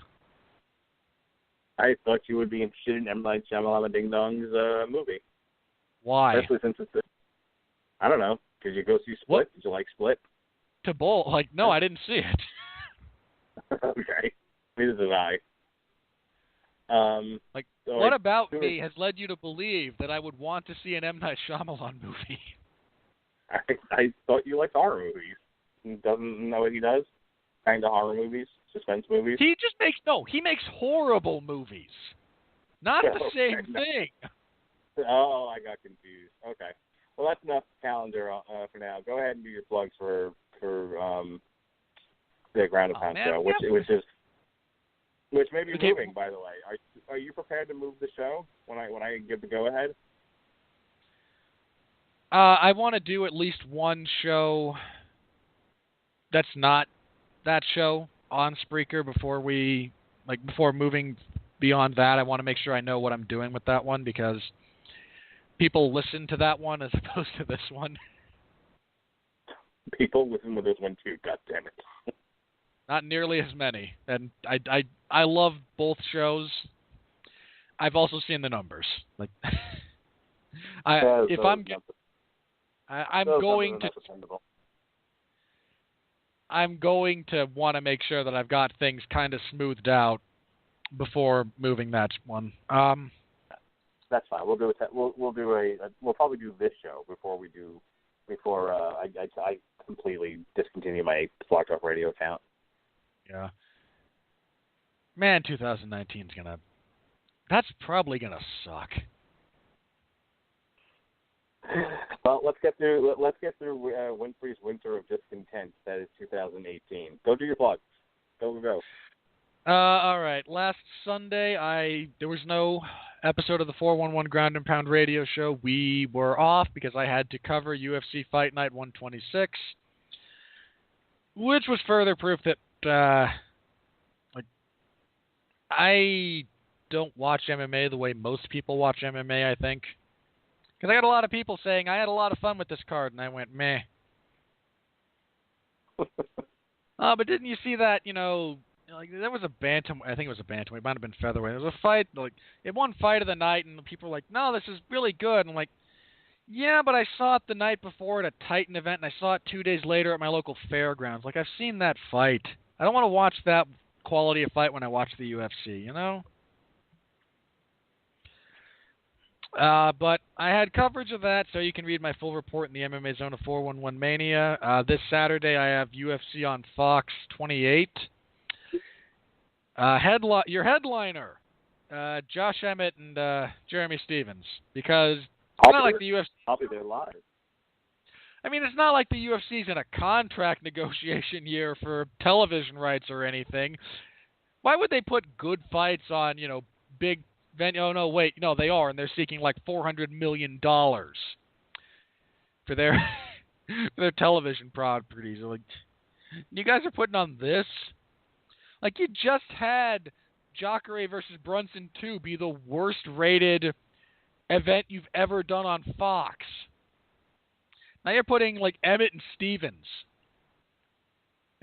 Speaker 4: I thought you would be interested in M. Night Shyamalan Ding Dong's movie.
Speaker 3: Why?
Speaker 4: Especially since it's I don't know. Did you go see Split?
Speaker 3: What?
Speaker 4: Did you like Split?
Speaker 3: To bowl? No, I didn't see it.
Speaker 4: Okay. Neither did I.
Speaker 3: What about me has led you to believe that I would want to see an M. Night Shyamalan movie?
Speaker 4: I thought you liked horror movies. He doesn't know what he does? Kind of horror movies? Suspense movies?
Speaker 3: He makes horrible movies. Not the same thing.
Speaker 4: Oh, I got confused. Okay. Well, that's enough calendar for now. Go ahead and do your plugs for the Ground and Pound show, which may be moving, by the way. Are you prepared to move the show when I give the go ahead?
Speaker 3: I want to do at least one show that's not that show on Spreaker before before moving beyond that. I want to make sure I know what I'm doing with that one because people listen to that one as opposed to this one.
Speaker 4: People listen to this one too, God damn it.
Speaker 3: Not nearly as many. And I love both shows. I've also seen the numbers. I'm going to want to make sure that I've got things kind of smoothed out before moving that one.
Speaker 4: That's fine. We'll probably do this show before I completely discontinue my Block Talk Radio account.
Speaker 3: Yeah. Man, 2019's that's probably gonna suck.
Speaker 4: Well, let's get through Winfree's winter of discontent. That is 2018. Go do your plug. Go.
Speaker 3: All right. Last Sunday, there was no episode of the 411 Ground and Pound Radio Show. We were off because I had to cover UFC Fight Night 126, which was further proof that I don't watch MMA the way most people watch MMA. I think. Because I got a lot of people saying, I had a lot of fun with this card, and I went, meh. But didn't you see that, there was a bantam, I think it was a bantamweight, it might have been featherweight. There was a fight, it won fight of the night, and people were like, no, this is really good. And I'm like, yeah, but I saw it the night before at a Titan event, and I saw it 2 days later at my local fairgrounds. I've seen that fight. I don't want to watch that quality of fight when I watch the UFC, But I had coverage of that, so you can read my full report in the MMA Zone of 411 Mania. This Saturday, I have UFC on Fox 28. Your headliner, Josh Emmett and Jeremy Stevens, because it's not like the UFC.
Speaker 4: I'll be there live.
Speaker 3: I mean, it's not like the UFC's in a contract negotiation year for television rights or anything. Why would they put good fights on, big venue? Oh, no, wait. No, they are, and they're seeking $400 million for their television properties. You guys are putting on this? You just had Jacare versus Brunson 2 be the worst rated event you've ever done on Fox. Now you're putting like Emmett and Stevens.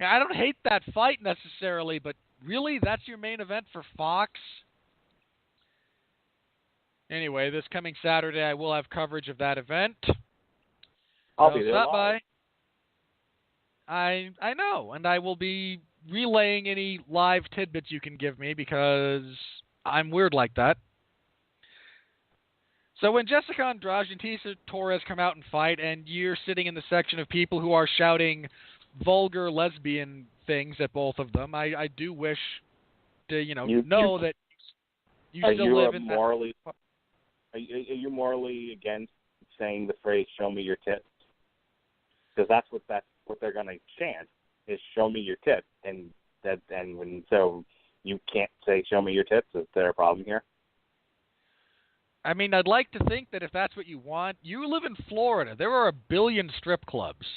Speaker 3: I don't hate that fight necessarily, but really, that's your main event for Fox? Anyway, this coming Saturday, I will have coverage of that event.
Speaker 4: I'll be there
Speaker 3: stop
Speaker 4: live.
Speaker 3: by. I know, and I will be relaying any live tidbits you can give me because I'm weird like that. So when Jessica Andrade and Tisa Torres come out and fight, and you're sitting in the section of people who are shouting vulgar lesbian things at both of them, I do wish to know that you still live in
Speaker 4: morally, that. Are you morally against saying the phrase "show me your tits"? Because that's what they're going to chant is "show me your tits," so you can't say "show me your tits." Is there a problem here?
Speaker 3: I mean, I'd like to think that if that's what you want, you live in Florida. There are 1 billion strip clubs.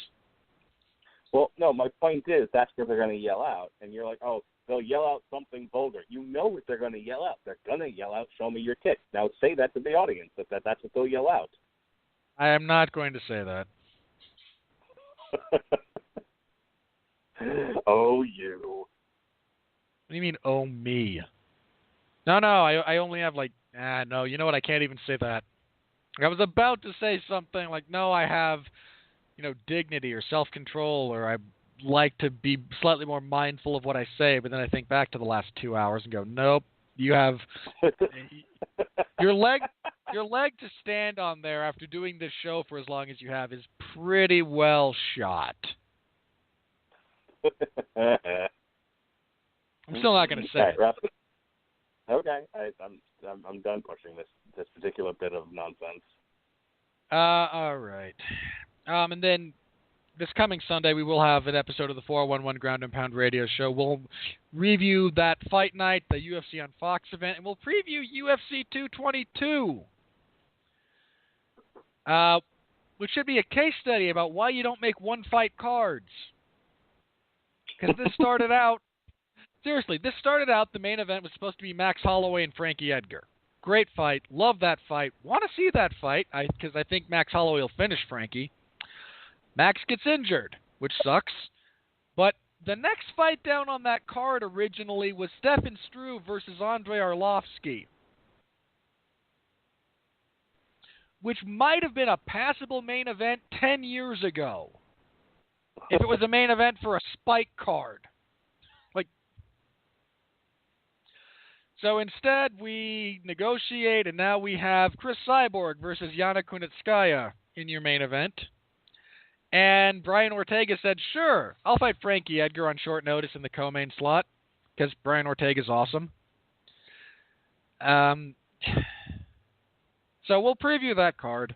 Speaker 4: Well, no, my point is that's what they're going to yell out. And you're like, oh, they'll yell out something vulgar. You know what they're going to yell out. They're going to yell out, "show me your tits." Now say that to the audience, that's what they'll yell out.
Speaker 3: I am not going to say that.
Speaker 4: Oh, you.
Speaker 3: What do you mean, oh, me? No, I only have no, you know what, I can't even say that. I was about to say something like, no, I have, dignity or self-control, or I like to be slightly more mindful of what I say, but then I think back to the last 2 hours and go, nope, you have your leg to stand on there after doing this show for as long as you have is pretty well shot. I'm still not going to say it.
Speaker 4: Okay, I'm done pushing this particular bit of nonsense.
Speaker 3: All right. And then this coming Sunday, we will have an episode of the 411 Ground and Pound radio show. We'll review that fight night, the UFC on Fox event, and we'll preview UFC 222, which should be a case study about why you don't one-fight cards. Because this started out, seriously, the main event was supposed to be Max Holloway and Frankie Edgar. Great fight. Love that fight. Want to see that fight because I think Max Holloway will finish Frankie. Max gets injured, which sucks. But the next fight down on that card originally was Stefan Struve versus Andrei Arlovsky, which might have been a passable main event 10 years ago if it was a main event for a Spike card. So instead, we negotiate, and now we have Chris Cyborg versus Yana Kunitskaya in your main event. And Brian Ortega said, sure, I'll fight Frankie Edgar on short notice in the co-main slot, because Brian Ortega's awesome. So we'll preview that card.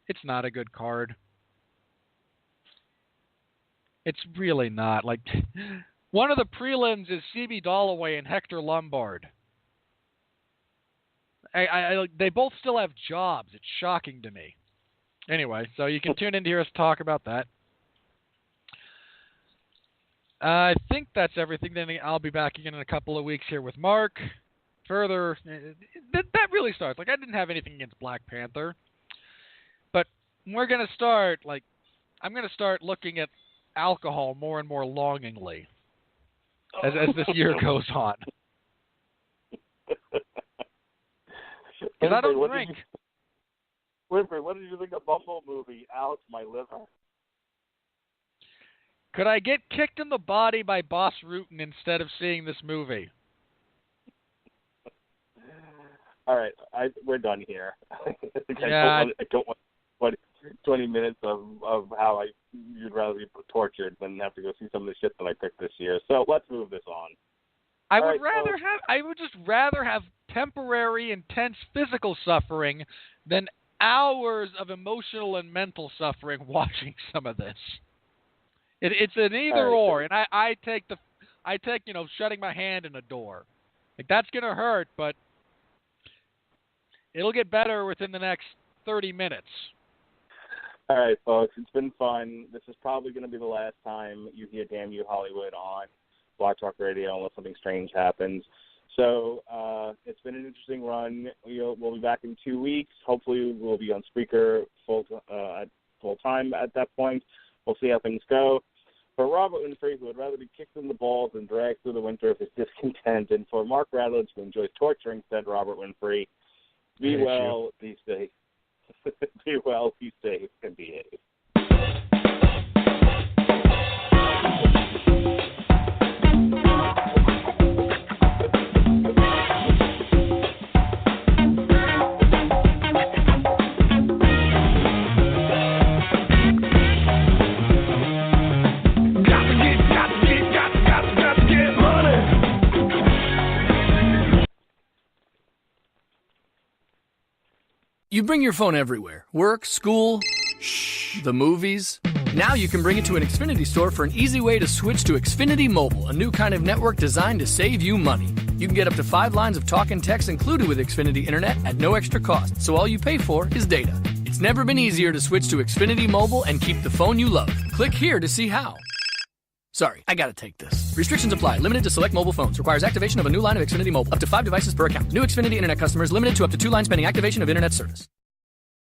Speaker 3: It's not a good card. It's really not. One of the prelims is CB Dollaway and Hector Lombard. They both still have jobs. It's shocking to me. Anyway, so you can tune in to hear us talk about that. I think that's everything. Then I'll be back again in a couple of weeks here with Mark. Further, that really starts. I didn't have anything against Black Panther. But we're going to start, I'm going to start looking at alcohol more and more longingly as this year goes on. Because I don't drink.
Speaker 4: Winfree, what did you think of Buffalo movie, Alex My Liver?
Speaker 3: Could I get kicked in the body by Boss Rutan instead of seeing this movie?
Speaker 4: All right, we're done here.
Speaker 3: Yeah,
Speaker 4: I don't want 20 minutes of how you'd rather be tortured than have to go see some of the shit that I picked this year. So let's move this on.
Speaker 3: I would just rather have temporary, intense physical suffering than hours of emotional and mental suffering watching some of this. It's an either or, and I take shutting my hand in a door. That's gonna hurt, but it'll get better within the next 30 minutes.
Speaker 4: All right, folks, it's been fun. This is probably going to be the last time you hear Damn You Hollywood on Blog Talk Radio unless something strange happens. So it's been an interesting run. We'll be back in 2 weeks. Hopefully we'll be on Spreaker full time at that point. We'll see how things go. For Robert Winfree, who would rather be kicked in the balls than dragged through the winter of his discontent, and for Mark Radulich, who enjoys torturing said Robert Winfree, be well, be safe. Be well, be safe, and behave.
Speaker 1: You bring your phone everywhere. Work, school, the movies. Now you can bring it to an Xfinity store for an easy way to switch to Xfinity Mobile, a new kind of network designed to save you money. You can get up to 5 lines of talk and text included with Xfinity Internet at no extra cost, so all you pay for is data. It's never been easier to switch to Xfinity Mobile and keep the phone you love. Click here to see how. Sorry, I gotta take this. Restrictions apply. Limited to select mobile phones. Requires activation of a new line of Xfinity Mobile. Up to 5 devices per account. New Xfinity Internet customers limited to up to 2 lines pending activation of Internet service.